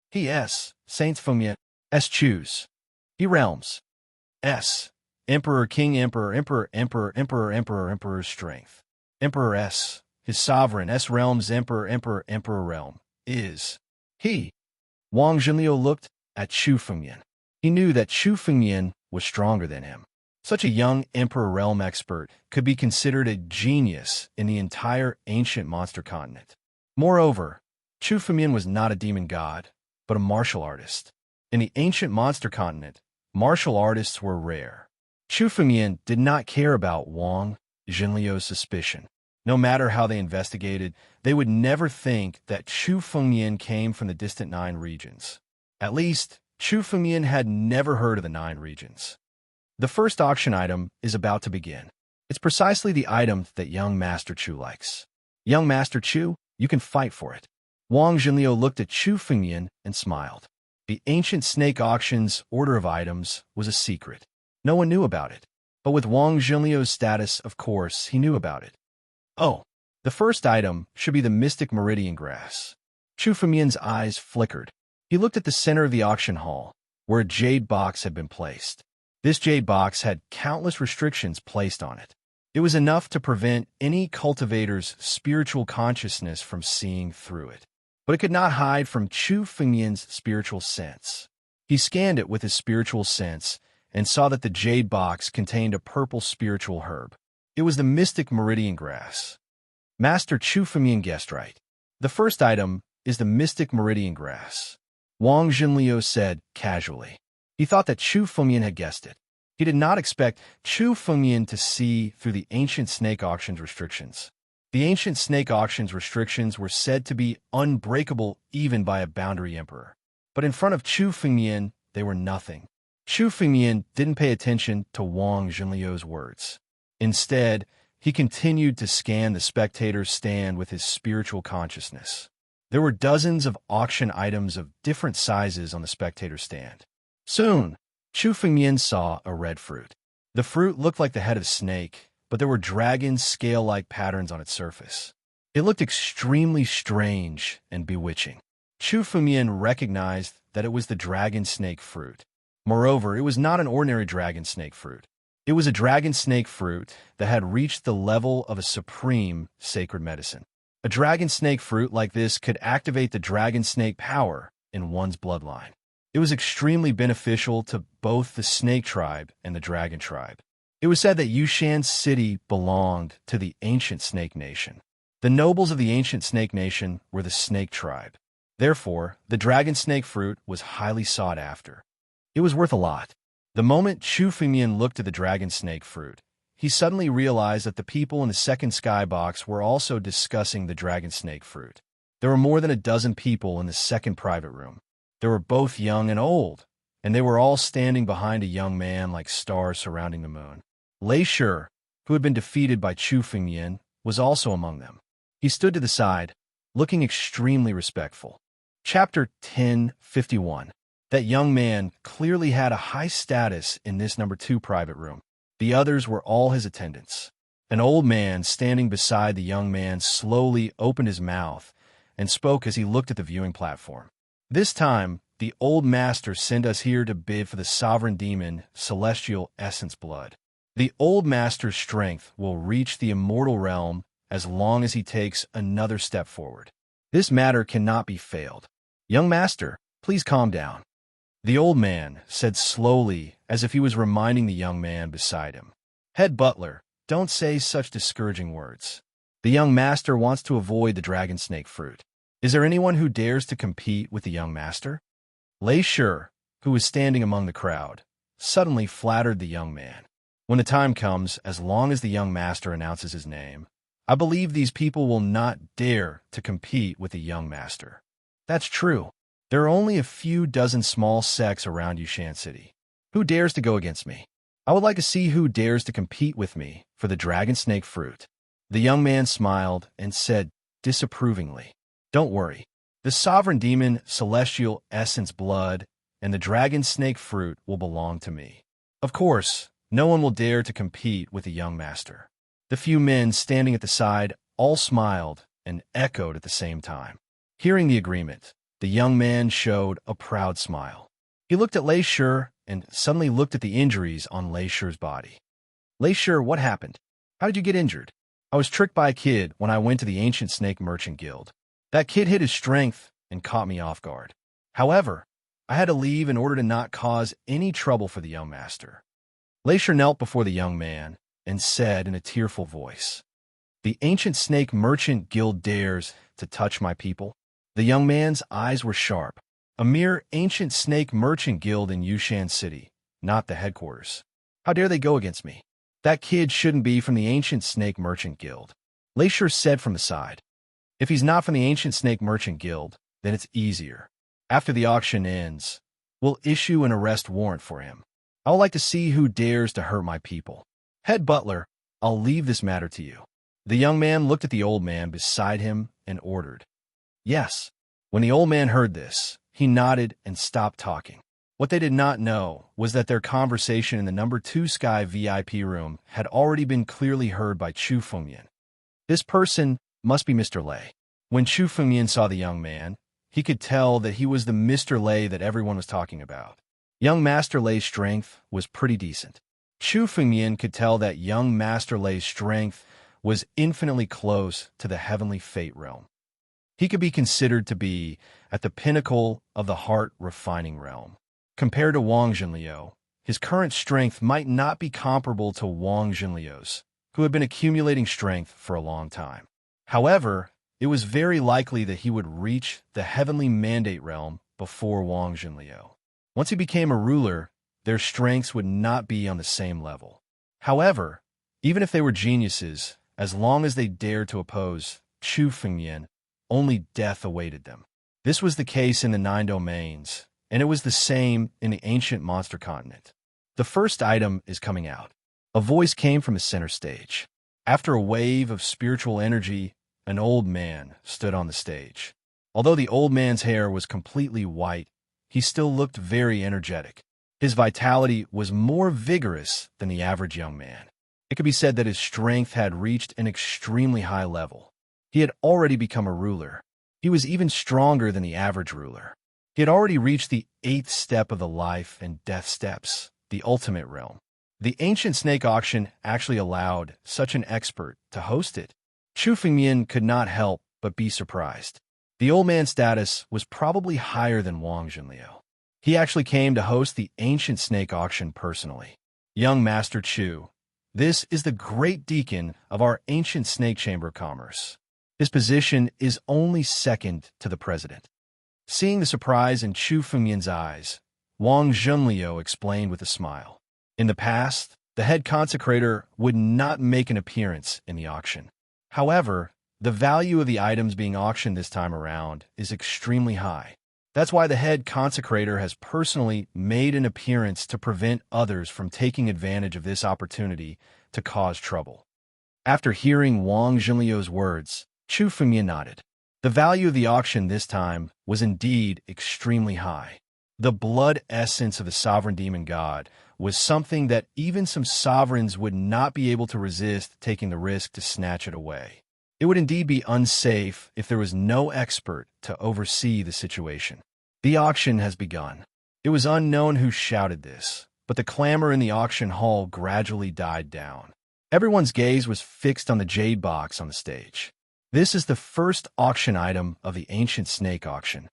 He S. Saints Fengmian. S. Chu's. He realms. S. Emperor, King, Emperor, Emperor, Emperor, Emperor, Emperor, Emperor's strength. Emperor S. His sovereign S. realms, Emperor, Emperor, Emperor realm. Is. He. Wang Junliu looked at Chu Fengmian. He knew that Chu Fengmian was stronger than him. Such a young Emperor realm expert could be considered a genius in the entire ancient monster continent. Moreover, Chu Fengmian was not a demon god, but a martial artist. In the ancient monster continent, martial artists were rare. Chu Fengmian did not care about Wang Junliu's suspicion. No matter how they investigated, they would never think that Chu Fengmian came from the distant 9 regions. At least, Chu Fengmian had never heard of the 9 regions. The first auction item is about to begin. It's precisely the item that young Master Chu likes. Young Master Chu, you can fight for it. Wang Junliu looked at Chu Fengmian and smiled. The ancient snake auction's order of items was a secret. No one knew about it. But with Wang Junliu's status, of course, he knew about it. Oh, the first item should be the mystic meridian grass. Chu Fengmian's eyes flickered. He looked at the center of the auction hall, where a jade box had been placed. This jade box had countless restrictions placed on it. It was enough to prevent any cultivator's spiritual consciousness from seeing through it. But it could not hide from Chu Fengmian's spiritual sense. He scanned it with his spiritual sense and saw that the jade box contained a purple spiritual herb. It was the mystic meridian grass. Master Chu Fengmian guessed right. The first item is the mystic meridian grass. Wang Junliu said casually. He thought that Chu Fengmian had guessed it. He did not expect Chu Fengmian to see through the ancient snake auction's restrictions. The ancient snake auction's restrictions were said to be unbreakable even by a boundary emperor. But in front of Chu Fengmian, they were nothing. Chu Fengmian didn't pay attention to Wang Junliu's words. Instead, he continued to scan the spectator's stand with his spiritual consciousness. There were dozens of auction items of different sizes on the spectator's stand. Soon, Chu Fengmian saw a red fruit. The fruit looked like the head of a snake, but there were dragon scale-like patterns on its surface. It looked extremely strange and bewitching. Chu Fengmian recognized that it was the dragon snake fruit. Moreover, it was not an ordinary dragon snake fruit. It was a dragon snake fruit that had reached the level of a supreme sacred medicine. A dragon snake fruit like this could activate the dragon snake power in one's bloodline. It was extremely beneficial to both the snake tribe and the dragon tribe. It was said that Yushan City belonged to the ancient snake nation. The nobles of the ancient snake nation were the snake tribe. Therefore, the dragon snake fruit was highly sought after. It was worth a lot. The moment Chu Fengmian looked at the dragon snake fruit, he suddenly realized that the people in the second skybox were also discussing the dragon snake fruit. There were more than a dozen people in the second private room. They were both young and old, and they were all standing behind a young man like stars surrounding the moon. Lei Shi, who had been defeated by Chu Fengmian, was also among them. He stood to the side, looking extremely respectful. Chapter 1051. That young man clearly had a high status in this number 2 private room. The others were all his attendants. An old man standing beside the young man slowly opened his mouth and spoke as he looked at the viewing platform. This time, the old master sent us here to bid for the sovereign demon, celestial essence blood. The old master's strength will reach the immortal realm as long as he takes another step forward. This matter cannot be failed. Young master, please calm down. The old man said slowly, as if he was reminding the young man beside him. Head butler, don't say such discouraging words. The young master wants to avoid the dragon snake fruit. Is there anyone who dares to compete with the young master? Lei Shi, who was standing among the crowd, suddenly flattered the young man. When the time comes, as long as the young master announces his name, I believe these people will not dare to compete with the young master. That's true. There are only a few dozen small sects around Yushan City. Who dares to go against me? I would like to see who dares to compete with me for the dragon snake fruit. The young man smiled and said disapprovingly, Don't worry. The sovereign demon, celestial essence blood, and the dragon snake fruit will belong to me. Of course, no one will dare to compete with the young master. The few men standing at the side all smiled and echoed at the same time. Hearing the agreement, the young man showed a proud smile. He looked at Lei Shi and suddenly looked at the injuries on Lei Shi's body. Lei Shi, what happened? How did you get injured? I was tricked by a kid when I went to the ancient snake merchant guild. That kid hid his strength and caught me off guard. However, I had to leave in order to not cause any trouble for the young master. Lei Shi knelt before the young man and said in a tearful voice, The ancient snake merchant guild dares to touch my people? The young man's eyes were sharp. A mere ancient snake merchant guild in Yushan City, not the headquarters. How dare they go against me? That kid shouldn't be from the ancient snake merchant guild. Lei Shi said from the side. If he's not from the ancient snake merchant guild, then it's easier. After the auction ends, we'll issue an arrest warrant for him. I would like to see who dares to hurt my people. Head butler, I'll leave this matter to you. The young man looked at the old man beside him and ordered. Yes. When the old man heard this, he nodded and stopped talking. What they did not know was that their conversation in the number 2 Sky VIP room had already been clearly heard by Chu Fengmian. This person must be Mr. Lei. When Chu Fengmian saw the young man, he could tell that he was the Mr. Lei that everyone was talking about. Young Master Lei's strength was pretty decent. Chu Fengmian could tell that young Master Lei's strength was infinitely close to the heavenly fate realm. He could be considered to be at the pinnacle of the heart-refining realm. Compared to Wang Zhenliu, his current strength might not be comparable to Wang Zhenliu's, who had been accumulating strength for a long time. However, it was very likely that he would reach the heavenly mandate realm before Wang Zhenliu. Once he became a ruler, their strengths would not be on the same level. However, even if they were geniuses, as long as they dared to oppose Chu Fengmian, only death awaited them. This was the case in the 9 domains, and it was the same in the ancient monster continent. The first item is coming out. A voice came from the center stage. After a wave of spiritual energy, an old man stood on the stage. Although the old man's hair was completely white, he still looked very energetic. His vitality was more vigorous than the average young man. It could be said that his strength had reached an extremely high level. He had already become a ruler. He was even stronger than the average ruler. He had already reached the 8th step of the life and death steps, the ultimate realm. The ancient snake auction actually allowed such an expert to host it. Chu Fengmian could not help but be surprised. The old man's status was probably higher than Wang Junliu. He actually came to host the ancient snake auction personally. Young Master Chu, this is the great deacon of our ancient snake chamber of commerce. His position is only second to the president. Seeing the surprise in Chu Fengyan's eyes, Wang Junliu explained with a smile. In the past, the head consecrator would not make an appearance in the auction. However, the value of the items being auctioned this time around is extremely high. That's why the head consecrator has personally made an appearance to prevent others from taking advantage of this opportunity to cause trouble. After hearing Wang Junliu's words, Chu Fengyan nodded. The value of the auction this time was indeed extremely high. The blood essence of the sovereign demon god was something that even some sovereigns would not be able to resist taking the risk to snatch it away. It would indeed be unsafe if there was no expert to oversee the situation. The auction has begun. It was unknown who shouted this, but the clamor in the auction hall gradually died down. Everyone's gaze was fixed on the jade box on the stage. This is the first auction item of the ancient snake auction.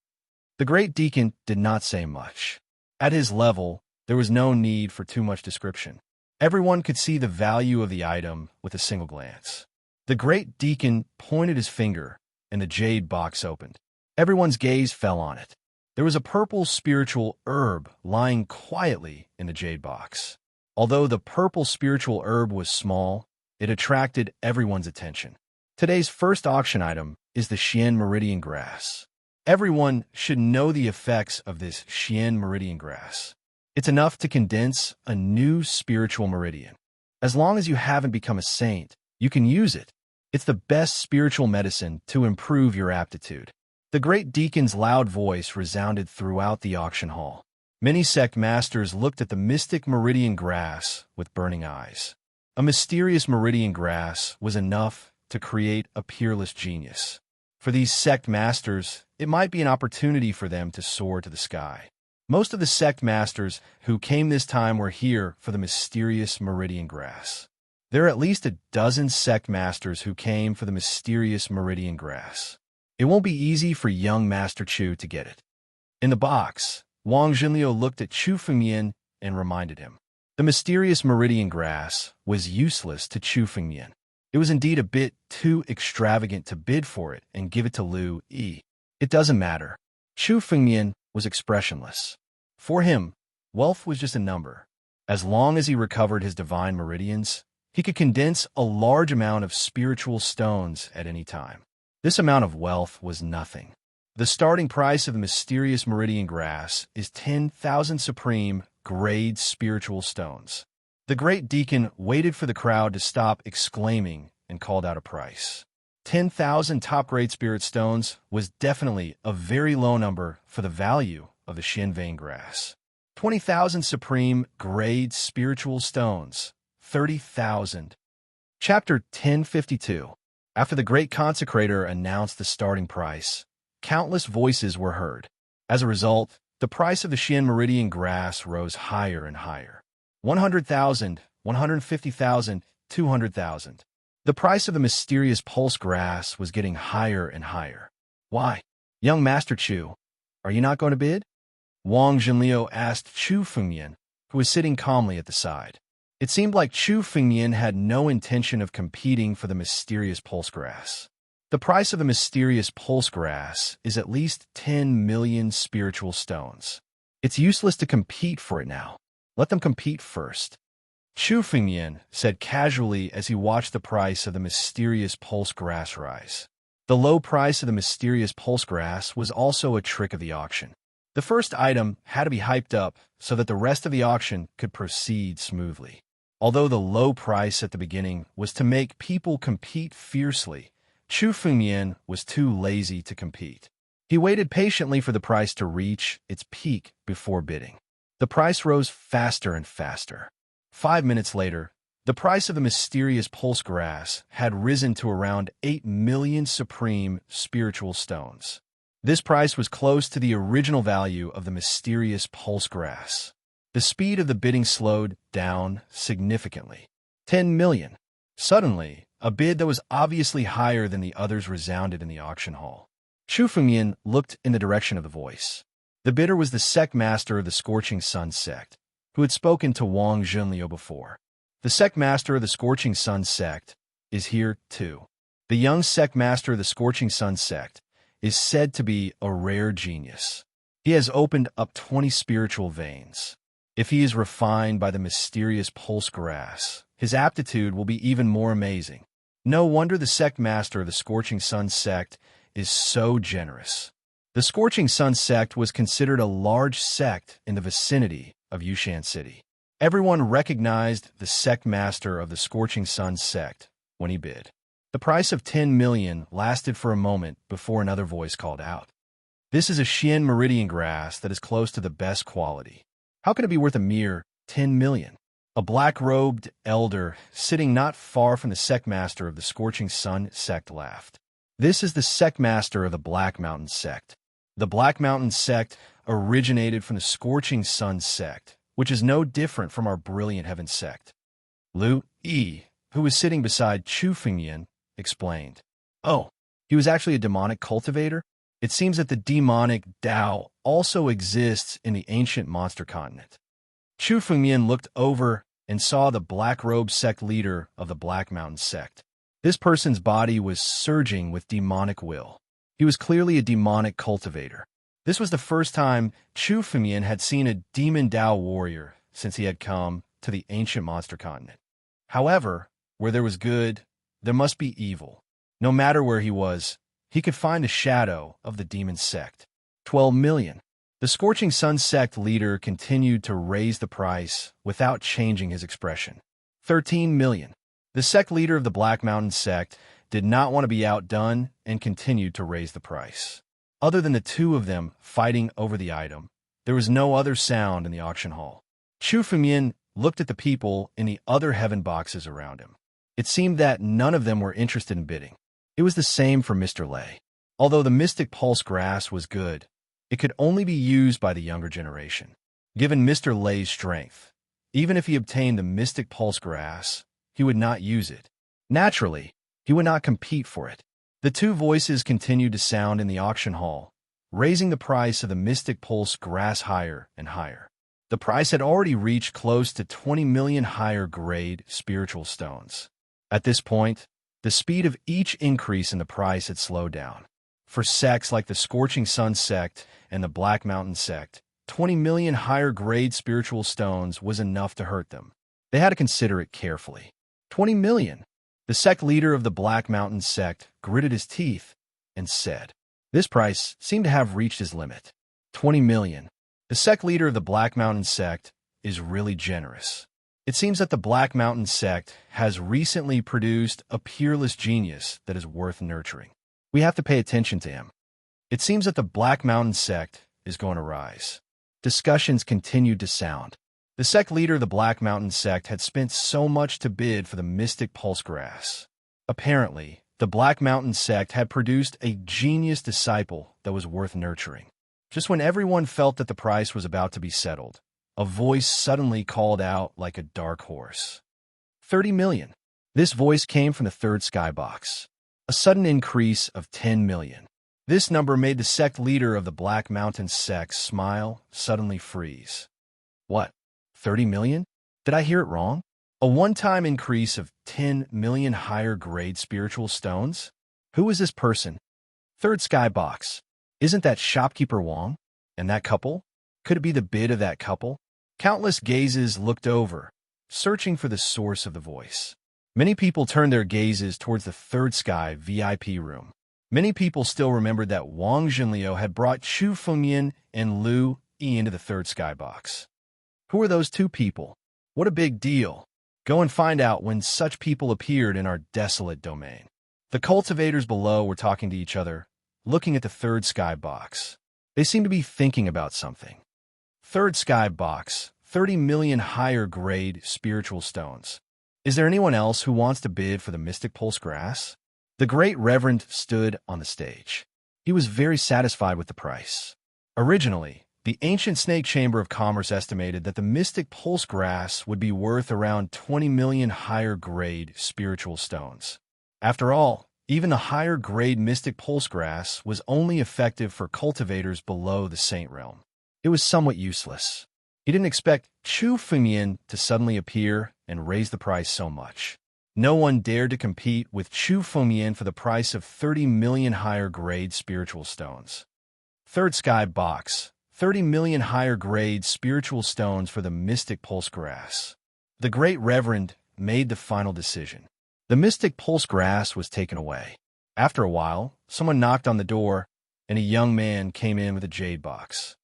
The great deacon did not say much. At his level, there was no need for too much description. Everyone could see the value of the item with a single glance. The great deacon pointed his finger, and the jade box opened. Everyone's gaze fell on it. There was a purple spiritual herb lying quietly in the jade box. Although the purple spiritual herb was small, it attracted everyone's attention. Today's first auction item is the Xian Meridian Grass. Everyone should know the effects of this Xian Meridian Grass. It's enough to condense a new spiritual meridian. As long as you haven't become a saint, you can use it. It's the best spiritual medicine to improve your aptitude. The great deacon's loud voice resounded throughout the auction hall. Many sect masters looked at the mystic meridian grass with burning eyes. A mysterious meridian grass was enough to create a peerless genius. For these sect masters, it might be an opportunity for them to soar to the sky. Most of the sect masters who came this time were here for the mysterious meridian grass. There are at least a dozen sect masters who came for the mysterious meridian grass. It won't be easy for young Master Chu to get it. In the box, Wang Junliu looked at Chu Fengyan and reminded him. The mysterious meridian grass was useless to Chu Fengyan. It was indeed a bit too extravagant to bid for it and give it to Lu Yi. It doesn't matter. Chu Fengyan was expressionless. For him, wealth was just a number. As long as he recovered his divine meridians, he could condense a large amount of spiritual stones at any time. This amount of wealth was nothing. The starting price of the mysterious meridian grass is 10,000 supreme grade spiritual stones. The great deacon waited for the crowd to stop exclaiming and called out a price. 10,000 top-grade spirit stones was definitely a very low number for the value of the Xian vein grass. 20,000 supreme grade spiritual stones. 30,000. Chapter 1052. After the great consecrator announced the starting price, countless voices were heard. As a result, the price of the Xian Meridian grass rose higher and higher. 100,000, 150,000, 200,000. The price of the mysterious pulse grass was getting higher and higher. Why? Young Master Chu, are you not going to bid? Wang Junliu asked Chu Fengyan, who was sitting calmly at the side. It seemed like Chu Fengyan had no intention of competing for the mysterious pulse grass. The price of the mysterious pulse grass is at least 10 million spiritual stones. It's useless to compete for it now. Let them compete first. Chu Fengyan said casually as he watched the price of the mysterious pulse grass rise. The low price of the mysterious pulse grass was also a trick of the auction. The first item had to be hyped up so that the rest of the auction could proceed smoothly. Although the low price at the beginning was to make people compete fiercely, Chu Fengyan was too lazy to compete. He waited patiently for the price to reach its peak before bidding. The price rose faster and faster. 5 minutes later, the price of the mysterious pulse grass had risen to around 8 million supreme spiritual stones. This price was close to the original value of the mysterious pulse grass. The speed of the bidding slowed down significantly. 10 million. Suddenly, A bid that was obviously higher than the others resounded in the auction hall. Chu Fengyan looked in the direction of the voice. The bidder was the sect master of the Scorching Sun sect, who had spoken to Wang Junliu before. The sect master of the Scorching Sun sect is here, too. The young sect master of the Scorching Sun sect is said to be a rare genius. He has opened up 20 spiritual veins. If he is refined by the mysterious pulse grass, his aptitude will be even more amazing. No wonder the sect master of the Scorching Sun sect is so generous. The Scorching Sun sect was considered a large sect in the vicinity of Yushan City. Everyone recognized the sect master of the Scorching Sun sect when he bid. The price of 10 million lasted for a moment before another voice called out. This is a Xian meridian grass that is close to the best quality. How can it be worth a mere 10 million? A black-robed elder sitting not far from the sect master of the Scorching Sun sect laughed. This is the sect master of the Black Mountain sect. The Black Mountain sect originated from the Scorching Sun sect, which is no different from our Brilliant Heaven sect. Lu Yi, who was sitting beside Chu Fengyan, explained. Oh, he was actually a demonic cultivator? It seems that the demonic Dao also exists in the ancient monster continent. Chu Fengyan looked over and saw the black-robed sect leader of the Black Mountain sect. This person's body was surging with demonic will. He was clearly a demonic cultivator. This was the first time Chu Fengyan had seen a demon Dao warrior since he had come to the ancient monster continent. However, where there was good, there must be evil. No matter where he was, he could find the shadow of the demon sect. 12 million. The Scorching Sun sect leader continued to raise the price without changing his expression. 13 million. The sect leader of the Black Mountain sect did not want to be outdone and continued to raise the price. Other than the two of them fighting over the item, there was no other sound in the auction hall. Chu Fengyan looked at the people in the other heaven boxes around him. It seemed that none of them were interested in bidding. It was the same for Mr. Lei. Although the Mystic Pulse grass was good, it could only be used by the younger generation. Given Mr. Lei's strength, even if he obtained the Mystic Pulse grass, he would not use it. Naturally, he would not compete for it. The two voices continued to sound in the auction hall, raising the price of the Mystic Pulse grass higher and higher. The price had already reached close to 20 million higher grade spiritual stones. At this point, the speed of each increase in the price had slowed down. For sects like the Scorching Sun sect and the Black Mountain sect, 20 million higher grade spiritual stones was enough to hurt them. They had to consider it carefully. 20 million. The sect leader of the Black Mountain sect gritted his teeth and said, this price seemed to have reached his limit. 20 million. The sect leader of the Black Mountain sect is really generous. It seems that the Black Mountain sect has recently produced a peerless genius that is worth nurturing. We have to pay attention to him. It seems that the Black Mountain sect is going to rise. Discussions continued to sound. The sect leader of the Black Mountain sect had spent so much to bid for the Mystic Pulse grass. Apparently, the Black Mountain sect had produced a genius disciple that was worth nurturing. Just when everyone felt that the price was about to be settled, a voice suddenly called out like a dark horse. 30 million. This voice came from the third skybox. A sudden increase of 10 million. This number made the sect leader of the Black Mountain sect smile, suddenly freeze. What? 30 million? Did I hear it wrong? A one-time increase of 10 million higher grade spiritual stones? Who is this person? Third skybox. Isn't that shopkeeper Wang? And that couple? Could it be the bid of that couple? Countless gazes looked over, searching for the source of the voice. Many people turned their gazes towards the third sky VIP room. Many people still remembered that Wang Junliu had brought Chu Fengyan and Lu Yi into the third skybox. Who are those two people? What a big deal. Go and find out when such people appeared in our desolate domain. The cultivators below were talking to each other, looking at the third skybox. They seemed to be thinking about something. Third skybox, 30 million higher grade spiritual stones. Is there anyone else who wants to bid for the Mystic Pulse grass? The Great Reverend stood on the stage. He was very satisfied with the price. Originally, the Ancient Snake Chamber of Commerce estimated that the Mystic Pulse grass would be worth around 20 million higher grade spiritual stones. After all, even the higher-grade mystic pulse grass was only effective for cultivators below the saint realm. It was somewhat useless. He didn't expect Chu Fengmian to suddenly appear and raise the price so much. No one dared to compete with Chu Fengmian for the price of 30 million higher-grade spiritual stones. Third Sky Box, 30 million higher-grade spiritual stones for the mystic pulse grass. The Great Reverend made the final decision. The mystic pulse grass was taken away. After a while, someone knocked on the door, and a young man came in with a jade box.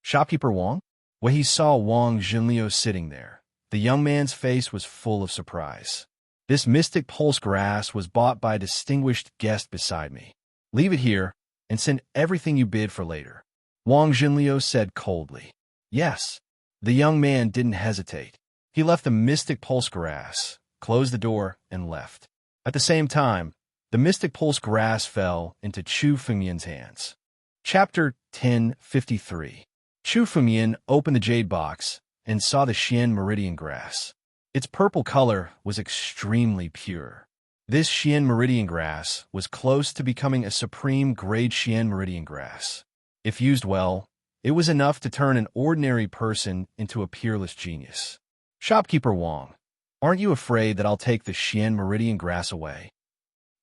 Shopkeeper Wang? When he saw Wang Jinliu sitting there, the young man's face was full of surprise. This mystic pulse grass was bought by a distinguished guest beside me. Leave it here, and send everything you bid for later. Wang Jinliu said coldly. Yes. The young man didn't hesitate. He left the mystic pulse grass, closed the door, and left. At the same time, the mystic pulse grass fell into Chu Fengmian's hands. Chapter 1053. Chu Fengmian opened the jade box and saw the Xian meridian grass. Its purple color was extremely pure. This Xian meridian grass was close to becoming a supreme grade Xian meridian grass. If used well, it was enough to turn an ordinary person into a peerless genius. Shopkeeper Wang, aren't you afraid that I'll take the Xian meridian grass away?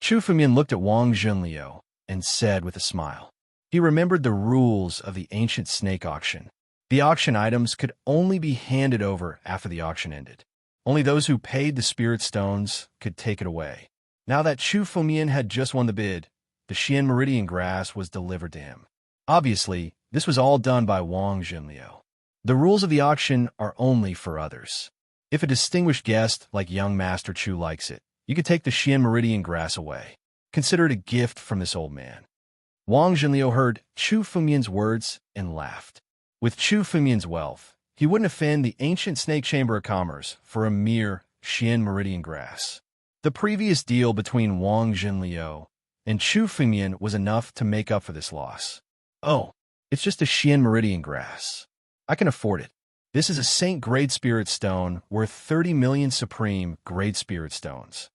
Chu Fengmian looked at Wang Jinliu and said with a smile. He remembered the rules of the ancient snake auction. The auction items could only be handed over after the auction ended. Only those who paid the spirit stones could take it away. Now that Chu Fengmian had just won the bid, the Xian meridian grass was delivered to him. Obviously, this was all done by Wang Jinliu. The rules of the auction are only for others. If a distinguished guest like young Master Chu likes it, you could take the Xian meridian grass away. Consider it a gift from this old man. Wang Jinliu heard Chu Fengmian's words and laughed. With Chu Fengmian's wealth, he wouldn't offend the ancient Snake Chamber of Commerce for a mere Xian meridian grass. The previous deal between Wang Jinliu and Chu Fengmian was enough to make up for this loss. Oh, it's just a Xian meridian grass. I can afford it. This is a Saint Grade Spirit Stone worth 30 million Supreme Grade Spirit Stones.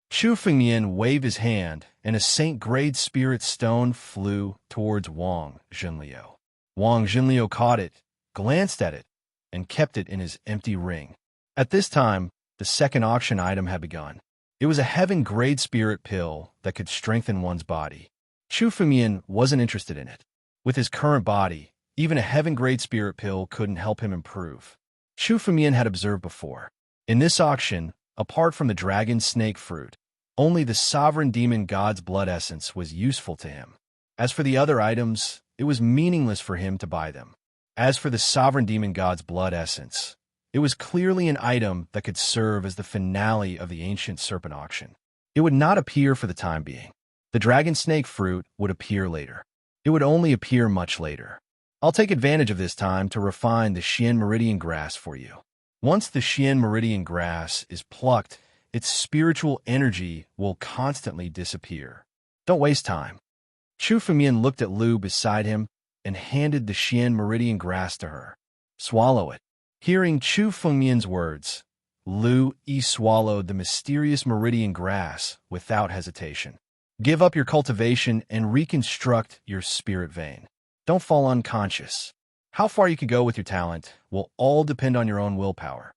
Chu Fengmian waved his hand, and a Saint Grade Spirit Stone flew towards Wang Jinliu. Wang Jinliu caught it, glanced at it, and kept it in his empty ring. At this time, the second auction item had begun. It was a Heaven Grade Spirit Pill that could strengthen one's body. Chu Fengmian wasn't interested in it. With his current body, even a Heaven Grade Spirit Pill couldn't help him improve. Chu Fengmian had observed before. In this auction, apart from the dragon snake fruit, only the sovereign demon god's blood essence was useful to him. As for the other items, it was meaningless for him to buy them. As for the sovereign demon god's blood essence, it was clearly an item that could serve as the finale of the ancient serpent auction. It would not appear for the time being. The dragon snake fruit would appear later. It would only appear much later. I'll take advantage of this time to refine the Xian meridian grass for you. Once the Xian meridian grass is plucked, its spiritual energy will constantly disappear. Don't waste time. Chu Fengmian looked at Lu beside him and handed the Xian meridian grass to her. Swallow it. Hearing Chu Fengmian's words, Lu Yi swallowed the mysterious meridian grass without hesitation. Give up your cultivation and reconstruct your spirit vein. Don't fall unconscious. How far you can go with your talent will all depend on your own willpower.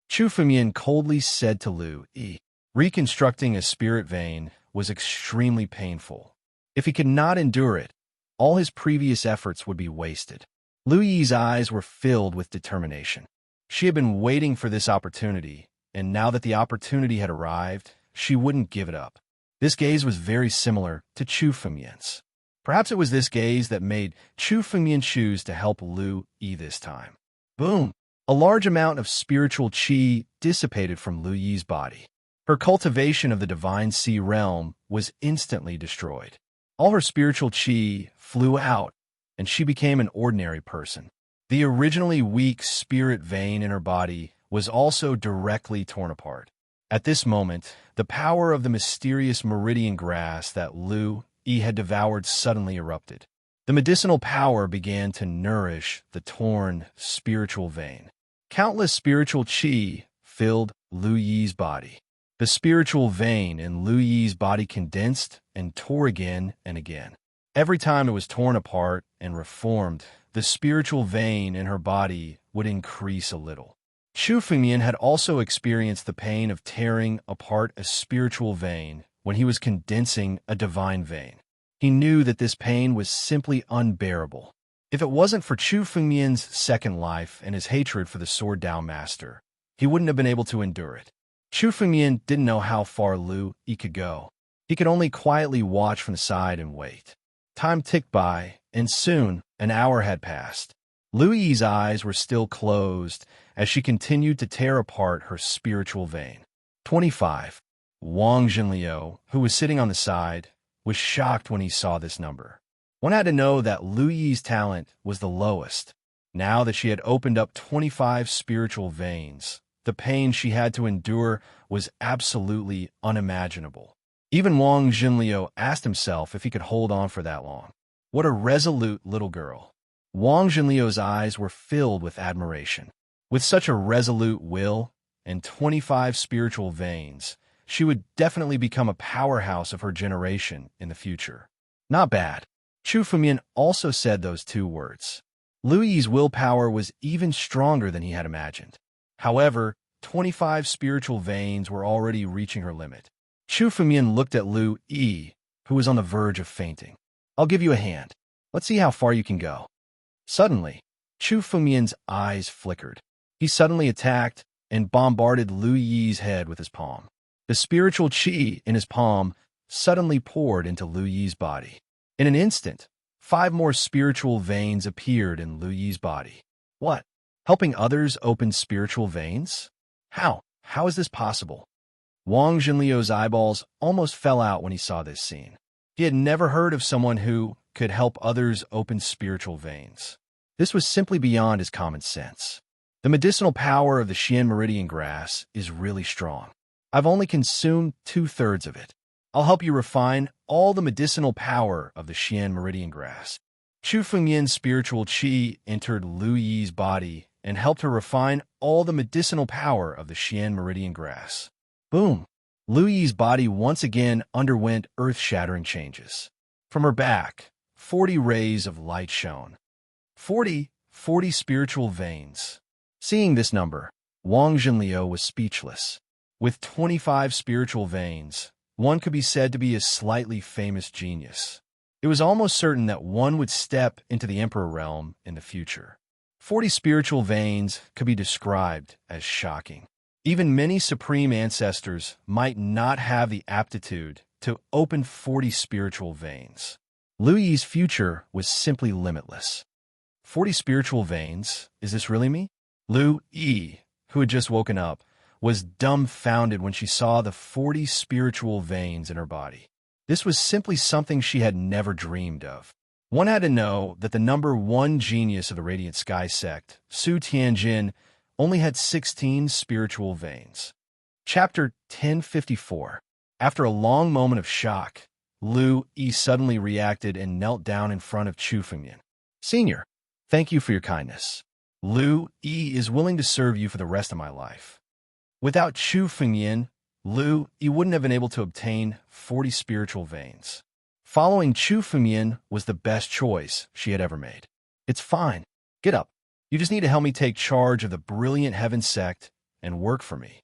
Chu Fengmian coldly said to Lu Yi. Reconstructing a spirit vein was extremely painful. If he could not endure it, all his previous efforts would be wasted. Lu Yi's eyes were filled with determination. She had been waiting for this opportunity, and now that the opportunity had arrived, she wouldn't give it up. This gaze was very similar to Chu Fengmian's. Perhaps it was this gaze that made Chu Fengmian choose to help Lu Yi this time. Boom! A large amount of spiritual qi dissipated from Lu Yi's body. Her cultivation of the divine sea realm was instantly destroyed. All her spiritual qi flew out, and she became an ordinary person. The originally weak spirit vein in her body was also directly torn apart. At this moment, the power of the mysterious meridian grass that Lu Yi had devoured suddenly erupted. The medicinal power began to nourish the torn spiritual vein. Countless spiritual qi filled Lu Yi's body. The spiritual vein in Lu Yi's body condensed and tore again and again. Every time it was torn apart and reformed, the spiritual vein in her body would increase a little. Chu Fengmian had also experienced the pain of tearing apart a spiritual vein when he was condensing a divine vein. He knew that this pain was simply unbearable. If it wasn't for Chu Fengmian's second life and his hatred for the Sword Dao Master, he wouldn't have been able to endure it. Chu Fengmian didn't know how far Lu Yi could go. He could only quietly watch from the side and wait. Time ticked by, and soon an hour had passed. Lu Yi's eyes were still closed as she continued to tear apart her spiritual vein. 25. Wang Jinliu, who was sitting on the side, was shocked when he saw this number. One had to know that Lu Yi's talent was the lowest. Now that she had opened up 25 spiritual veins, the pain she had to endure was absolutely unimaginable. Even Wang Jinliu asked himself if he could hold on for that long. What a resolute little girl. Wang Jinliu's eyes were filled with admiration. With such a resolute will and 25 spiritual veins, she would definitely become a powerhouse of her generation in the future. Not bad. Chu Fengmian also said those two words. Lu Yi's willpower was even stronger than he had imagined. However, 25 spiritual veins were already reaching her limit. Chu Fengmian looked at Lu Yi, who was on the verge of fainting. I'll give you a hand. Let's see how far you can go. Suddenly, Chu Fengmian's eyes flickered. He suddenly attacked and bombarded Lu Yi's head with his palm. The spiritual qi in his palm suddenly poured into Lu Yi's body. In an instant, 5 more spiritual veins appeared in Lu Yi's body. What? Helping others open spiritual veins? How? How is this possible? Wang Jinliu's eyeballs almost fell out when he saw this scene. He had never heard of someone who could help others open spiritual veins. This was simply beyond his common sense. The medicinal power of the Xian Meridian grass is really strong. I've only consumed 2/3 of it. I'll help you refine all the medicinal power of the Xian Meridian grass. Chu Fengmian's spiritual qi entered Lu Yi's body and helped her refine all the medicinal power of the Xian Meridian grass. Boom! Lu Yi's body once again underwent earth-shattering changes. From her back, 40 rays of light shone. 40 spiritual veins. Seeing this number, Wang Jinliu was speechless. With 25 spiritual veins, one could be said to be a slightly famous genius. It was almost certain that one would step into the Emperor realm in the future. 40 spiritual veins could be described as shocking. Even many supreme ancestors might not have the aptitude to open 40 spiritual veins. Lu Yi's future was simply limitless. 40 spiritual veins? Is this really me? Lu Yi, who had just woken up, was dumbfounded when she saw the 40 spiritual veins in her body. This was simply something she had never dreamed of. One had to know that the number 1 genius of the Radiant Sky sect, Su Tianjin, only had 16 spiritual veins. Chapter 1054. After a long moment of shock, Lu Yi suddenly reacted and knelt down in front of Chu Fengmian. Senior, thank you for your kindness. Lu Yi is willing to serve you for the rest of my life. Without Chu Fengmian, Lu Yi wouldn't have been able to obtain 40 spiritual veins. Following Chu Fengmian was the best choice she had ever made. It's fine. Get up. You just need to help me take charge of the Brilliant Heaven sect and work for me.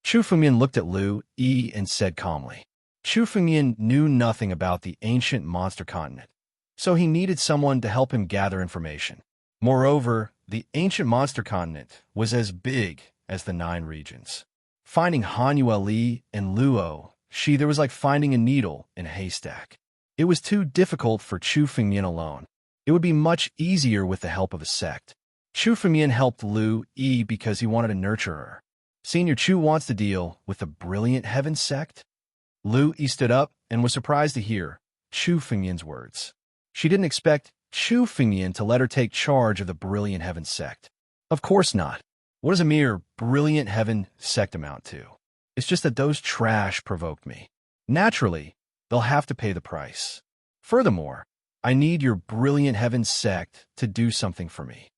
Chu Fengmian looked at Lu Yi and said calmly. Chu Fengmian knew nothing about the ancient monster continent, so he needed someone to help him gather information. Moreover, the ancient monster continent was as big as the 9 regions. Finding Han Yueli and Luo Shi there was like finding a needle in a haystack. It was too difficult for Chu Fengmian alone. It would be much easier with the help of a sect. Chu Fengmian helped Lu Yi because he wanted to nurture her. Senior Chu wants to deal with the Brilliant Heaven sect? Lu Yi stood up and was surprised to hear Chu Fengmian's words. She didn't expect Chu Fengmian to let her take charge of the Brilliant Heaven sect. Of course not. What does a mere Brilliant Heaven sect amount to? It's just that those trash provoked me. Naturally, they'll have to pay the price. Furthermore, I need your Brilliant Heaven sect to do something for me.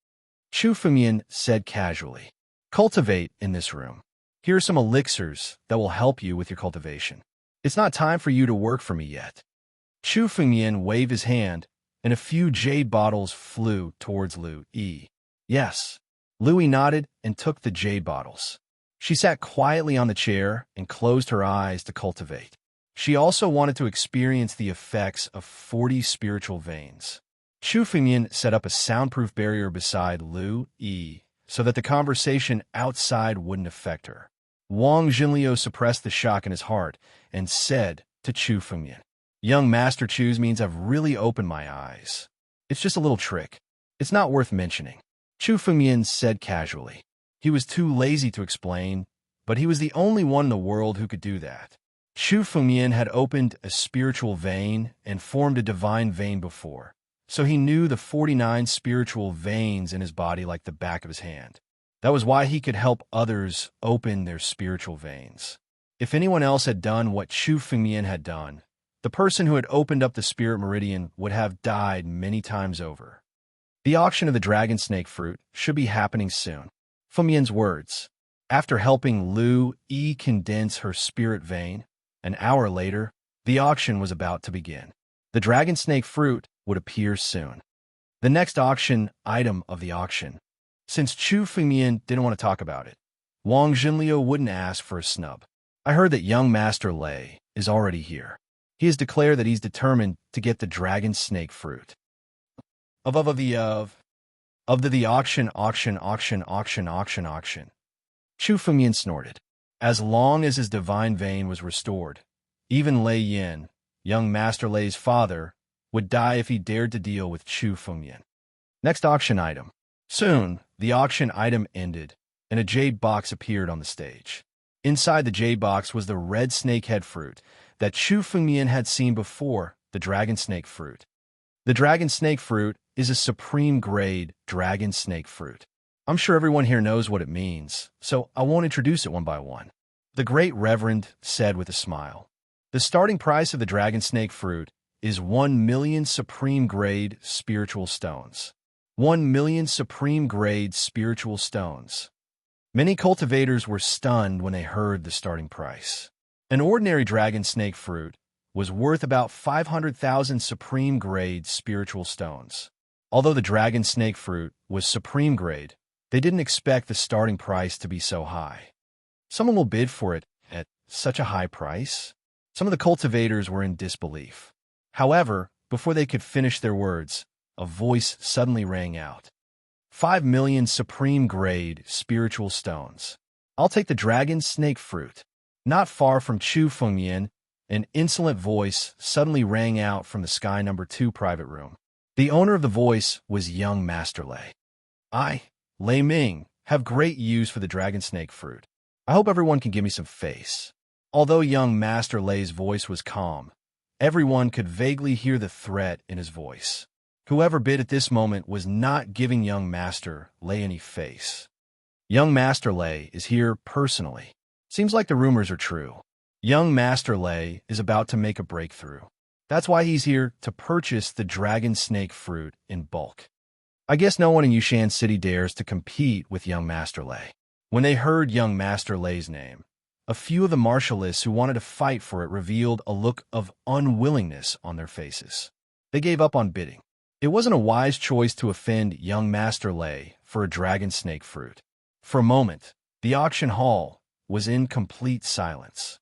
Chu Fengmian said casually. Cultivate in this room. Here are some elixirs that will help you with your cultivation. It's not time for you to work for me yet. Chu Fengyan waved his hand, and a few jade bottles flew towards Lu Yi. Yes. Lu Yi nodded and took the jade bottles. She sat quietly on the chair and closed her eyes to cultivate. She also wanted to experience the effects of 40 spiritual veins. Chu Fengyan set up a soundproof barrier beside Lu Yi so that the conversation outside wouldn't affect her. Wang Jinliu suppressed the shock in his heart and said to Chu Fengyan, "Young Master Chu's means I've really opened my eyes. It's just a little trick. It's not worth mentioning." Chu Fengyan said casually. He was too lazy to explain, but he was the only one in the world who could do that. Chu Fengyan had opened a spiritual vein and formed a divine vein before, so he knew the 49 spiritual veins in his body like the back of his hand. That was why he could help others open their spiritual veins. If anyone else had done what Chu Fengyan had done, the person who had opened up the spirit meridian would have died many times over. The auction of the dragon snake fruit should be happening soon. Fengyan's words. After helping Lu Yi condense her spirit vein, an hour later, the auction was about to begin. The dragon snake fruit would appear soon. The next auction item of the auction. Since Chu Fengyan didn't want to talk about it, Wang Jinliu wouldn't ask for a snub. I heard that young Master Lei is already here. He has declared that he's determined to get the dragon snake fruit. Of the auction. Chu Fengyan snorted. As long as his divine vein was restored, even Lei Yin, young Master Lei's father, would die if he dared to deal with Chu Fengyan. Next auction item. Soon, the auction item ended, and a jade box appeared on the stage. Inside the jade box was the red snakehead fruit that Chu Fengyan had seen before, the dragon snake fruit. The dragon snake fruit is a supreme grade dragon snake fruit. I'm sure everyone here knows what it means, so I won't introduce it one by one. The Great Reverend said with a smile. The starting price of the dragon snake fruit is 1 million supreme grade spiritual stones. 1 million supreme grade spiritual stones. Many cultivators were stunned when they heard the starting price. An ordinary dragon snake fruit was worth about 500,000 supreme grade spiritual stones. Although the dragon snake fruit was supreme grade, they didn't expect the starting price to be so high. Someone will bid for it at such a high price? Some of the cultivators were in disbelief. However, before they could finish their words, a voice suddenly rang out. 5 million supreme grade spiritual stones. I'll take the dragon snake fruit. Not far from Chu Fengyan, an insolent voice suddenly rang out from the Sky No. 2 private room. The owner of the voice was young Master Lei. I, Lei Ming, have great use for the dragon snake fruit. I hope everyone can give me some face. Although young Master Lei's voice was calm, everyone could vaguely hear the threat in his voice. Whoever bid at this moment was not giving young Master Lei any face. Young Master Lei is here personally. Seems like the rumors are true. Young Master Lei is about to make a breakthrough. That's why he's here to purchase the dragon snake fruit in bulk. I guess no one in Yushan City dares to compete with young Master Lei. When they heard young Master Lei's name, a few of the martialists who wanted to fight for it revealed a look of unwillingness on their faces. They gave up on bidding. It wasn't a wise choice to offend young Master Lei for a dragon snake fruit. For a moment, the auction hall was in complete silence.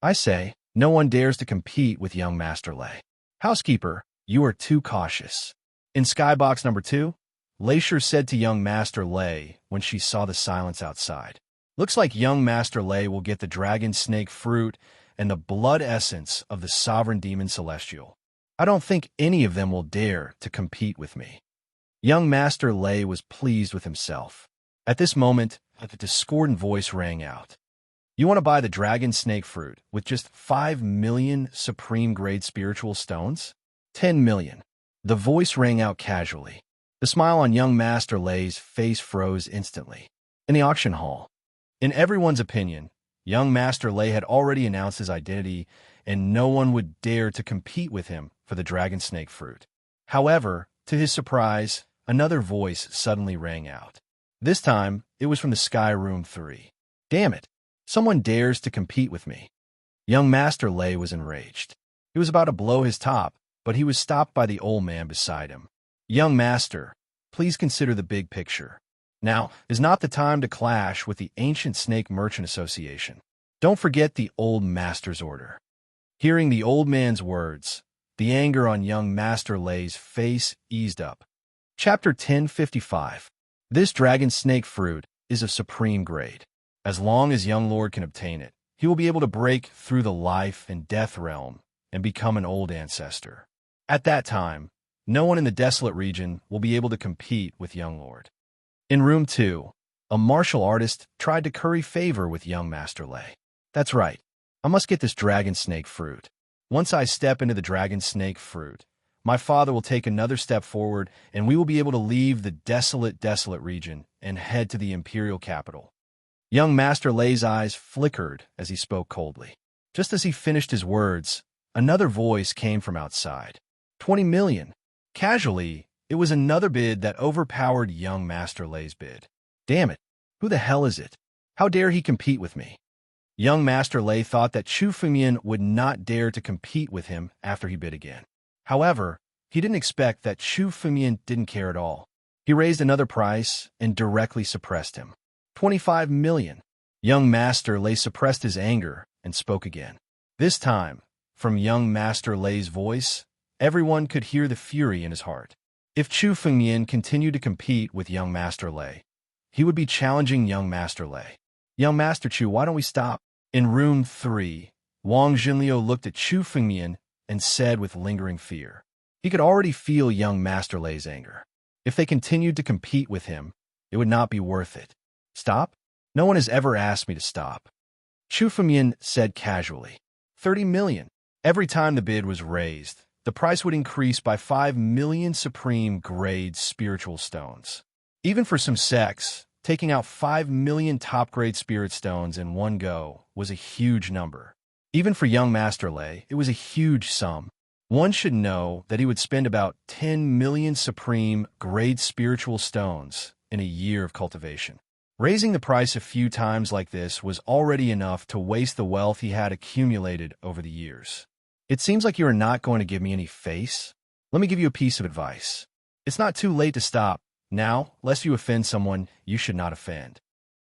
I say, no one dares to compete with young Master Lei. Housekeeper, you are too cautious. In Skybox No. 2, Leisure said to young Master Lei when she saw the silence outside. Looks like young Master Lei will get the dragon snake fruit and the blood essence of the sovereign demon celestial. I don't think any of them will dare to compete with me. Young Master Lei was pleased with himself. At this moment, a discordant voice rang out. You want to buy the dragon snake fruit with just 5 million supreme grade spiritual stones? 10 million. The voice rang out casually. The smile on young Master Lei's face froze instantly. In the auction hall, in everyone's opinion, young Master Lei had already announced his identity, and no one would dare to compete with him for the dragon snake fruit. However, to his surprise, another voice suddenly rang out. This time, it was from the Sky Room 3. Damn it! Someone dares to compete with me. Young Master Lei was enraged. He was about to blow his top, but he was stopped by the old man beside him. Young Master, please consider the big picture. Now is not the time to clash with the Ancient Snake Merchant Association. Don't forget the old master's order. Hearing the old man's words, the anger on young Master Lei's face eased up. Chapter 1055. This dragon snake fruit is of supreme grade. As long as young lord can obtain it, he will be able to break through the life and death realm and become an old ancestor. At that time, no one in the desolate region will be able to compete with young lord. In room 2, a martial artist tried to curry favor with young Master Lei. That's right. I must get this dragon snake fruit. Once I step into the dragon snake fruit, my father will take another step forward and we will be able to leave the desolate region and head to the imperial capital. Young Master Lei's eyes flickered as he spoke coldly. Just as he finished his words, another voice came from outside. 20 million. Casually, it was another bid that overpowered young Master Lei's bid. Damn it. Who the hell is it? How dare he compete with me? Young Master Lei thought that Chu Fengmian would not dare to compete with him after he bid again. However, he didn't expect that Chu Fengmian didn't care at all. He raised another price and directly suppressed him. 25 million. Young Master Lei suppressed his anger and spoke again. This time, from young Master Lei's voice, everyone could hear the fury in his heart. If Chu Fengmian continued to compete with young Master Lei, he would be challenging young Master Lei. Young Master Chu, why don't we stop? In room 3, Wang Jinliu looked at Chu Fengmian and said with lingering fear. He could already feel young Master Lei's anger. If they continued to compete with him, it would not be worth it. Stop? No one has ever asked me to stop. Chu Fengmian said casually. 30 million. Every time the bid was raised, the price would increase by 5 million supreme grade spiritual stones. Even for some sects, taking out 5 million top-grade spirit stones in one go was a huge number. Even for young Master Lei, it was a huge sum. One should know that he would spend about 10 million supreme grade spiritual stones in a year of cultivation. Raising the price a few times like this was already enough to waste the wealth he had accumulated over the years. It seems like you are not going to give me any face. Let me give you a piece of advice. It's not too late to stop. Now, lest you offend someone you should not offend.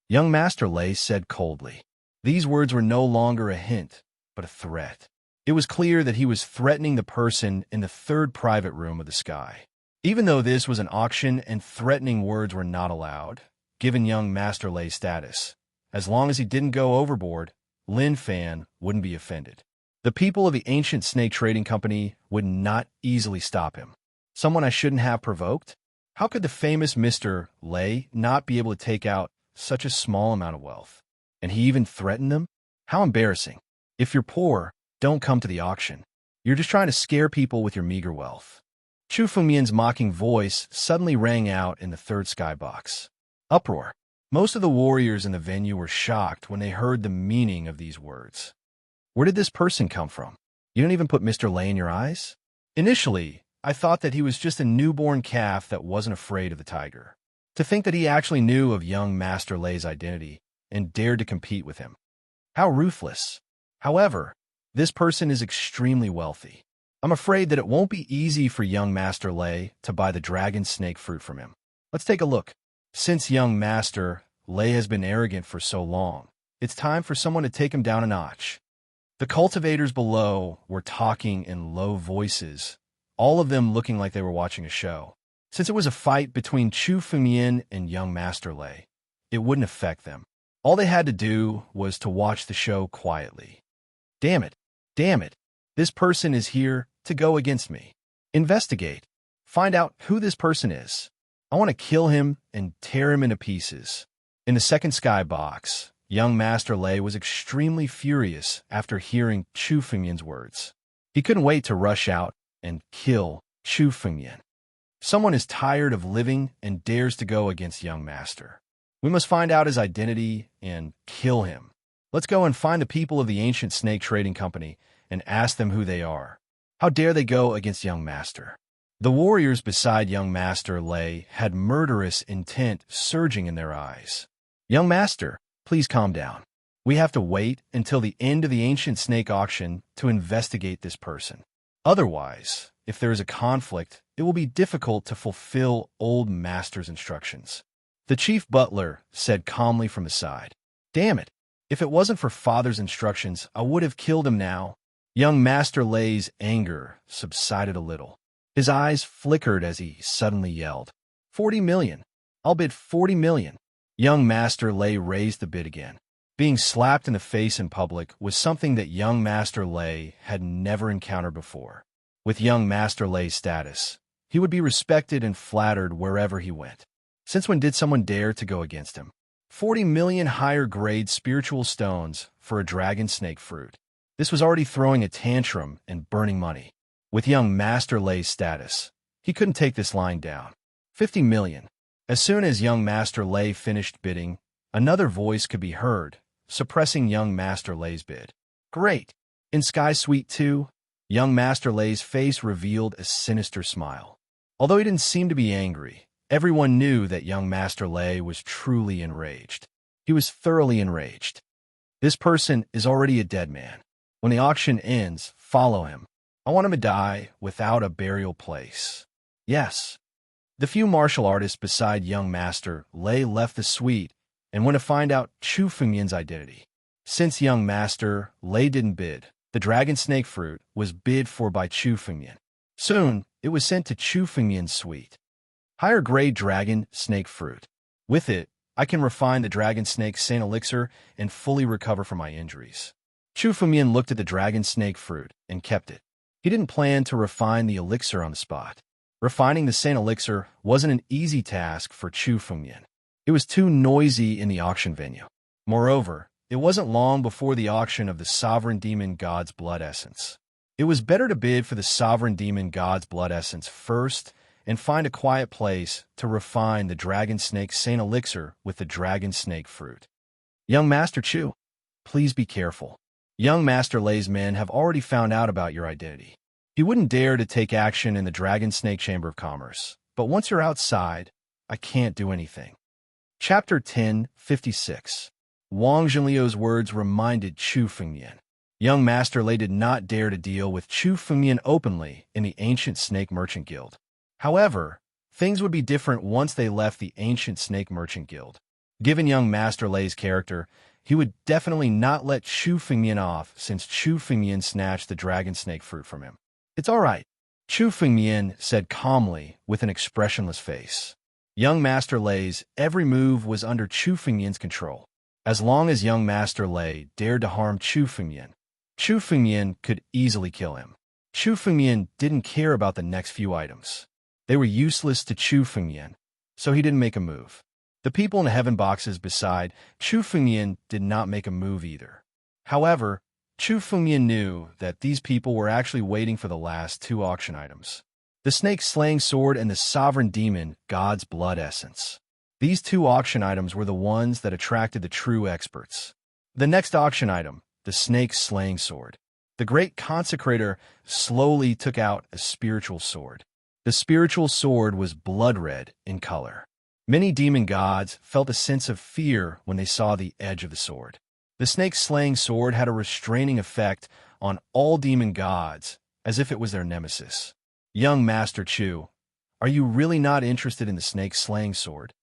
Young Master Lei said coldly. These words were no longer a hint, but a threat. It was clear that he was threatening the person in the third private room of the sky. Even though this was an auction and threatening words were not allowed, given young Master Lei's status, as long as he didn't go overboard, Lin Fan wouldn't be offended. The people of the Ancient Snake Trading Company would not easily stop him. Someone I shouldn't have provoked? How could the famous Mr. Lei not be able to take out such a small amount of wealth? And he even threatened them? How embarrassing. If you're poor, don't come to the auction. You're just trying to scare people with your meager wealth. Chu Fengmian's mocking voice suddenly rang out in the third skybox. Uproar. Most of the warriors in the venue were shocked when they heard the meaning of these words. Where did this person come from? You don't even put Mr. Lei in your eyes? Initially, I thought that he was just a newborn calf that wasn't afraid of the tiger. To think that he actually knew of young Master Lei's identity and dared to compete with him. How ruthless. However, this person is extremely wealthy. I'm afraid that it won't be easy for young Master Lei to buy the dragon snake fruit from him. Let's take a look. Since young Master Lei has been arrogant for so long, it's time for someone to take him down a notch. The cultivators below were talking in low voices, all of them looking like they were watching a show. Since it was a fight between Chu Fengmian and young Master Lei, it wouldn't affect them. All they had to do was to watch the show quietly. Damn it. Damn it. This person is here to go against me. Investigate. Find out who this person is. I want to kill him and tear him into pieces. In the second skybox, young Master Lei was extremely furious after hearing Chu Fengmian's words. He couldn't wait to rush out and kill Chu Fengmian. Someone is tired of living and dares to go against young Master. We must find out his identity and kill him. Let's go and find the people of the Ancient Snake Trading Company and ask them who they are. How dare they go against young Master? The warriors beside young Master Lei had murderous intent surging in their eyes. Young Master, please calm down. We have to wait until the end of the ancient snake auction to investigate this person. Otherwise, if there is a conflict, it will be difficult to fulfill Old Master's instructions. The chief butler said calmly from the side. Damn it! If it wasn't for Father's instructions, I would have killed him now. Young Master Lay's anger subsided a little. His eyes flickered as he suddenly yelled, 40 million! I'll bid 40 million! Young Master Lay raised the bid again. Being slapped in the face in public was something that young Master Lay had never encountered before. With young Master Lay's status, he would be respected and flattered wherever he went. Since when did someone dare to go against him? 40 million higher-grade spiritual stones for a dragon snake fruit. This was already throwing a tantrum and burning money. With young Master Lay's status, he couldn't take this line down. 50 million. As soon as young Master Lay finished bidding, another voice could be heard, suppressing young Master Lay's bid. Great! In Sky Suite 2, young Master Lay's face revealed a sinister smile. Although he didn't seem to be angry, everyone knew that young Master Lay was truly enraged. He was thoroughly enraged. This person is already a dead man. When the auction ends, follow him. I want him to die without a burial place. Yes. The few martial artists beside young Master Lay left the suite and went to find out Chu Fengyan's identity. Since young Master Lay didn't bid, the dragon snake fruit was bid for by Chu Fengyan. Soon, it was sent to Chu Fengyan's suite. Higher grade dragon snake fruit. With it, I can refine the dragon snake saint elixir and fully recover from my injuries. Chu Fengyan looked at the dragon snake fruit and kept it. He didn't plan to refine the elixir on the spot. Refining the saint elixir wasn't an easy task for Chu Fengyan. It was too noisy in the auction venue. Moreover, it wasn't long before the auction of the sovereign demon god's blood essence. It was better to bid for the sovereign demon god's blood essence first and find a quiet place to refine the dragon snake saint elixir with the dragon snake fruit. Young Master Chu, please be careful. Young Master Lay's men have already found out about your identity. He wouldn't dare to take action in the Dragon Snake Chamber of Commerce, but once you're outside, I can't do anything. Chapter 1056. Wang Zhenliu's words reminded Chu Fengyan. Young Master Lay did not dare to deal with Chu Fengyan openly in the Ancient Snake Merchant Guild. However, things would be different once they left the Ancient Snake Merchant Guild. Given young Master Lay's character, he would definitely not let Chu Fengyan off since Chu Fengyan snatched the dragon snake fruit from him. It's all right, Chu Fengyan said calmly with an expressionless face. Young Master Lay's every move was under Chu Fengyan's control. As long as young Master Lay dared to harm Chu Fengyan could easily kill him. Chu Fengyan didn't care about the next few items. They were useless to Chu Fengyan, so he didn't make a move. The people in the heaven boxes beside Chu Fengyan did not make a move either. However, Chu Fengyan knew that these people were actually waiting for the last two auction items. The snake-slaying sword and the sovereign demon, God's blood essence. These two auction items were the ones that attracted the true experts. The next auction item, the snake-slaying sword. The great consecrator slowly took out a spiritual sword. The spiritual sword was blood-red in color. Many demon gods felt a sense of fear when they saw the edge of the sword. The snake-slaying sword had a restraining effect on all demon gods, as if it was their nemesis. Young Master Chu, are you really not interested in the snake-slaying sword?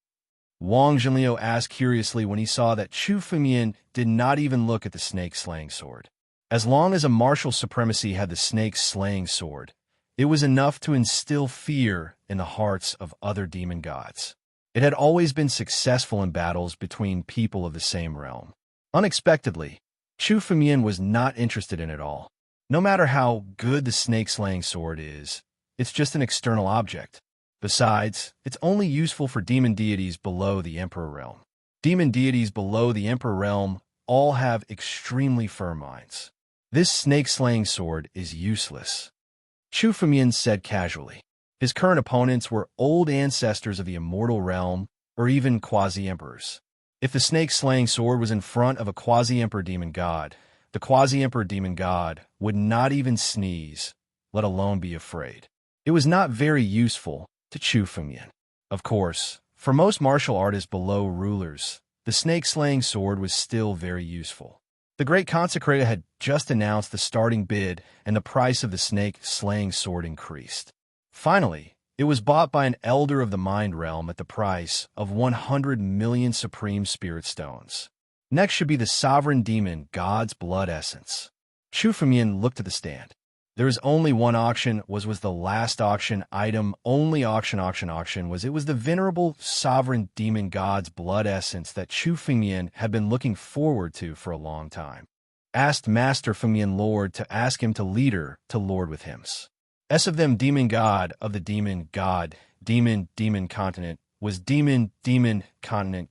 Wang Zhenliu asked curiously when he saw that Chu Fengyan did not even look at the snake-slaying sword. As long as a martial supremacy had the snake-slaying sword, it was enough to instill fear in the hearts of other demon gods. It had always been successful in battles between people of the same realm. Unexpectedly, Chu Fengyan was not interested in it all. No matter how good the snake-slaying sword is, it's just an external object. Besides, it's only useful for demon deities below the Emperor realm. Demon deities below the Emperor realm all have extremely firm minds. This snake-slaying sword is useless, Chu Fengyan said casually. His current opponents were old ancestors of the immortal realm, or even quasi-emperors. If the snake-slaying sword was in front of a quasi-emperor demon god, the quasi-emperor demon god would not even sneeze, let alone be afraid. It was not very useful to Chu Fengyan. Of course, for most martial artists below rulers, the snake-slaying sword was still very useful. The great consecrator had just announced the starting bid, and the price of the snake-slaying sword increased. Finally, it was bought by an elder of the mind realm at the price of 100 million supreme spirit stones. Next should be the sovereign demon God's blood essence. Chu Fengyan looked at the stand. There was only one auction, was the last auction item, only auction was. It was the venerable sovereign demon God's blood essence that Chu Fengyan had been looking forward to for a long time. Asked Master Fengyan Lord to ask him to lead her to Lord with him. S of them demon God of the demon God, demon continent, was demon continent.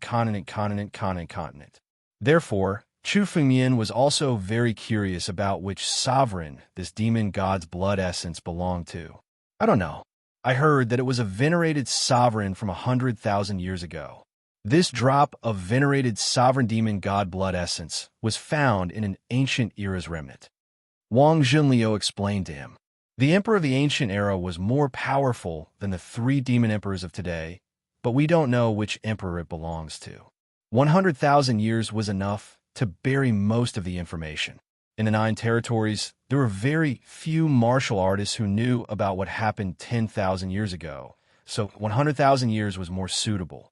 Therefore, Chu Fengyan was also very curious about which sovereign this demon God's blood essence belonged to. I don't know. I heard that it was a venerated sovereign from 100,000 years ago. This drop of venerated sovereign demon God blood essence was found in an ancient era's remnant. Wang Junliu explained to him. The emperor of the ancient era was more powerful than the 3 demon emperors of today, but we don't know which emperor it belongs to. 100,000 years was enough to bury most of the information. In the 9 territories, there were very few martial artists who knew about what happened 10,000 years ago, so 100,000 years was more suitable.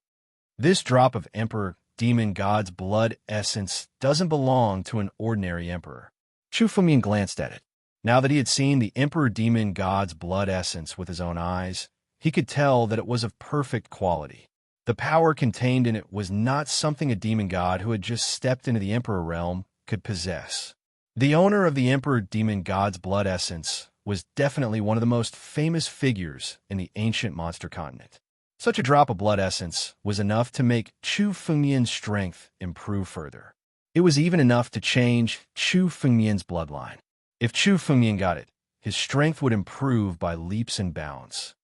This drop of Emperor Demon God's blood essence doesn't belong to an ordinary emperor. Chu Fengyan glanced at it. Now that he had seen the Emperor Demon God's blood essence with his own eyes, he could tell that it was of perfect quality. The power contained in it was not something a demon god who had just stepped into the emperor realm could possess. The owner of the Emperor Demon God's blood essence was definitely one of the most famous figures in the ancient monster continent. Such a drop of blood essence was enough to make Chu Fengyan's strength improve further. It was even enough to change Chu Fengyan's bloodline. If Chu Fengyan got it, his strength would improve by leaps and bounds.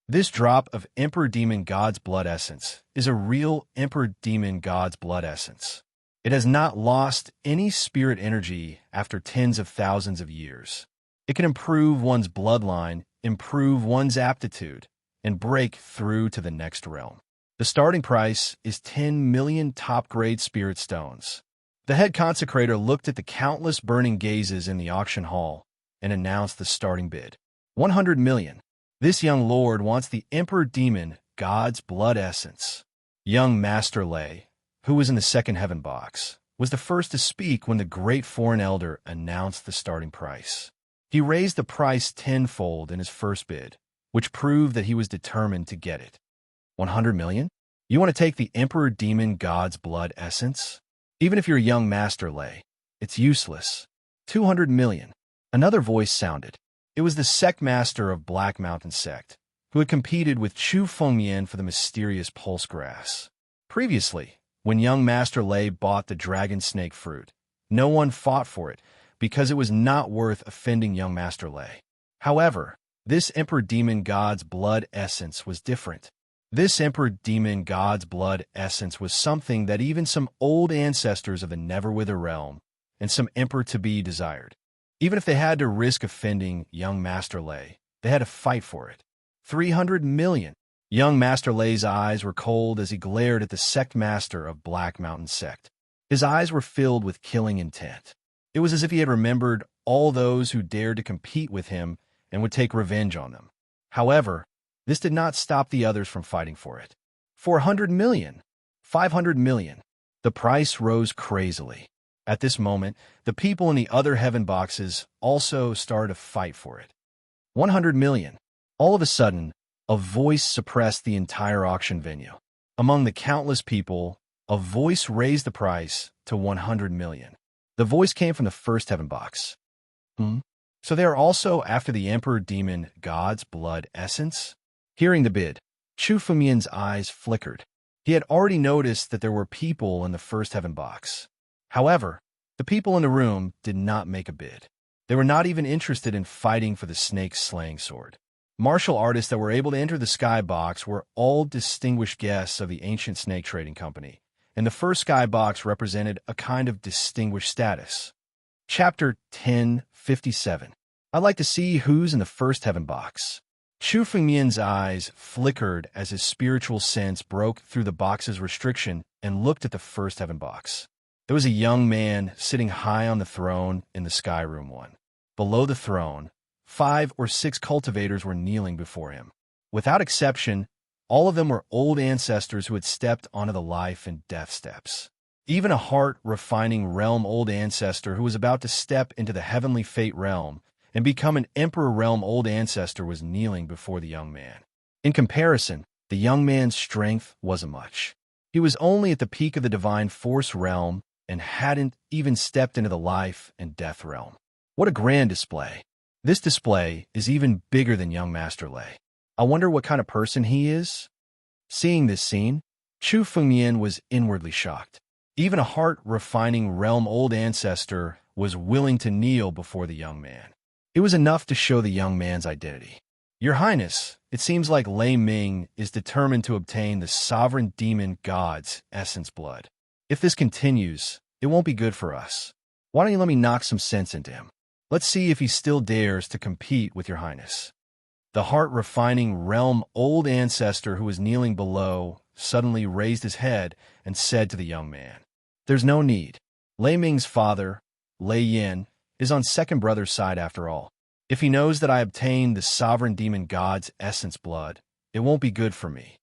This drop of Emperor Demon God's blood essence is a real Emperor Demon God's blood essence. It has not lost any spirit energy after tens of thousands of years. It can improve one's bloodline, improve one's aptitude, and break through to the next realm. The starting price is 10 million top-grade spirit stones. The head consecrator looked at the countless burning gazes in the auction hall and announced the starting bid. 100 million. This young lord wants the Emperor Demon God's blood essence. Young Master Lei, who was in the second heaven box, was the first to speak when the great foreign elder announced the starting price. He raised the price tenfold in his first bid, which proved that he was determined to get it. 100 million? You want to take the Emperor Demon God's blood essence? Even if you're a young Master Lei, it's useless. 200 million. Another voice sounded. It was the sect master of Black Mountain Sect, who had competed with Chu Fengyan for the mysterious pulse grass. Previously, when young Master Lei bought the dragon snake fruit, no one fought for it because it was not worth offending young Master Lei. However, this Emperor Demon God's blood essence was different. This Emperor Demon God's blood essence was something that even some old ancestors of the Neverwither realm and some emperor-to-be desired. Even if they had to risk offending young Master Lei, they had to fight for it. 300 million. Young Master Lei's eyes were cold as he glared at the sect master of Black Mountain Sect. His eyes were filled with killing intent. It was as if he had remembered all those who dared to compete with him and would take revenge on them. However, this did not stop the others from fighting for it. 400 million. 500 million. The price rose crazily. At this moment, the people in the other heaven boxes also started to fight for it. 100 million. All of a sudden, a voice suppressed the entire auction venue. Among the countless people, a voice raised the price to 100 million. The voice came from the first heaven box. So they are also after the Emperor Demon God's blood essence? Hearing the bid, Chu Fengyan's eyes flickered. He had already noticed that there were people in the first heaven box. However, the people in the room did not make a bid. They were not even interested in fighting for the snake-slaying sword. Martial artists that were able to enter the skybox were all distinguished guests of the ancient snake trading company, and the first skybox represented a kind of distinguished status. Chapter 1057. I'd like to see who's in the first heaven box. Chu Fengyan's eyes flickered as his spiritual sense broke through the box's restriction and looked at the first heaven box. There was a young man sitting high on the throne in the Sky Room 1. Below the throne, 5 or 6 cultivators were kneeling before him. Without exception, all of them were old ancestors who had stepped onto the life and death steps. Even a heart-refining realm old ancestor who was about to step into the heavenly fate realm and become an emperor realm old ancestor was kneeling before the young man. In comparison, the young man's strength wasn't much. He was only at the peak of the divine force realm and hadn't even stepped into the life and death realm. What a grand display. This display is even bigger than young Master Lei. I wonder what kind of person he is? Seeing this scene, Chu Fengmian was inwardly shocked. Even a heart-refining realm old ancestor was willing to kneel before the young man. It was enough to show the young man's identity. Your Highness, it seems like Lei Ming is determined to obtain the sovereign demon god's essence blood. If this continues, it won't be good for us. Why don't you let me knock some sense into him? Let's see if he still dares to compete with your Highness. The heart-refining realm old ancestor who was kneeling below suddenly raised his head and said to the young man, "There's no need. Lei Ming's father, Lei Yin, is on second brother's side after all. If he knows that I obtained the sovereign demon god's essence blood, it won't be good for me."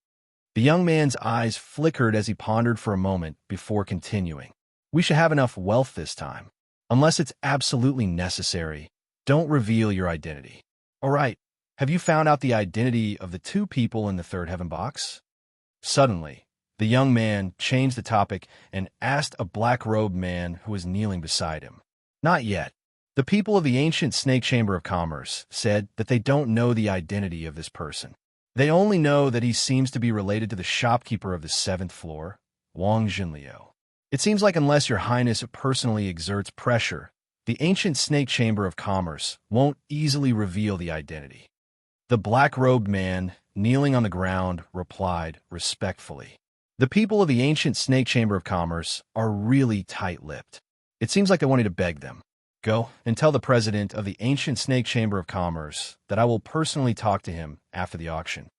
The young man's eyes flickered as he pondered for a moment before continuing. "We should have enough wealth this time. Unless it's absolutely necessary, don't reveal your identity. All right, have you found out the identity of the 2 people in the third heaven box?" Suddenly, the young man changed the topic and asked a black-robed man who was kneeling beside him. "Not yet. The people of the ancient Snake Chamber of Commerce said that they don't know the identity of this person. They only know that he seems to be related to the shopkeeper of the 7th floor, Wang Jinliu. It seems like unless your Highness personally exerts pressure, the ancient Snake Chamber of Commerce won't easily reveal the identity." The black-robed man, kneeling on the ground, replied respectfully, "The people of the ancient Snake Chamber of Commerce are really tight-lipped. It seems like they want you to beg them. Go and tell the president of the ancient Snake Chamber of Commerce that I will personally talk to him after the auction."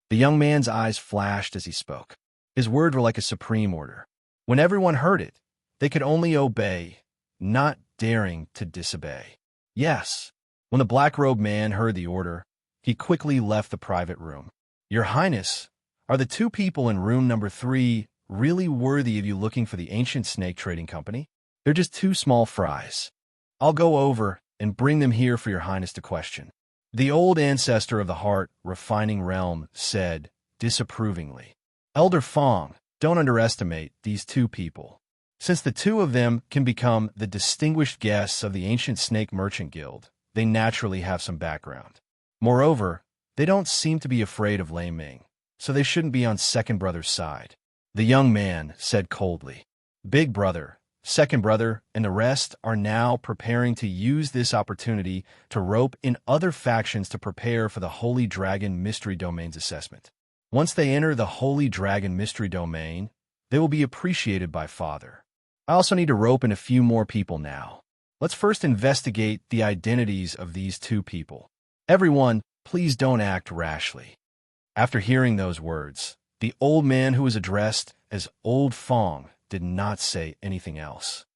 The young man's eyes flashed as he spoke. His words were like a supreme order. When everyone heard it, they could only obey, not daring to disobey. Yes. When the black-robed man heard the order, he quickly left the private room. "Your Highness, are the 2 people in room number 3 really worthy of you looking for the ancient snake trading company? They're just 2 small fries. I'll go over and bring them here for your Highness to question." The old ancestor of the heart-refining realm said disapprovingly, "Elder Fong, don't underestimate these 2 people. Since the 2 of them can become the distinguished guests of the ancient Snake Merchant Guild, they naturally have some background. Moreover, they don't seem to be afraid of Lei Ming, so they shouldn't be on second brother's side." The young man said coldly, "Big brother, second brother, and the rest are now preparing to use this opportunity to rope in other factions to prepare for the Holy Dragon Mystery Domain's assessment. Once they enter the Holy Dragon Mystery Domain, they will be appreciated by Father. I also need to rope in a few more people now. Let's first investigate the identities of these 2 people. Everyone, please don't act rashly." After hearing those words, the old man who was addressed as Old Fong did not say anything else.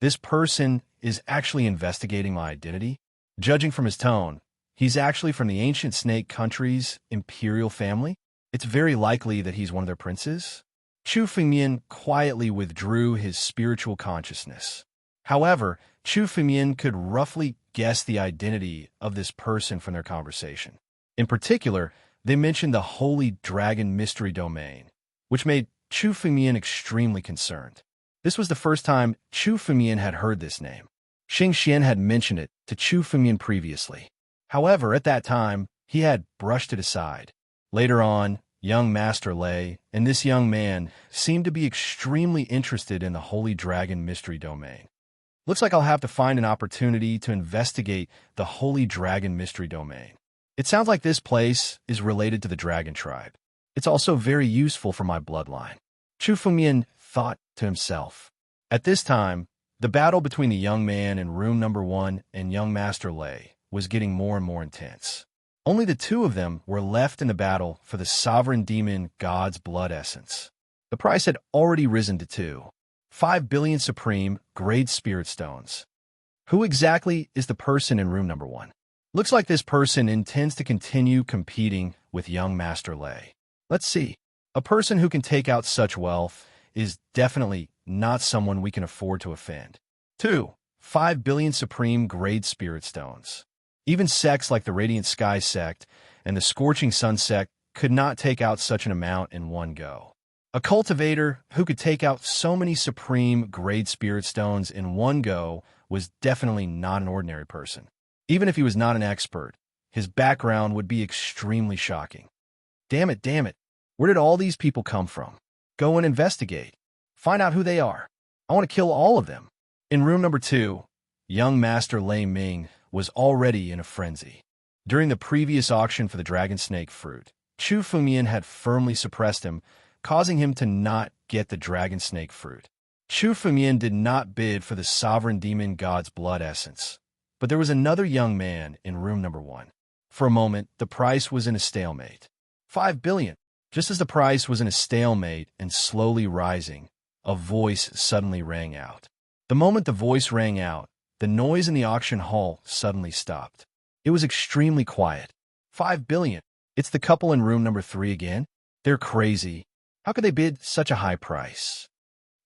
This person is actually investigating my identity? Judging from his tone, he's actually from the ancient snake country's imperial family? It's very likely that he's one of their princes. Chu Fengmian quietly withdrew his spiritual consciousness. However, Chu Fengmian could roughly guess the identity of this person from their conversation. In particular, they mentioned the Holy Dragon Mystery Domain, which made Chu Fengmian extremely concerned. This was the first time Chu Fengmian had heard this name. Xing Xian had mentioned it to Chu Fengmian previously. However, at that time, he had brushed it aside. Later on, young Master Lei and this young man seemed to be extremely interested in the Holy Dragon Mystery Domain. Looks like I'll have to find an opportunity to investigate the Holy Dragon Mystery Domain. It sounds like this place is related to the Dragon Tribe. It's also very useful for my bloodline. Chu Fengmian thought to himself. At this time, the battle between the young man in room number 1 and young Master Lei was getting more and more intense. Only the 2 of them were left in the battle for the sovereign demon god's blood essence. The price had already risen to 5 billion supreme grade spirit stones. Who exactly is the person in room number 1? Looks like this person intends to continue competing with young Master Lei. Let's see. A person who can take out such wealth is definitely not someone we can afford to offend. 2. 5 billion supreme grade spirit stones. Even sects like the Radiant Sky sect and the Scorching Sun sect could not take out such an amount in one go. A cultivator who could take out so many supreme grade spirit stones in one go was definitely not an ordinary person. Even if he was not an expert, his background would be extremely shocking. Damn it. Where did all these people come from? Go and investigate. Find out who they are. I want to kill all of them. In room number 2, young Master Lei Ming was already in a frenzy. During the previous auction for the dragon snake fruit, Chu Fumian had firmly suppressed him, causing him to not get the dragon snake fruit. Chu Fumian did not bid for the sovereign demon god's blood essence, but there was another young man in room number 1. For a moment, the price was in a stalemate. 5 billion. Just as the price was in a stalemate and slowly rising, a voice suddenly rang out. The moment the voice rang out, the noise in the auction hall suddenly stopped. It was extremely quiet. 5 billion. It's the couple in room number 3 again? They're crazy. How could they bid such a high price?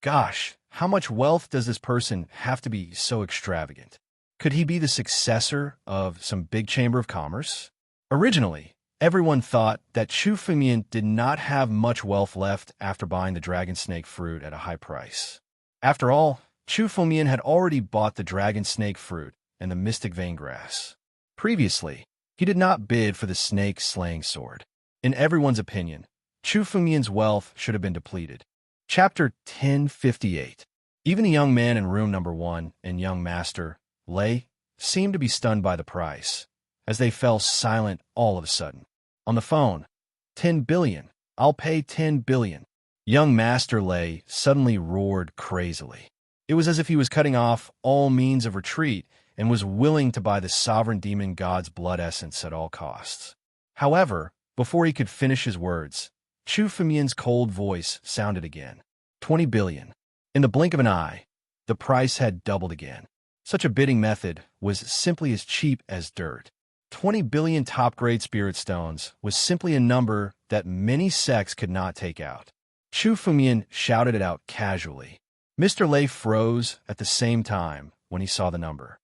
Gosh, how much wealth does this person have to be so extravagant? Could he be the successor of some big chamber of commerce? Originally, everyone thought that Chu Fumian did not have much wealth left after buying the dragon snake fruit at a high price. After all, Chu Fumian had already bought the dragon snake fruit and the mystic vein grass. Previously, he did not bid for the snake slaying sword. In everyone's opinion, Chu Fumian's wealth should have been depleted. Chapter 1058. Even the young man in room number 1 and young Master Lei seemed to be stunned by the price, as they fell silent all of a sudden. On the phone, 10 billion. I'll pay 10 billion. Young Master Lei suddenly roared crazily. It was as if he was cutting off all means of retreat and was willing to buy the sovereign demon god's blood essence at all costs. However, before he could finish his words, Chu Fumian's cold voice sounded again. 20 billion. In the blink of an eye, the price had doubled again. Such a bidding method was simply as cheap as dirt. 20 billion top-grade spirit stones was simply a number that many sects could not take out. Chu Fumian shouted it out casually. Mr. Lei froze at the same time when he saw the number.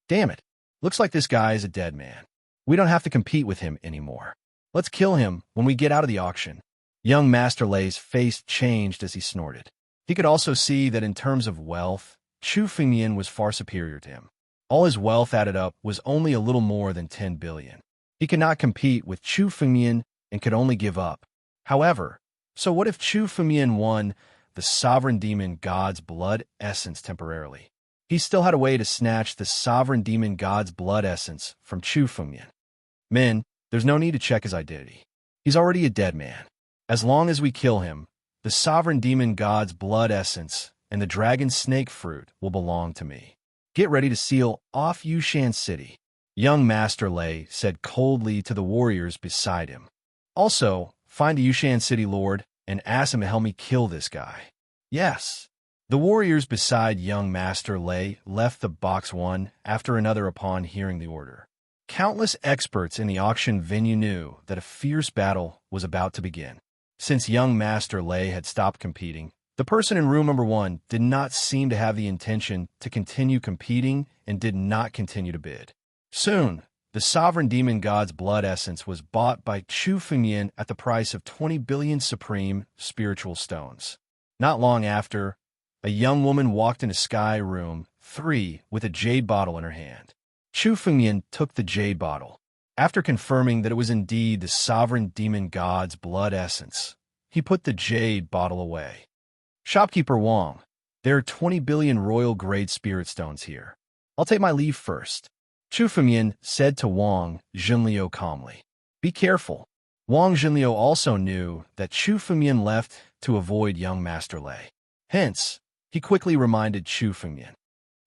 Damn it. Looks like this guy is a dead man. We don't have to compete with him anymore. Let's kill him when we get out of the auction. Young Master Lei's face changed as he snorted. He could also see that in terms of wealth, Chu Fumian was far superior to him. All his wealth added up was only a little more than 10 billion. He could not compete with Chu Fumian and could only give up. However, so what if Chu Fumian won the sovereign demon god's blood essence temporarily? He still had a way to snatch the sovereign demon god's blood essence from Chu Fumian. Men, there's no need to check his identity. He's already a dead man. As long as we kill him, the sovereign demon god's blood essence and the dragon snake fruit will belong to me. Get ready to seal off Yushan City, young Master Lei said coldly to the warriors beside him. Also, find a Yushan City lord and ask him to help me kill this guy. Yes. The warriors beside young Master Lei left the box one after another upon hearing the order. Countless experts in the auction venue knew that a fierce battle was about to begin. Since young Master Lei had stopped competing, the person in room number 1 did not seem to have the intention to continue competing and did not continue to bid. Soon, the sovereign demon god's blood essence was bought by Chu Fumian at the price of 20 billion supreme spiritual stones. Not long after, a young woman walked into Sky Room 3 with a jade bottle in her hand. Chu Fumian took the jade bottle. After confirming that it was indeed the sovereign demon god's blood essence, he put the jade bottle away. Shopkeeper Wang, there are 20 billion royal grade spirit stones here. I'll take my leave first. Chu Fumian said to Wang Zhenliu calmly. Be careful. Wang Zhenliu also knew that Chu Fumian left to avoid young Master Lei. Hence, he quickly reminded Chu Fumian.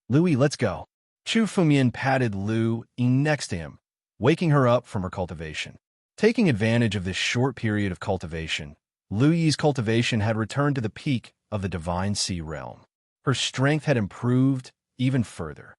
Louis, let's go. Chu Fumian patted Lu Ying next to him, waking her up from her cultivation. Taking advantage of this short period of cultivation, Lu Yi's cultivation had returned to the peak of the divine sea realm. Her strength had improved even further.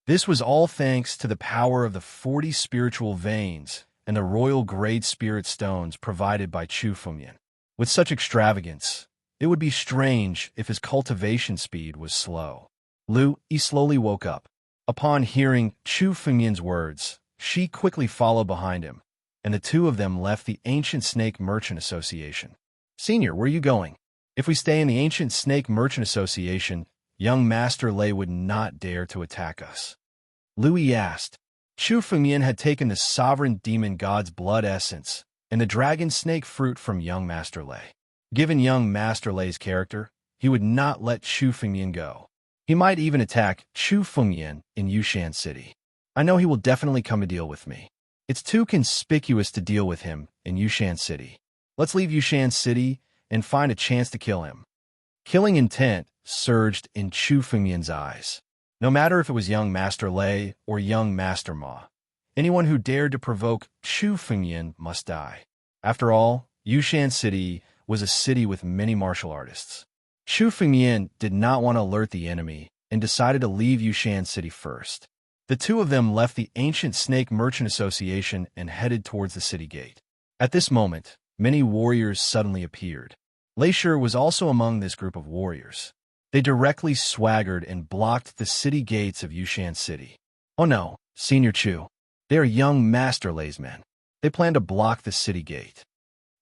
This was all thanks to the power of the 40 spiritual veins and the royal grade spirit stones provided by Chu Fengyan. With such extravagance, it would be strange if his cultivation speed was slow. Lu Yi slowly woke up. Upon hearing Chu Fengyan's words, she quickly followed behind him, and the two of them left the Ancient Snake Merchant Association. Senior, where are you going? If we stay in the Ancient Snake Merchant Association, young Master Lei would not dare to attack us. Lu Yi asked. Chu Fengyan had taken the sovereign demon god's blood essence and the dragon snake fruit from young Master Lei. Given young Master Lei's character, he would not let Chu Fengyan go. He might even attack Chu Fengyan in Yushan City. I know he will definitely come to deal with me. It's too conspicuous to deal with him in Yushan City. Let's leave Yushan City and find a chance to kill him. Killing intent surged in Chu Fengyan's eyes. No matter if it was young Master Lei or young Master Ma, anyone who dared to provoke Chu Fengyan must die. After all, Yushan City was a city with many martial artists. Chu Fengyan did not want to alert the enemy and decided to leave Yushan City first. The two of them left the Ancient Snake Merchant Association and headed towards the city gate. At this moment, many warriors suddenly appeared. Lei Shi was also among this group of warriors. They directly swaggered and blocked the city gates of Yushan City. Oh no, Senior Chu. They are young Master Lei's men. They plan to block the city gate.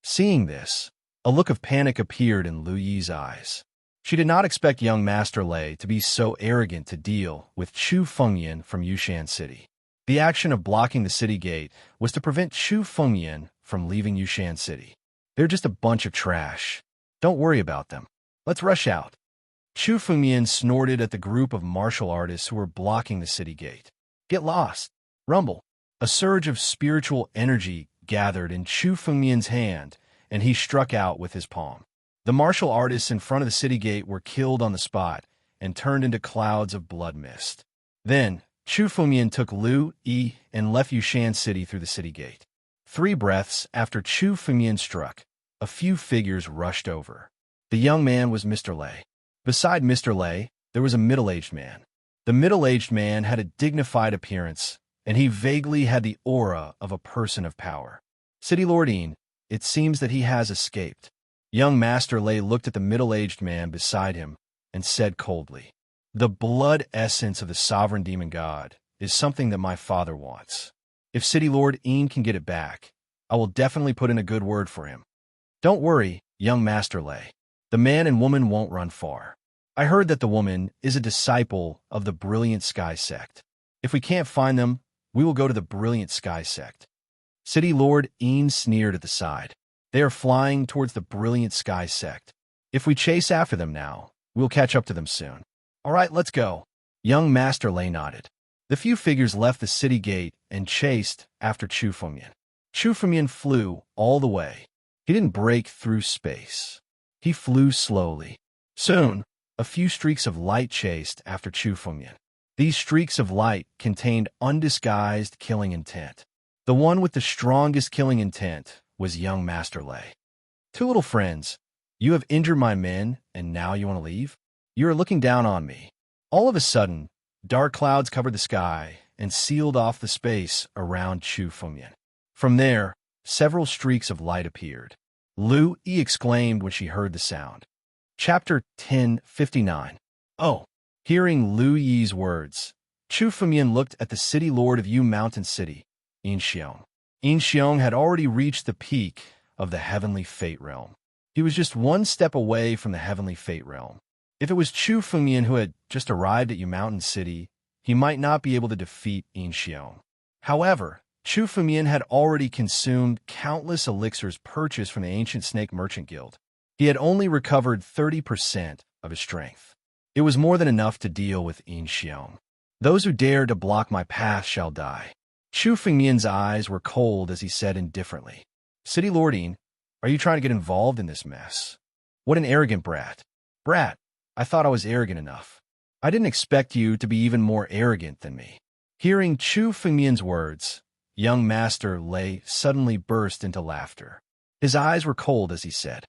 Seeing this, a look of panic appeared in Lu Yi's eyes. She did not expect young Master Lei to be so arrogant to deal with Chu Fengyan from Yushan City. The action of blocking the city gate was to prevent Chu Fengyan from leaving Yushan City. They're just a bunch of trash. Don't worry about them. Let's rush out. Chu Fengyan snorted at the group of martial artists who were blocking the city gate. Get lost. Rumble. A surge of spiritual energy gathered in Chu Fengyan's hand, and he struck out with his palm. The martial artists in front of the city gate were killed on the spot and turned into clouds of blood mist. Then, Chu Fengyan took Lu Yi and left Yushan City through the city gate. 3 breaths after Chu Fengyan struck, a few figures rushed over. The young man was Mr. Lei. Beside Mr. Lei, there was a middle-aged man. The middle-aged man had a dignified appearance, and he vaguely had the aura of a person of power. City Lordine, it seems that he has escaped. Young Master Lei looked at the middle-aged man beside him and said coldly, The blood essence of the sovereign demon god is something that my father wants. If City Lord Een can get it back, I will definitely put in a good word for him. Don't worry, young Master Lei. The man and woman won't run far. I heard that the woman is a disciple of the Brilliant Sky Sect. If we can't find them, we will go to the Brilliant Sky Sect. City Lord Een sneered at the side. They are flying towards the Brilliant Sky Sect. If we chase after them now, we'll catch up to them soon. All right, let's go. Young Master Lei nodded. The few figures left the city gate and chased after Chu Fengyan. Chu Fengyan flew all the way. He didn't break through space. He flew slowly. Soon, a few streaks of light chased after Chu Fengyan. These streaks of light contained undisguised killing intent. The one with the strongest killing intent was young Master Lei. 2 little friends, you have injured my men, and now you want to leave? You are looking down on me. All of a sudden, dark clouds covered the sky and sealed off the space around Chu Fengyan. From there, several streaks of light appeared. Lu Yi exclaimed when she heard the sound. Chapter 10:59. Oh! Hearing Lu Yi's words, Chu Fengyan looked at the city lord of Yu Mountain City, Yin Xiong. Yin Xiong had already reached the peak of the heavenly fate realm. He was just one step away from the heavenly fate realm. If it was Chu Fengyan who had just arrived at Yu Mountain City, he might not be able to defeat Yin Xiong. However, Chu Fengyan had already consumed countless elixirs purchased from the Ancient Snake Merchant Guild. He had only recovered 30% of his strength. It was more than enough to deal with Yin Xiong. Those who dare to block my path shall die. Chu Fengyan's eyes were cold as he said indifferently, City Lordine, are you trying to get involved in this mess? What an arrogant brat. Brat, I thought I was arrogant enough. I didn't expect you to be even more arrogant than me. Hearing Chu Fengyan's words, young Master Lei suddenly burst into laughter. His eyes were cold as he said,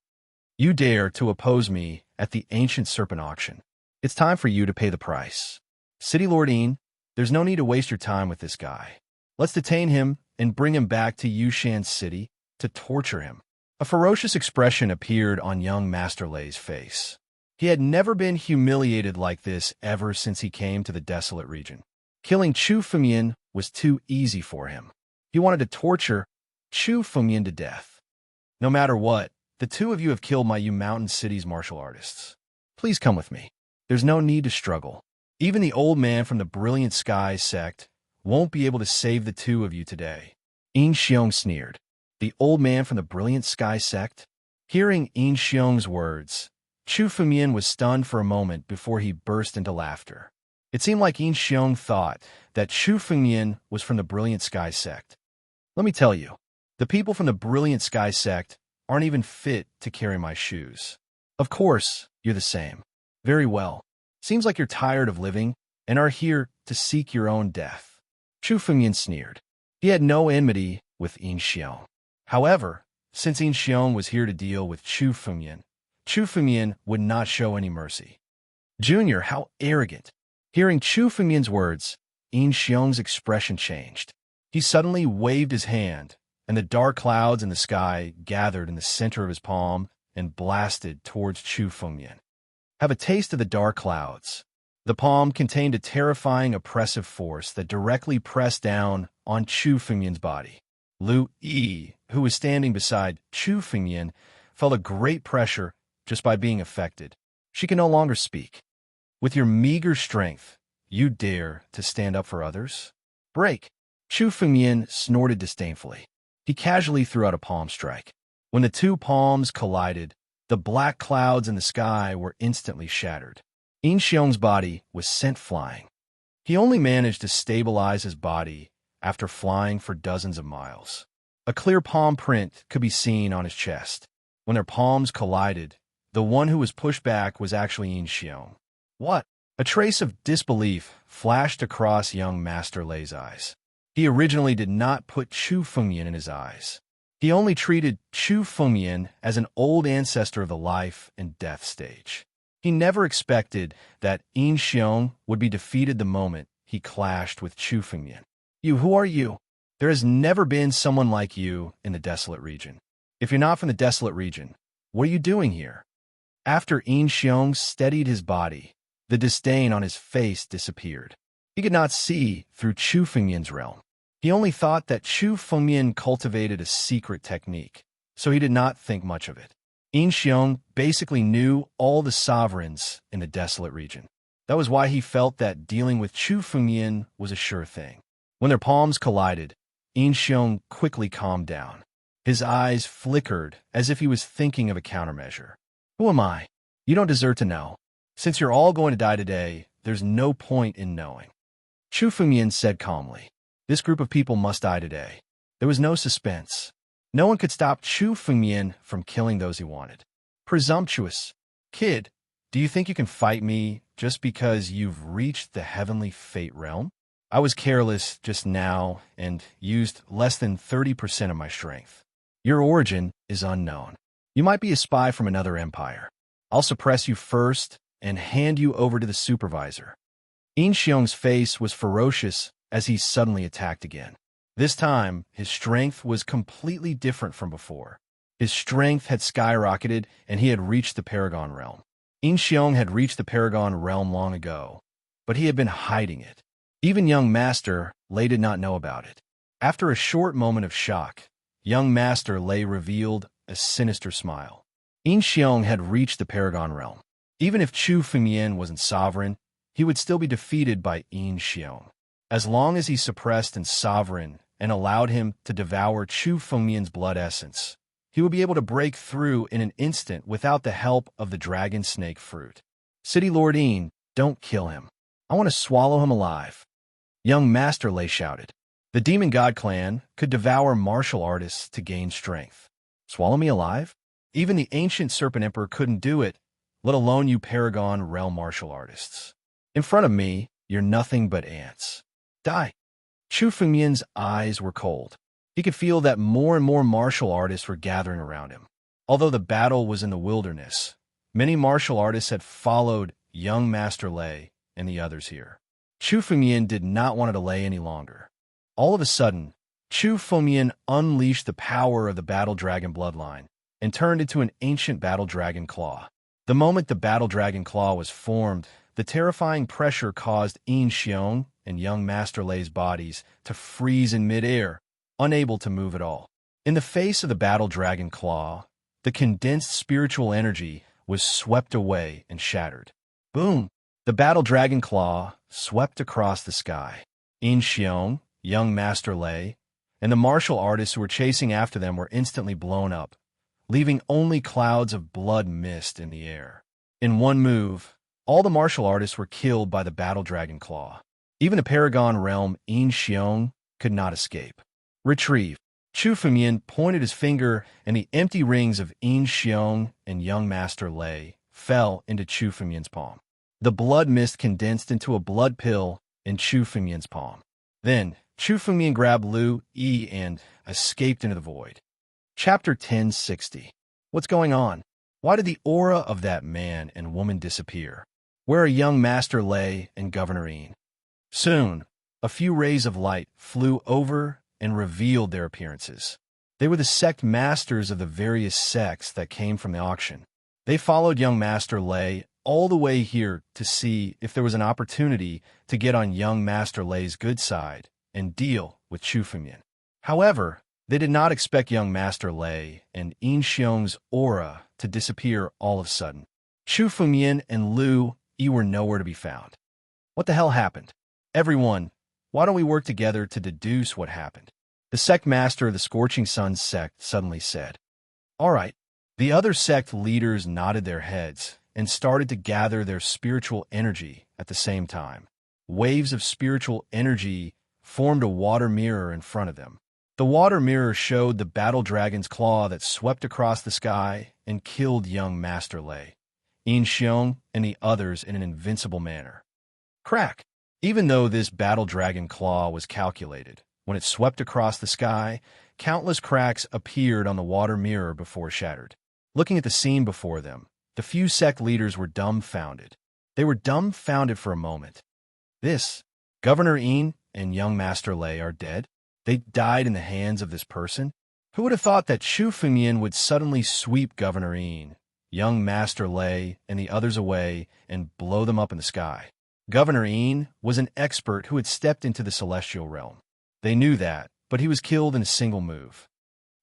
You dare to oppose me at the ancient serpent auction. It's time for you to pay the price. City Lordine, there's no need to waste your time with this guy. Let's detain him and bring him back to Yushan's city to torture him. A ferocious expression appeared on young Master Lei's face. He had never been humiliated like this ever since he came to the desolate region. Killing Chu Fengyan was too easy for him. He wanted to torture Chu Fengyan to death. No matter what, the two of you have killed my Mountain City's martial artists. Please come with me. There's no need to struggle. Even the old man from the Brilliant Skies sect won't be able to save the two of you today. Yin Xiong sneered. The old man from the Brilliant Sky sect? Hearing Yin Xiong's words, Chu Fengyan was stunned for a moment before he burst into laughter. It seemed like Yin Xiong thought that Chu Fengyan was from the Brilliant Sky sect. Let me tell you, the people from the Brilliant Sky sect aren't even fit to carry my shoes. Of course, you're the same. Very well. Seems like you're tired of living and are here to seek your own death. Chu Fengyan sneered. He had no enmity with Yin Xiong. However, since Yin Xiong was here to deal with Chu Fengyan would not show any mercy. Junior, how arrogant. Hearing Chu Fengyan's words, Yin Xiong's expression changed. He suddenly waved his hand, and the dark clouds in the sky gathered in the center of his palm and blasted towards Chu Fengyan. Have a taste of the dark clouds. The palm contained a terrifying oppressive force that directly pressed down on Chu Fengyan's body. Lu Yi, who was standing beside Chu Fengyan, felt a great pressure just by being affected. She can no longer speak. With your meager strength, you dare to stand up for others? Break! Chu Fengyan snorted disdainfully. He casually threw out a palm strike. When the two palms collided, the black clouds in the sky were instantly shattered. Yin Xiong's body was sent flying. He only managed to stabilize his body after flying for dozens of miles. A clear palm print could be seen on his chest. When their palms collided, the one who was pushed back was actually Yin Xiong. What? A trace of disbelief flashed across young Master Lei's eyes. He originally did not put Chu Fengyan in his eyes. He only treated Chu Fengyan as an old ancestor of the life and death stage. He never expected that Yin Xiong would be defeated the moment he clashed with Chu Fengyan. Who are you? There has never been someone like you in the desolate region. If you're not from the desolate region, what are you doing here? After Yin Xiong steadied his body, the disdain on his face disappeared. He could not see through Chu Fengyan's realm. He only thought that Chu Fengyan cultivated a secret technique, so he did not think much of it. Yin Xiong basically knew all the sovereigns in the desolate region. That was why he felt that dealing with Chu Fengyan was a sure thing. When their palms collided, Yin Xiong quickly calmed down. His eyes flickered as if he was thinking of a countermeasure. Who am I? You don't deserve to know. Since you're all going to die today, there's no point in knowing. Chu Fengyan said calmly. This group of people must die today. There was no suspense. No one could stop Chu Fengyan from killing those he wanted. Presumptuous. Kid, do you think you can fight me just because you've reached the heavenly fate realm? I was careless just now and used less than 30% of my strength. Your origin is unknown. You might be a spy from another empire. I'll suppress you first and hand you over to the supervisor. Yin Xiong's face was ferocious as he suddenly attacked again. This time, his strength was completely different from before. His strength had skyrocketed, and he had reached the Paragon realm. Yin Xiong had reached the Paragon realm long ago, but he had been hiding it. Even young Master Lei did not know about it. After a short moment of shock, young Master Lei revealed a sinister smile. Yin Xiong had reached the Paragon realm. Even if Chu Fengyan wasn't sovereign, he would still be defeated by Yin Xiong. As long as he suppressed and sovereign and allowed him to devour Chu Fengyan's blood essence, he would be able to break through in an instant without the help of the dragon snake fruit. City Lord Yin, don't kill him. I want to swallow him alive. Young Master Lei shouted. The Demon God clan could devour martial artists to gain strength. Swallow me alive? Even the ancient Serpent Emperor couldn't do it, let alone you Paragon realm martial artists. In front of me, you're nothing but ants. Die. Chu Fengyan's eyes were cold. He could feel that more and more martial artists were gathering around him. Although the battle was in the wilderness, many martial artists had followed young Master Lei and the others here. Chu Fengmian did not want to delay any longer. All of a sudden, Chu Fengmian unleashed the power of the battle dragon bloodline and turned into an ancient battle dragon claw. The moment the battle dragon claw was formed, the terrifying pressure caused Yin Xiong and young Master Lei's bodies to freeze in midair, unable to move at all. In the face of the battle dragon claw, the condensed spiritual energy was swept away and shattered. Boom! The battle dragon claw swept across the sky. Yin Xiong, young Master Lei, and the martial artists who were chasing after them were instantly blown up, leaving only clouds of blood mist in the air. In one move, all the martial artists were killed by the battle dragon claw. Even the Paragon realm Yin Xiong could not escape. Retrieve. Chu Fengmian pointed his finger, and the empty rings of Yin Xiong and young Master Lei fell into Chu Fengmian's palm. The blood mist condensed into a blood pill in Chu Fengmian's palm. Then, Chu Fengmian grabbed Lu Yi and escaped into the void. Chapter 1060. What's going on? Why did the aura of that man and woman disappear? Where are young Master Lei and Governor Yin? Soon, a few rays of light flew over and revealed their appearances. They were the sect masters of the various sects that came from the auction. They followed young Master Lei all the way here to see if there was an opportunity to get on young Master Lei's good side and deal with Chu Fengmian. However, they did not expect young Master Lei and Yin Xiong's aura to disappear all of a sudden. Chu Fengmian and Lu Yi were nowhere to be found. What the hell happened? Everyone, why don't we work together to deduce what happened? The sect master of the Scorching Sun sect suddenly said. All right. The other sect leaders nodded their heads and started to gather their spiritual energy at the same time. Waves of spiritual energy formed a water mirror in front of them. The water mirror showed the battle dragon's claw that swept across the sky and killed young Master Lei, Yin Xiong, and the others in an invincible manner. Crack! Even though this battle dragon claw was calculated, when it swept across the sky, countless cracks appeared on the water mirror before shattered. Looking at the scene before them, the few sect leaders were dumbfounded. They were dumbfounded for a moment. This, Governor Yin and young Master Lei are dead? They died in the hands of this person? Who would have thought that Chu Fengmian would suddenly sweep Governor Yin, young Master Lei, and the others away and blow them up in the sky? Governor Yin was an expert who had stepped into the celestial realm. They knew that, but he was killed in a single move.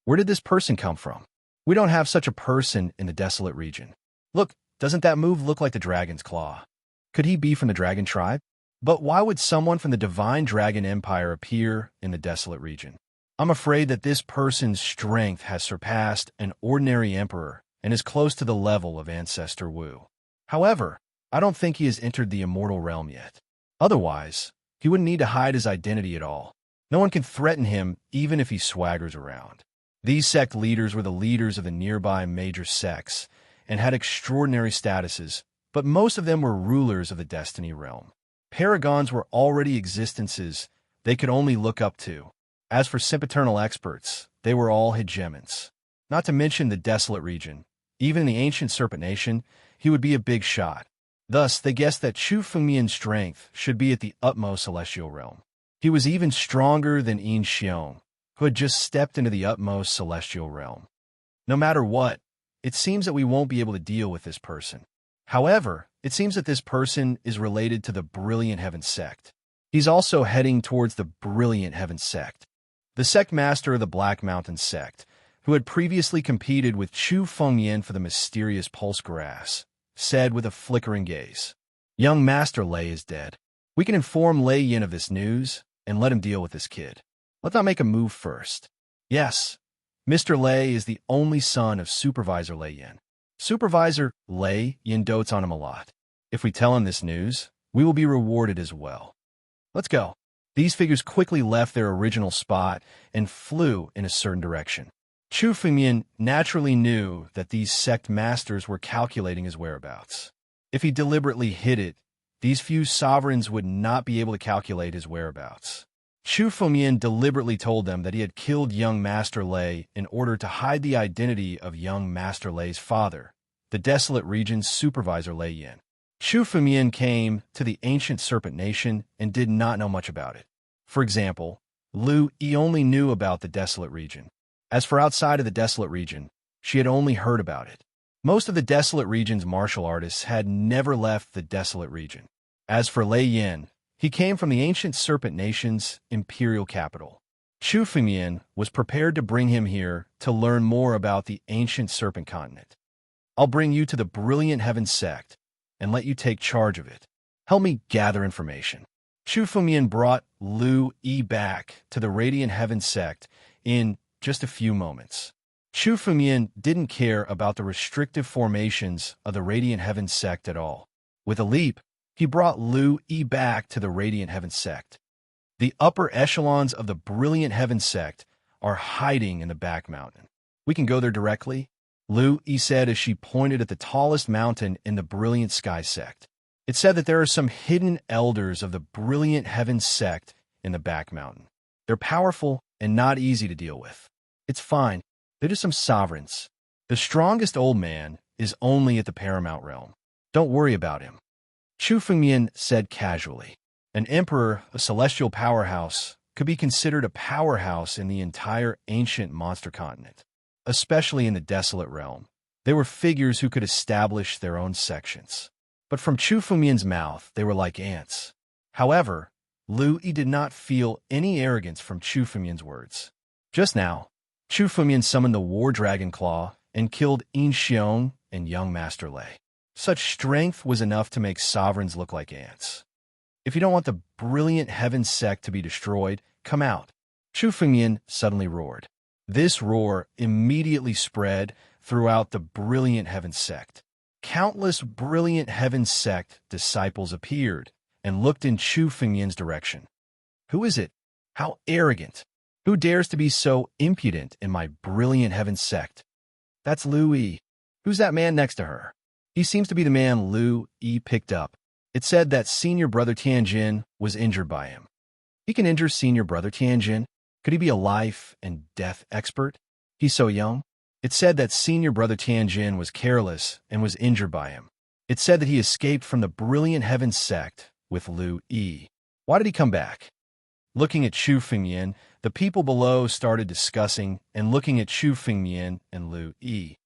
Where did this person come from? We don't have such a person in the desolate region. Look, doesn't that move look like the dragon's claw? Could he be from the dragon tribe? But why would someone from the divine dragon empire appear in the desolate region? I'm afraid that this person's strength has surpassed an ordinary emperor and is close to the level of Ancestor Wu. However, I don't think he has entered the immortal realm yet. Otherwise, he wouldn't need to hide his identity at all. No one can threaten him even if he swaggers around. These sect leaders were the leaders of the nearby major sects and had extraordinary statuses, but most of them were rulers of the Destiny realm. Paragons were already existences they could only look up to. As for sempiternal experts, they were all hegemons. Not to mention the desolate region. Even in the ancient Serpent Nation, he would be a big shot. Thus, they guessed that Chu Fengmian's strength should be at the utmost celestial realm. He was even stronger than Yin Xiong, who had just stepped into the utmost celestial realm. No matter what, it seems that we won't be able to deal with this person. However, it seems that this person is related to the Brilliant Heaven sect. He's also heading towards the Brilliant Heaven sect. The sect master of the Black Mountain sect, who had previously competed with Chu Fengmian for the mysterious pulse grass, said with a flickering gaze, Young Master Lei is dead. We can inform Lei Yin of this news and let him deal with this kid. Let's not make a move first. Yes, Mr. Lei is the only son of Supervisor Lei Yin. Supervisor Lei Yin dotes on him a lot. If we tell him this news, we will be rewarded as well. Let's go. These figures quickly left their original spot and flew in a certain direction. Chu Fengmian naturally knew that these sect masters were calculating his whereabouts. If he deliberately hid it, these few sovereigns would not be able to calculate his whereabouts. Chu Fumian deliberately told them that he had killed young Master Lei in order to hide the identity of young Master Lei's father, the desolate region's supervisor Lei Yin. Chu Fumian came to the ancient serpent nation and did not know much about it. For example, Lu Yi only knew about the desolate region. As for outside of the desolate region, she had only heard about it. Most of the desolate region's martial artists had never left the desolate region. As for Lei Yin, he came from the ancient serpent nation's imperial capital. Chu Fumian was prepared to bring him here to learn more about the ancient serpent continent. I'll bring you to the Brilliant Heaven sect and let you take charge of it. Help me gather information. Chu Fumian brought Lu Yi back to the Radiant Heaven sect in just a few moments. Chu Fumian didn't care about the restrictive formations of the Radiant Heaven sect at all. With a leap, he brought Lu Yi back to the Radiant Heaven sect. The upper echelons of the Brilliant Heaven sect are hiding in the back mountain. We can go there directly, Lu Yi said as she pointed at the tallest mountain in the Brilliant Sky sect. It said that there are some hidden elders of the Brilliant Heaven sect in the back mountain. They're powerful and not easy to deal with. It's fine. They're just some sovereigns. The strongest old man is only at the Paramount Realm. Don't worry about him. Chu Fumian said casually. An emperor, a celestial powerhouse, could be considered a powerhouse in the entire ancient monster continent, especially in the desolate realm. They were figures who could establish their own sections. But from Chu Fumian's mouth, they were like ants. However, Lu Yi did not feel any arrogance from Chu Fumian's words. Just now, Chu Fumian summoned the War Dragon Claw and killed Yin Xiong and young Master Lei. Such strength was enough to make sovereigns look like ants. If you don't want the Brilliant Heaven sect to be destroyed, come out, Chu Fumian suddenly roared. This roar immediately spread throughout the Brilliant Heaven sect. Countless Brilliant Heaven sect disciples appeared and looked in Chu Fumian's direction. Who is it? How arrogant! Who dares to be so impudent in my Brilliant Heaven sect? That's Lu Yi. Who's that man next to her? He seems to be the man Lu Yi picked up. It said that Senior Brother Tianjin was injured by him. He can injure Senior Brother Tianjin. Could he be a life and death expert? He's so young. It said that Senior Brother Tianjin was careless and was injured by him. It said that he escaped from the Brilliant Heaven sect with Lu Yi. Why did he come back? Looking at Chu Fumian, the people below started discussing and looking at Chu Fumian and Lu Yi.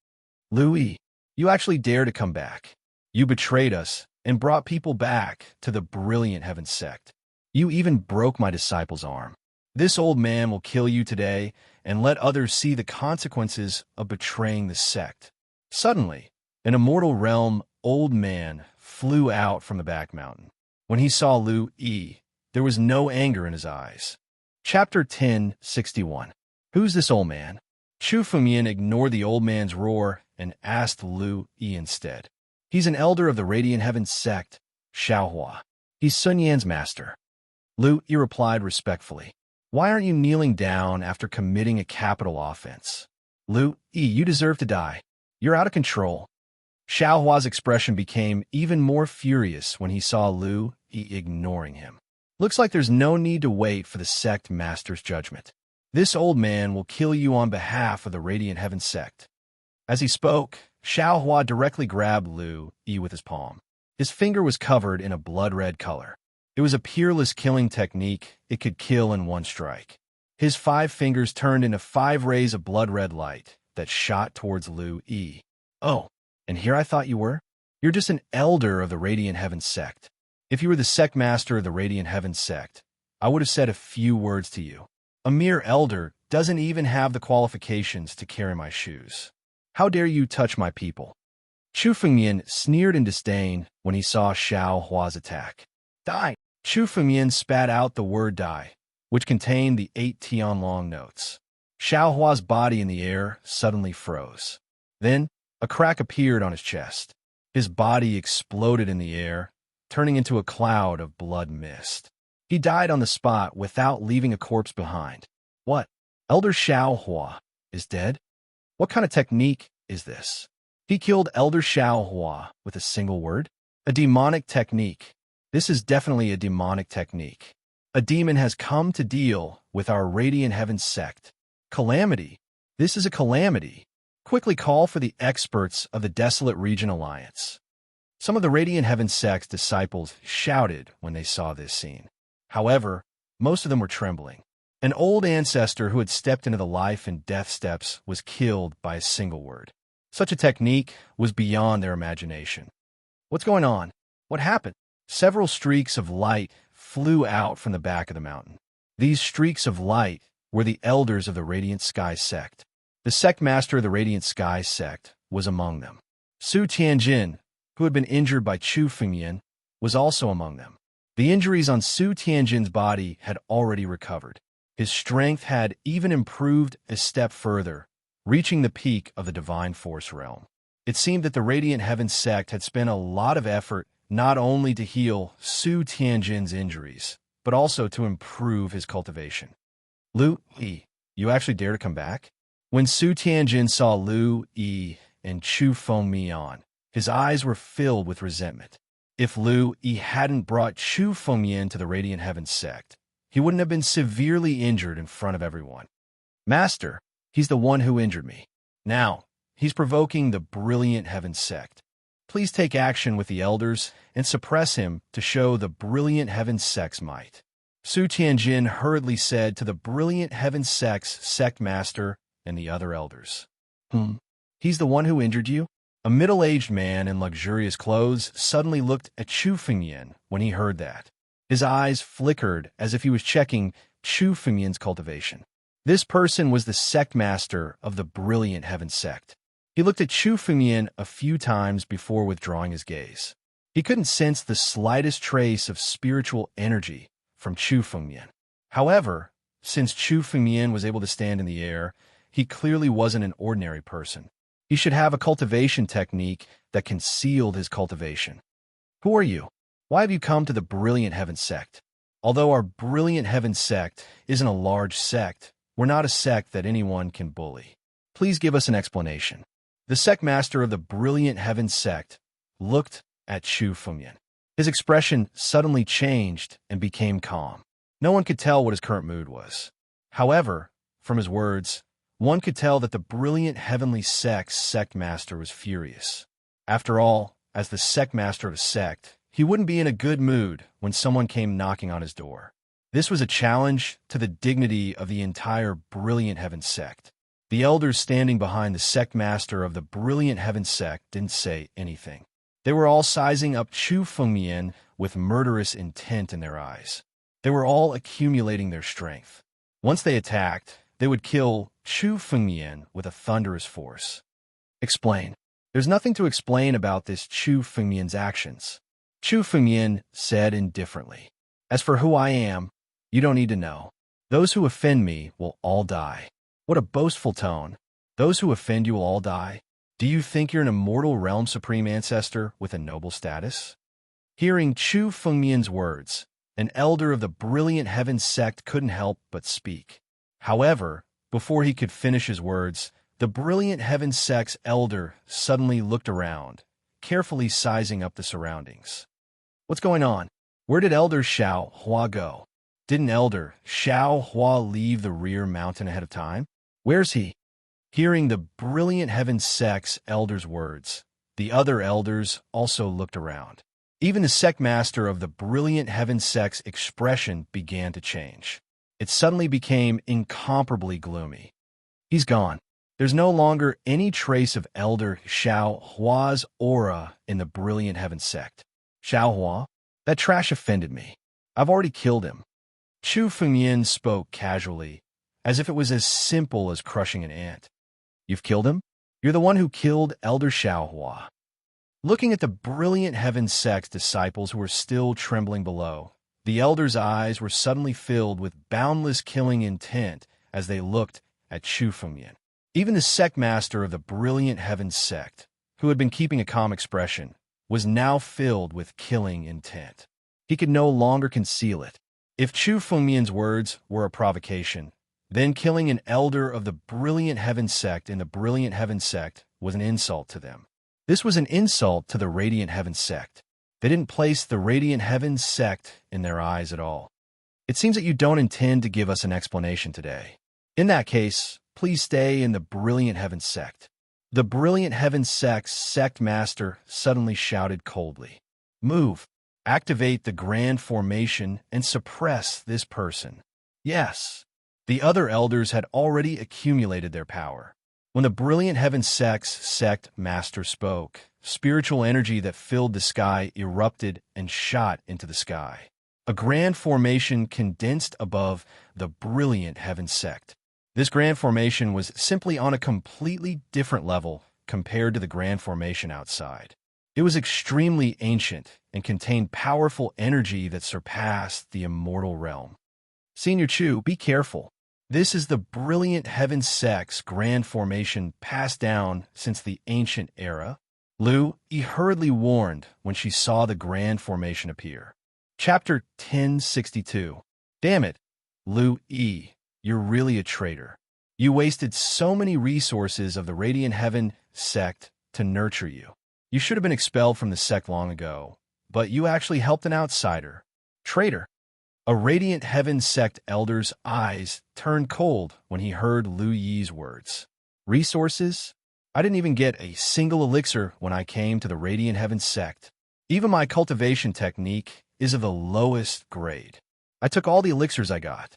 Lu Yi, you actually dare to come back. You betrayed us and brought people back to the Brilliant Heaven sect. You even broke my disciple's arm. This old man will kill you today and let others see the consequences of betraying the sect. Suddenly, an immortal realm old man flew out from the back mountain. When he saw Lu Yi, there was no anger in his eyes. Chapter 1061. Who's this old man? Chu Fumian ignored the old man's roar and asked Lu Yi instead. He's an elder of the Radiant Heaven sect, Xiaohua. He's Sun Yan's master. Lu Yi replied respectfully. Why aren't you kneeling down after committing a capital offense? Lu Yi, you deserve to die. You're out of control. Xiaohua's expression became even more furious when he saw Lu Yi ignoring him. Looks like there's no need to wait for the sect master's judgment. This old man will kill you on behalf of the Radiant Heaven sect. As he spoke, Xiaohua directly grabbed Lu Yi with his palm. His finger was covered in a blood-red color. It was a peerless killing technique. It could kill in one strike. His 5 fingers turned into 5 rays of blood-red light that shot towards Lu Yi. Oh, and here I thought you were? You're just an elder of the Radiant Heaven sect. If you were the sect master of the Radiant Heaven sect, I would have said a few words to you. A mere elder doesn't even have the qualifications to carry my shoes. How dare you touch my people? Chu Fumian sneered in disdain when he saw Xiaohua's attack. Die! Chu Fumian spat out the word die, which contained the 8 Tianlong notes. Xiaohua's body in the air suddenly froze. Then, a crack appeared on his chest. His body exploded in the air, turning into a cloud of blood mist. He died on the spot without leaving a corpse behind. What? Elder Xiaohua is dead? What kind of technique is this? He killed Elder Xiaohua with a single word? A demonic technique. This is definitely a demonic technique. A demon has come to deal with our Radiant Heavens sect. Calamity. This is a calamity. Quickly call for the experts of the Desolate Region Alliance. Some of the Radiant Heavens sect's disciples shouted when they saw this scene. However, most of them were trembling. An old ancestor who had stepped into the life and death steps was killed by a single word. Such a technique was beyond their imagination. What's going on? What happened? Several streaks of light flew out from the back of the mountain. These streaks of light were the elders of the Radiant Sky sect. The sect master of the Radiant Sky sect was among them. Su Tianjin, who had been injured by Chu Fengyan, was also among them. The injuries on Su Tianjin's body had already recovered. His strength had even improved a step further, reaching the peak of the Divine Force realm. It seemed that the Radiant Heavens sect had spent a lot of effort not only to heal Su Tianjin's injuries, but also to improve his cultivation. Lu Yi, you actually dare to come back? When Su Tianjin saw Lu Yi and Chu Fengmian, his eyes were filled with resentment. If Lu Yi hadn't brought Chu Fengmian to the Radiant Heavens sect, he wouldn't have been severely injured in front of everyone. Master, he's the one who injured me. Now, he's provoking the Brilliant Heavens sect. Please take action with the elders and suppress him to show the Brilliant Heavens sect's might. Su Tianjin hurriedly said to the Brilliant Heavens sect's sect master and the other elders. He's the one who injured you? A middle-aged man in luxurious clothes suddenly looked at Chu Fengyan when he heard that. His eyes flickered as if he was checking Chu Fengyan's cultivation. This person was the sect master of the Brilliant Heavens sect. He looked at Chu Fengyan a few times before withdrawing his gaze. He couldn't sense the slightest trace of spiritual energy from Chu Fengyan. However, since Chu Fengyan was able to stand in the air, he clearly wasn't an ordinary person. He should have a cultivation technique that concealed his cultivation. Who are you? Why have you come to the Brilliant Heavens sect? Although our Brilliant Heavens sect isn't a large sect, we're not a sect that anyone can bully. Please give us an explanation. The sect master of the Brilliant Heavens sect looked at Chu Fengyan. His expression suddenly changed and became calm. No one could tell what his current mood was. However, from his words, one could tell that the Brilliant Heavenly sect's sect master was furious. After all, as the sect master of a sect, he wouldn't be in a good mood when someone came knocking on his door. This was a challenge to the dignity of the entire Brilliant Heavens sect. The elders standing behind the sect master of the Brilliant Heavens sect didn't say anything. They were all sizing up Chu Fengmian with murderous intent in their eyes. They were all accumulating their strength. Once they attacked, they would kill Chu Fengmian with a thunderous force. Explain. There's nothing to explain about this Chu Fengmian's actions. Chu Fengmian said indifferently. As for who I am, you don't need to know. Those who offend me will all die. What a boastful tone. Those who offend you will all die. Do you think you're an immortal realm supreme ancestor with a noble status? Hearing Chu Fengmian's words, an elder of the Brilliant Heavens sect couldn't help but speak. However, before he could finish his words, the Brilliant Heavens sect's elder suddenly looked around, carefully sizing up the surroundings. What's going on? Where did Elder Xiao Hua go? Didn't Elder Xiao Hua leave the rear mountain ahead of time? Where's he? Hearing the Brilliant Heavens sect's elder's words, the other elders also looked around. Even the sect master of the Brilliant Heavens sect's expression began to change. It suddenly became incomparably gloomy. He's gone. There's no longer any trace of Elder Xiao Hua's aura in the Brilliant Heavens sect. Xiao Hua? That trash offended me. I've already killed him. Chu Fengmian spoke casually, as if it was as simple as crushing an ant. You've killed him? You're the one who killed Elder Xiao Hua. Looking at the Brilliant Heavens sect's disciples who were still trembling below, the elders' eyes were suddenly filled with boundless killing intent as they looked at Chu Fengmian. Even the sect master of the Brilliant Heavens sect, who had been keeping a calm expression, was now filled with killing intent. He could no longer conceal it. If Chu Fengmian's words were a provocation, then killing an elder of the Brilliant Heavens sect in the Brilliant Heavens sect was an insult to them. This was an insult to the Radiant Heavens sect. They didn't place the Radiant Heavens sect in their eyes at all. It seems that you don't intend to give us an explanation today. In that case, please stay in the Brilliant Heaven sect. The Brilliant Heaven sect's sect master suddenly shouted coldly. Move. Activate the grand formation and suppress this person. Yes. The other elders had already accumulated their power. When the Brilliant Heaven sect's sect master spoke, spiritual energy that filled the sky erupted and shot into the sky. A grand formation condensed above the Brilliant Heaven sect. This grand formation was simply on a completely different level compared to the grand formation outside. It was extremely ancient and contained powerful energy that surpassed the immortal realm. Senior Chu, be careful. This is the Brilliant Heaven sect's grand formation passed down since the ancient era. Lu Yi hurriedly warned when she saw the grand formation appear. Chapter 1062. Damn it, Lu Yi, you're really a traitor. You wasted so many resources of the Radiant Heaven sect to nurture you. You should have been expelled from the sect long ago, but you actually helped an outsider. Traitor. A Radiant Heaven sect elder's eyes turned cold when he heard Lu Yi's words. Resources? I didn't even get a single elixir when I came to the Radiant Heaven sect. Even my cultivation technique is of the lowest grade. I took all the elixirs I got.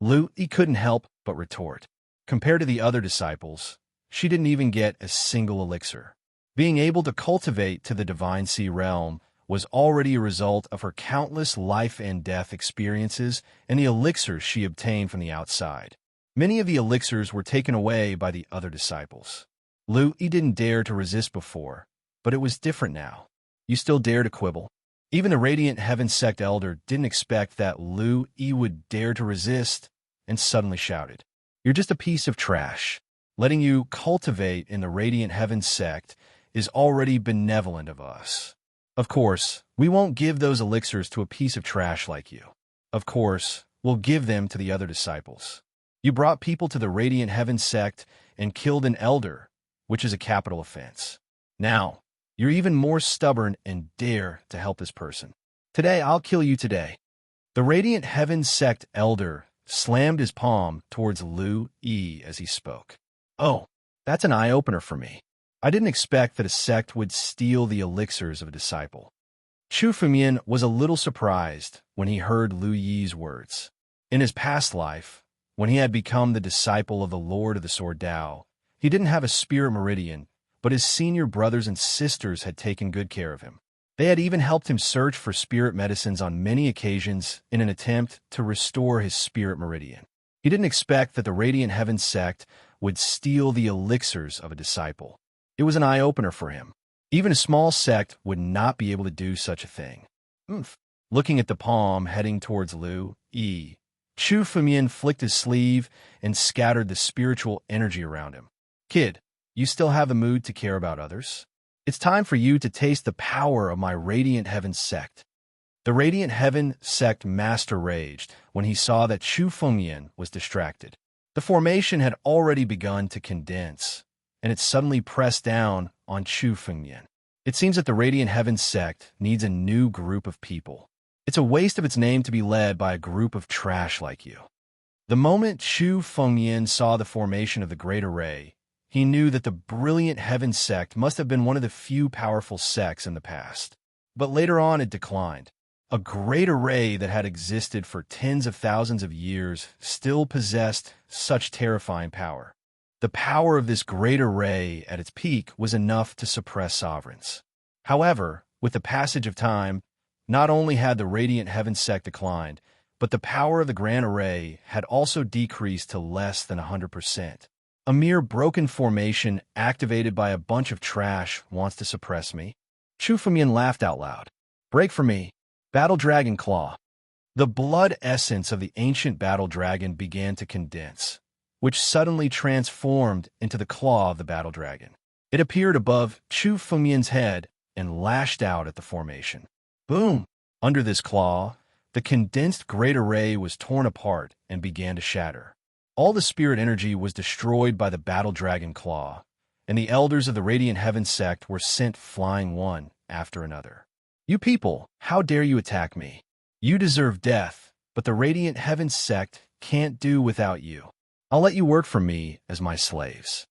Lu Yi couldn't help but retort. Compared to the other disciples, she didn't even get a single elixir. Being able to cultivate to the Divine Sea realm was already a result of her countless life and death experiences and the elixirs she obtained from the outside. Many of the elixirs were taken away by the other disciples. Lu Yi didn't dare to resist before, but it was different now. You still dare to quibble? Even the Radiant Heaven sect elder didn't expect that Lu Yi would dare to resist and suddenly shouted, You're just a piece of trash. Letting you cultivate in the Radiant Heaven sect is already benevolent of us. Of course, we won't give those elixirs to a piece of trash like you. Of course, we'll give them to the other disciples. You brought people to the Radiant Heaven sect and killed an elder, which is a capital offense. Now, you're even more stubborn and dare to help this person. Today, I'll kill you today. The Radiant Heaven sect elder slammed his palm towards Lu Yi as he spoke. Oh, that's an eye-opener for me. I didn't expect that a sect would steal the elixirs of a disciple. Chu Fumian was a little surprised when he heard Lu Yi's words. In his past life, when he had become the disciple of the Lord of the Sword Tao, he didn't have a spirit meridian, but his senior brothers and sisters had taken good care of him. They had even helped him search for spirit medicines on many occasions in an attempt to restore his spirit meridian. He didn't expect that the Radiant Heaven sect would steal the elixirs of a disciple. It was an eye-opener for him. Even a small sect would not be able to do such a thing. Looking at the palm heading towards Lu Yi, Chu Fumian flicked his sleeve and scattered the spiritual energy around him. Kid, you still have the mood to care about others? It's time for you to taste the power of my Radiant Heaven sect. The Radiant Heaven sect master raged when he saw that Chu Fumian was distracted. The formation had already begun to condense, and it suddenly pressed down on Chu Fumian. It seems that the Radiant Heaven sect needs a new group of people. It's a waste of its name to be led by a group of trash like you. The moment Chu Fumian saw the formation of the Great Array, he knew that the Brilliant Heaven sect must have been one of the few powerful sects in the past. But later on it declined. A Great Array that had existed for tens of thousands of years still possessed such terrifying power. The power of this Great Array at its peak was enough to suppress sovereigns. However, with the passage of time, not only had the Radiant Heaven sect declined, but the power of the Grand Array had also decreased to less than 100%. A mere broken formation activated by a bunch of trash wants to suppress me. Chu Fumian laughed out loud. Break for me. Battle Dragon Claw. The blood essence of the ancient battle dragon began to condense, which suddenly transformed into the claw of the battle dragon. It appeared above Chu Fumian's head and lashed out at the formation. Boom! Under this claw, the condensed Great Array was torn apart and began to shatter. All the spirit energy was destroyed by the battle dragon claw, and the elders of the Radiant Heaven sect were sent flying one after another. You people, how dare you attack me? You deserve death, but the Radiant Heavens sect can't do without you. I'll let you work for me as my slaves."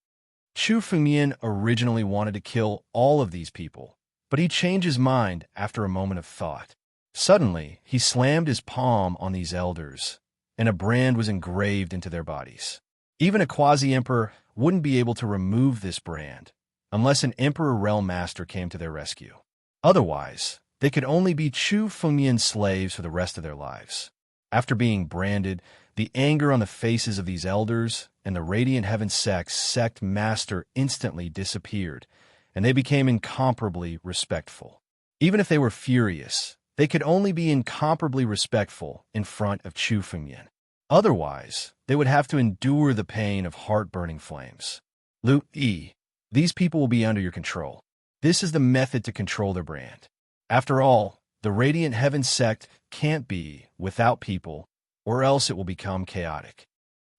Chu Fengmian originally wanted to kill all of these people, but he changed his mind after a moment of thought. Suddenly, he slammed his palm on these elders, and a brand was engraved into their bodies. Even a quasi-emperor wouldn't be able to remove this brand unless an Emperor Realm Master came to their rescue. Otherwise, they could only be Chu Fengmian slaves for the rest of their lives. After being branded, the anger on the faces of these elders and the Radiant Heaven sect master instantly disappeared, and they became incomparably respectful. Even if they were furious, they could only be incomparably respectful in front of Chu Fengmian. Otherwise, they would have to endure the pain of heart-burning flames. Lu Yi, these people will be under your control. This is the method to control their brand. After all, the Radiant Heaven sect can't be without people, or else it will become chaotic.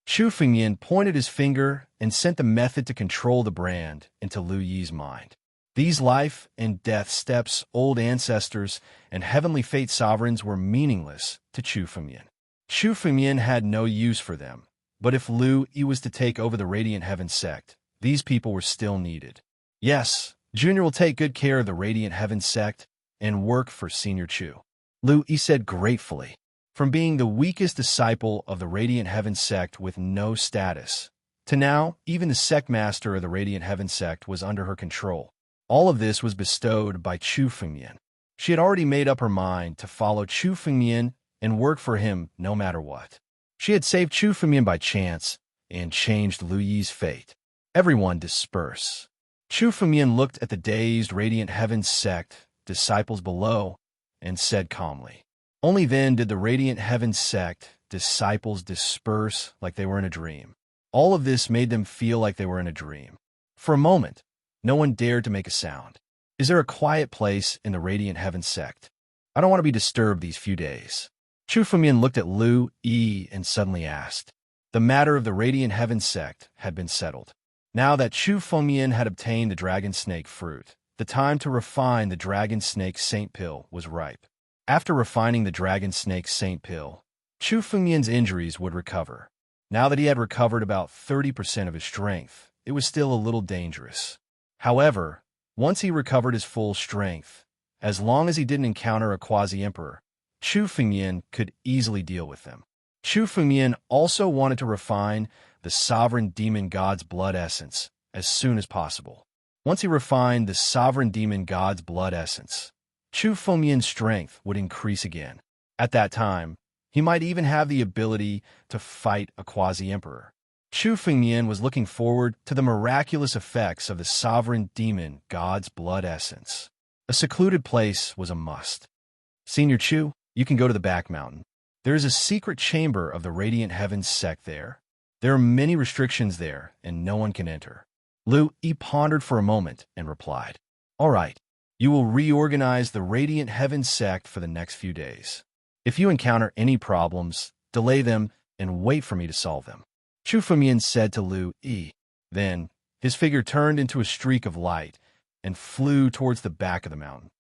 Chu Fengmian pointed his finger and sent the method to control the brand into Lu Yi's mind. These life and death steps, old ancestors, and heavenly fate sovereigns were meaningless to Chu Fengmian. Chu Fengmian had no use for them, but if Lu Yi was to take over the Radiant Heaven sect, these people were still needed. Yes, Junior will take good care of the Radiant Heaven sect and work for Senior Chu, Lu Yi said gratefully. From being the weakest disciple of the Radiant Heaven sect with no status, to now, even the sect master of the Radiant Heaven sect was under her control. All of this was bestowed by Chu Fengmian. She had already made up her mind to follow Chu Fengmian and work for him no matter what. She had saved Chu Fengmian by chance and changed Lu Yi's fate. Everyone disperse. Chu Fengmian looked at the dazed Radiant Heaven sect disciples below and said calmly. Only then did the Radiant Heaven sect disciples disperse like they were in a dream. All of this made them feel like they were in a dream. For a moment, no one dared to make a sound. Is there a quiet place in the Radiant Heaven sect? I don't want to be disturbed these few days. Chu Fengmian looked at Lu Yi and suddenly asked. The matter of the Radiant Heaven sect had been settled. Now that Chu Fengmian had obtained the dragon snake fruit, the time to refine the dragon snake saint pill was ripe. After refining the dragon snake saint pill, Chu Fengmian's injuries would recover. Now that he had recovered about 30% of his strength, it was still a little dangerous. However, once he recovered his full strength, as long as he didn't encounter a quasi-emperor, Chu Fengmian could easily deal with them. Chu Fengmian also wanted to refine the sovereign demon god's blood essence as soon as possible. Once he refined the sovereign demon god's blood essence, Chu Fengmian's strength would increase again. At that time, he might even have the ability to fight a quasi-emperor. Chu Fengmian was looking forward to the miraculous effects of the sovereign demon god's blood essence. A secluded place was a must. Senior Chu, you can go to the back mountain. There is a secret chamber of the Radiant Heavens sect there. There are many restrictions there, and no one can enter. Lu Yi pondered for a moment and replied, All right, you will reorganize the Radiant Heavens sect for the next few days. If you encounter any problems, delay them and wait for me to solve them. Chu Fengmian said to Lu Yi. Then, his figure turned into a streak of light and flew towards the back of the mountain.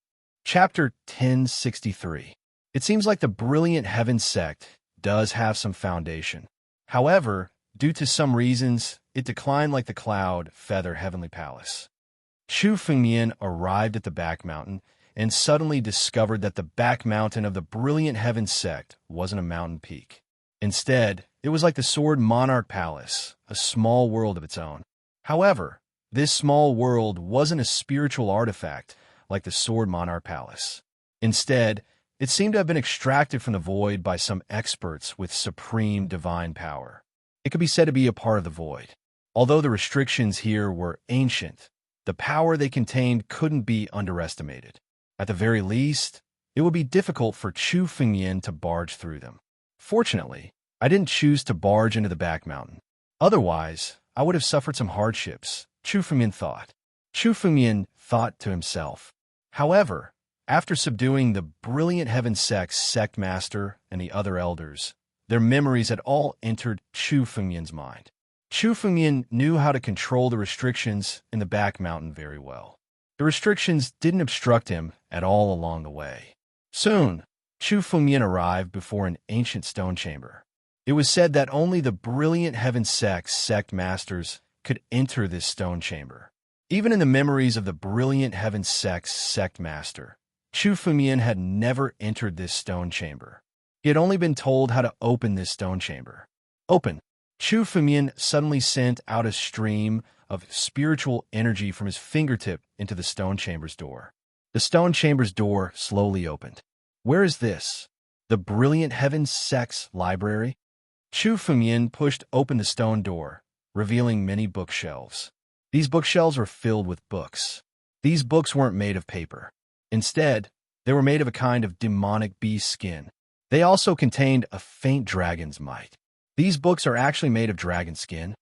Chapter 1063. It seems like the Brilliant Heaven sect does have some foundation. However, due to some reasons, it declined like the cloud feather heavenly palace. Chu Fengmian arrived at the back mountain and suddenly discovered that the back mountain of the Brilliant Heaven sect wasn't a mountain peak. Instead, it was like the Sword Monarch Palace, a small world of its own. However, this small world wasn't a spiritual artifact like the Sword Monarch Palace. Instead, it seemed to have been extracted from the void by some experts with supreme divine power. It could be said to be a part of the void. Although the restrictions here were ancient, the power they contained couldn't be underestimated. At the very least, it would be difficult for Chu Fengmian to barge through them. Fortunately, I didn't choose to barge into the back mountain. Otherwise, I would have suffered some hardships, Chu Fengmian thought. Chu Fengmian thought to himself. However, after subduing the Brilliant Heaven sect master and the other elders, their memories had all entered Chu Fengmian's mind. Chu Fengmian knew how to control the restrictions in the back mountain very well. The restrictions didn't obstruct him at all along the way. Soon, Chu Fengmian arrived before an ancient stone chamber. It was said that only the brilliant heaven sect masters could enter this stone chamber. Even in the memories of the brilliant heaven sect master, Chu Fengmian had never entered this stone chamber. He had only been told how to open this stone chamber. Open! Chu Fengmian suddenly sent out a stream of spiritual energy from his fingertip into the stone chamber's door. The stone chamber's door slowly opened. Where is this? The brilliant heaven sect's library? Chu Fengmian pushed open the stone door, revealing many bookshelves. These bookshelves were filled with books. These books weren't made of paper. Instead, they were made of a kind of demonic beast skin. They also contained a faint dragon's might. These books are actually made of dragon skin,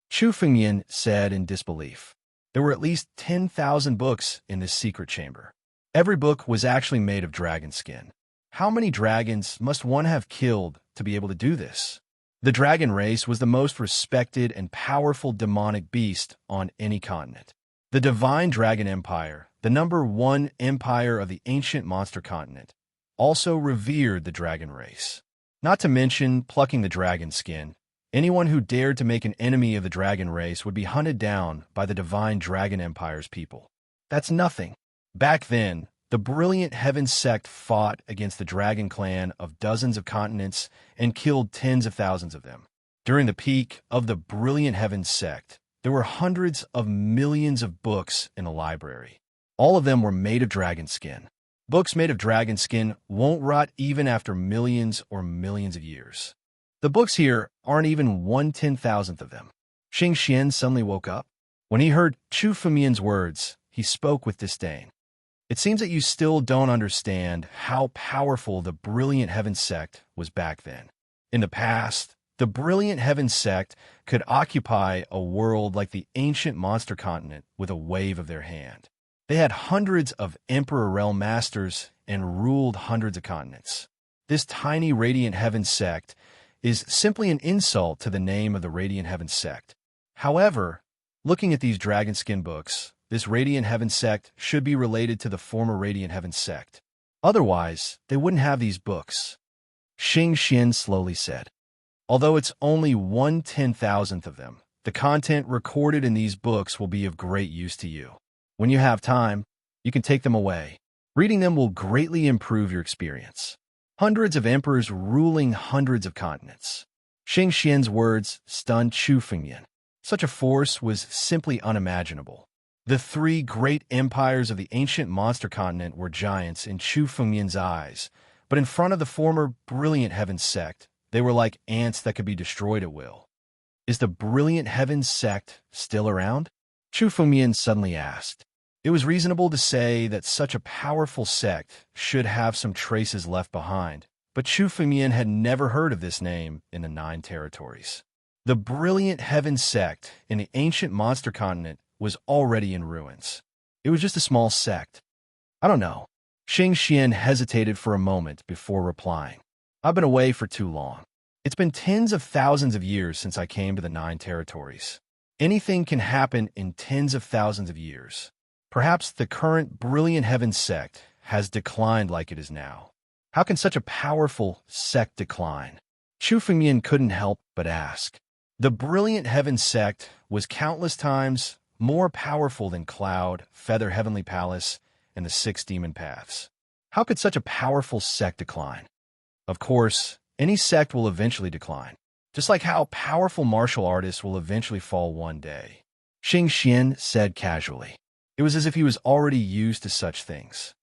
Chu Fengmian said in disbelief. There were at least 10,000 books in this secret chamber. Every book was actually made of dragon skin. How many dragons must one have killed to be able to do this? The dragon race was the most respected and powerful demonic beast on any continent. The divine dragon empire, the #1 empire of the ancient monster continent, also revered the dragon race. Not to mention plucking the dragon skin. Anyone who dared to make an enemy of the dragon race would be hunted down by the divine dragon empire's people. That's nothing. Back then, the brilliant heaven sect fought against the dragon clan of dozens of continents and killed tens of thousands of them. During the peak of the brilliant heaven sect, there were hundreds of millions of books in the library. All of them were made of dragon skin. Books made of dragon skin won't rot even after millions or millions of years. The books here aren't even 1/10,000th of them. Xing Xian suddenly woke up. When he heard Chu Fengmian's words, he spoke with disdain. It seems that you still don't understand how powerful the brilliant heaven sect was back then. In the past, the brilliant heaven sect could occupy a world like the ancient monster continent with a wave of their hand. They had hundreds of Emperor Realm masters and ruled hundreds of continents. This tiny Radiant Heaven sect is simply an insult to the name of the Radiant Heaven sect. However, looking at these dragon skin books, this Radiant Heaven sect should be related to the former Radiant Heaven sect. Otherwise, they wouldn't have these books. Xing Xian slowly said. Although it's only 1/10,000th of them, the content recorded in these books will be of great use to you. When you have time, you can take them away. Reading them will greatly improve your experience. Hundreds of emperors ruling hundreds of continents. Xing Xian's words stunned Chu Fengmian. Such a force was simply unimaginable. The 3 great empires of the ancient monster continent were giants in Chu Fengmian's eyes, but in front of the former brilliant heaven sect, they were like ants that could be destroyed at will. Is the brilliant heaven sect still around? Chu Fengmian suddenly asked. It was reasonable to say that such a powerful sect should have some traces left behind, but Chu Fengmian had never heard of this name in the 9 territories. The brilliant heaven sect in the ancient monster continent was already in ruins. It was just a small sect. I don't know. Xing Xian hesitated for a moment before replying. I've been away for too long. It's been tens of thousands of years since I came to the 9 territories. Anything can happen in tens of thousands of years. Perhaps the current brilliant heaven sect has declined like it is now. How can such a powerful sect decline? Chu Fengmian couldn't help but ask. The brilliant heaven sect was countless times more powerful than Cloud, Feather Heavenly Palace, and the 6 demon paths. How could such a powerful sect decline? Of course, any sect will eventually decline. Just like how powerful martial artists will eventually fall one day. Xing Xian said casually. It was as if he was already used to such things.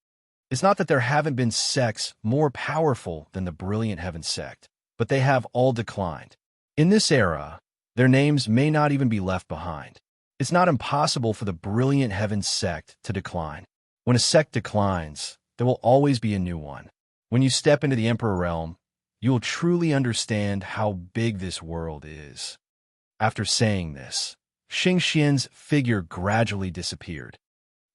It's not that there haven't been sects more powerful than the brilliant heaven sect, but they have all declined. In this era, their names may not even be left behind. It's not impossible for the brilliant heaven sect to decline. When a sect declines, there will always be a new one. When you step into the Emperor Realm, you will truly understand how big this world is. After saying this, Xing Xian's figure gradually disappeared.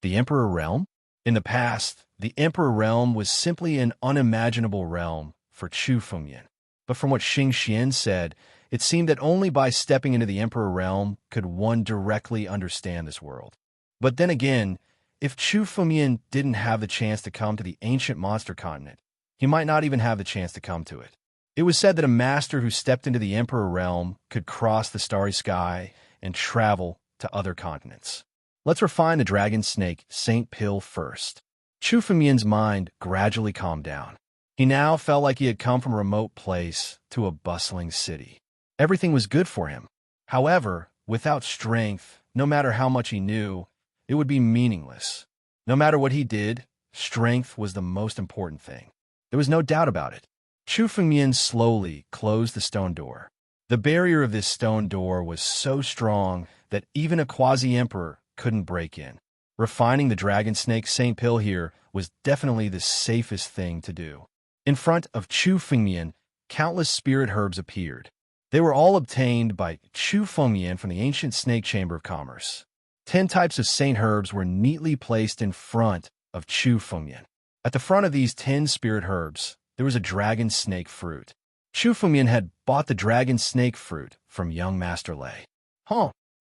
The Emperor Realm? In the past, the Emperor Realm was simply an unimaginable realm for Chu Fengmian. But from what Xing Xian said, it seemed that only by stepping into the Emperor Realm could one directly understand this world. But then again, if Chu Fengmian didn't have the chance to come to the ancient monster continent, he might not even have the chance to come to it. It was said that a master who stepped into the Emperor realm could cross the starry sky and travel to other continents. Let's refine the dragon snake Saint Pill first. Chu Fengmian's mind gradually calmed down. He now felt like he had come from a remote place to a bustling city. Everything was good for him. However, without strength, no matter how much he knew, it would be meaningless. No matter what he did, strength was the most important thing. There was no doubt about it. Chu Fengmian slowly closed the stone door. The barrier of this stone door was so strong that even a quasi-emperor couldn't break in. Refining the dragon snake Saint Pill here was definitely the safest thing to do. In front of Chu Fengmian, countless spirit herbs appeared. They were all obtained by Chu Fengmian from the ancient snake chamber of commerce. 10 types of saint herbs were neatly placed in front of Chu Fengmian. At the front of these 10 spirit herbs, there was a dragon snake fruit. Chu Fengmian had bought the dragon snake fruit from young Master Lei.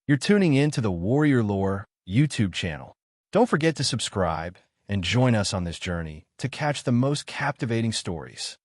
You're tuning in to the Warrior Lore YouTube channel. Don't forget to subscribe and join us on this journey to catch the most captivating stories.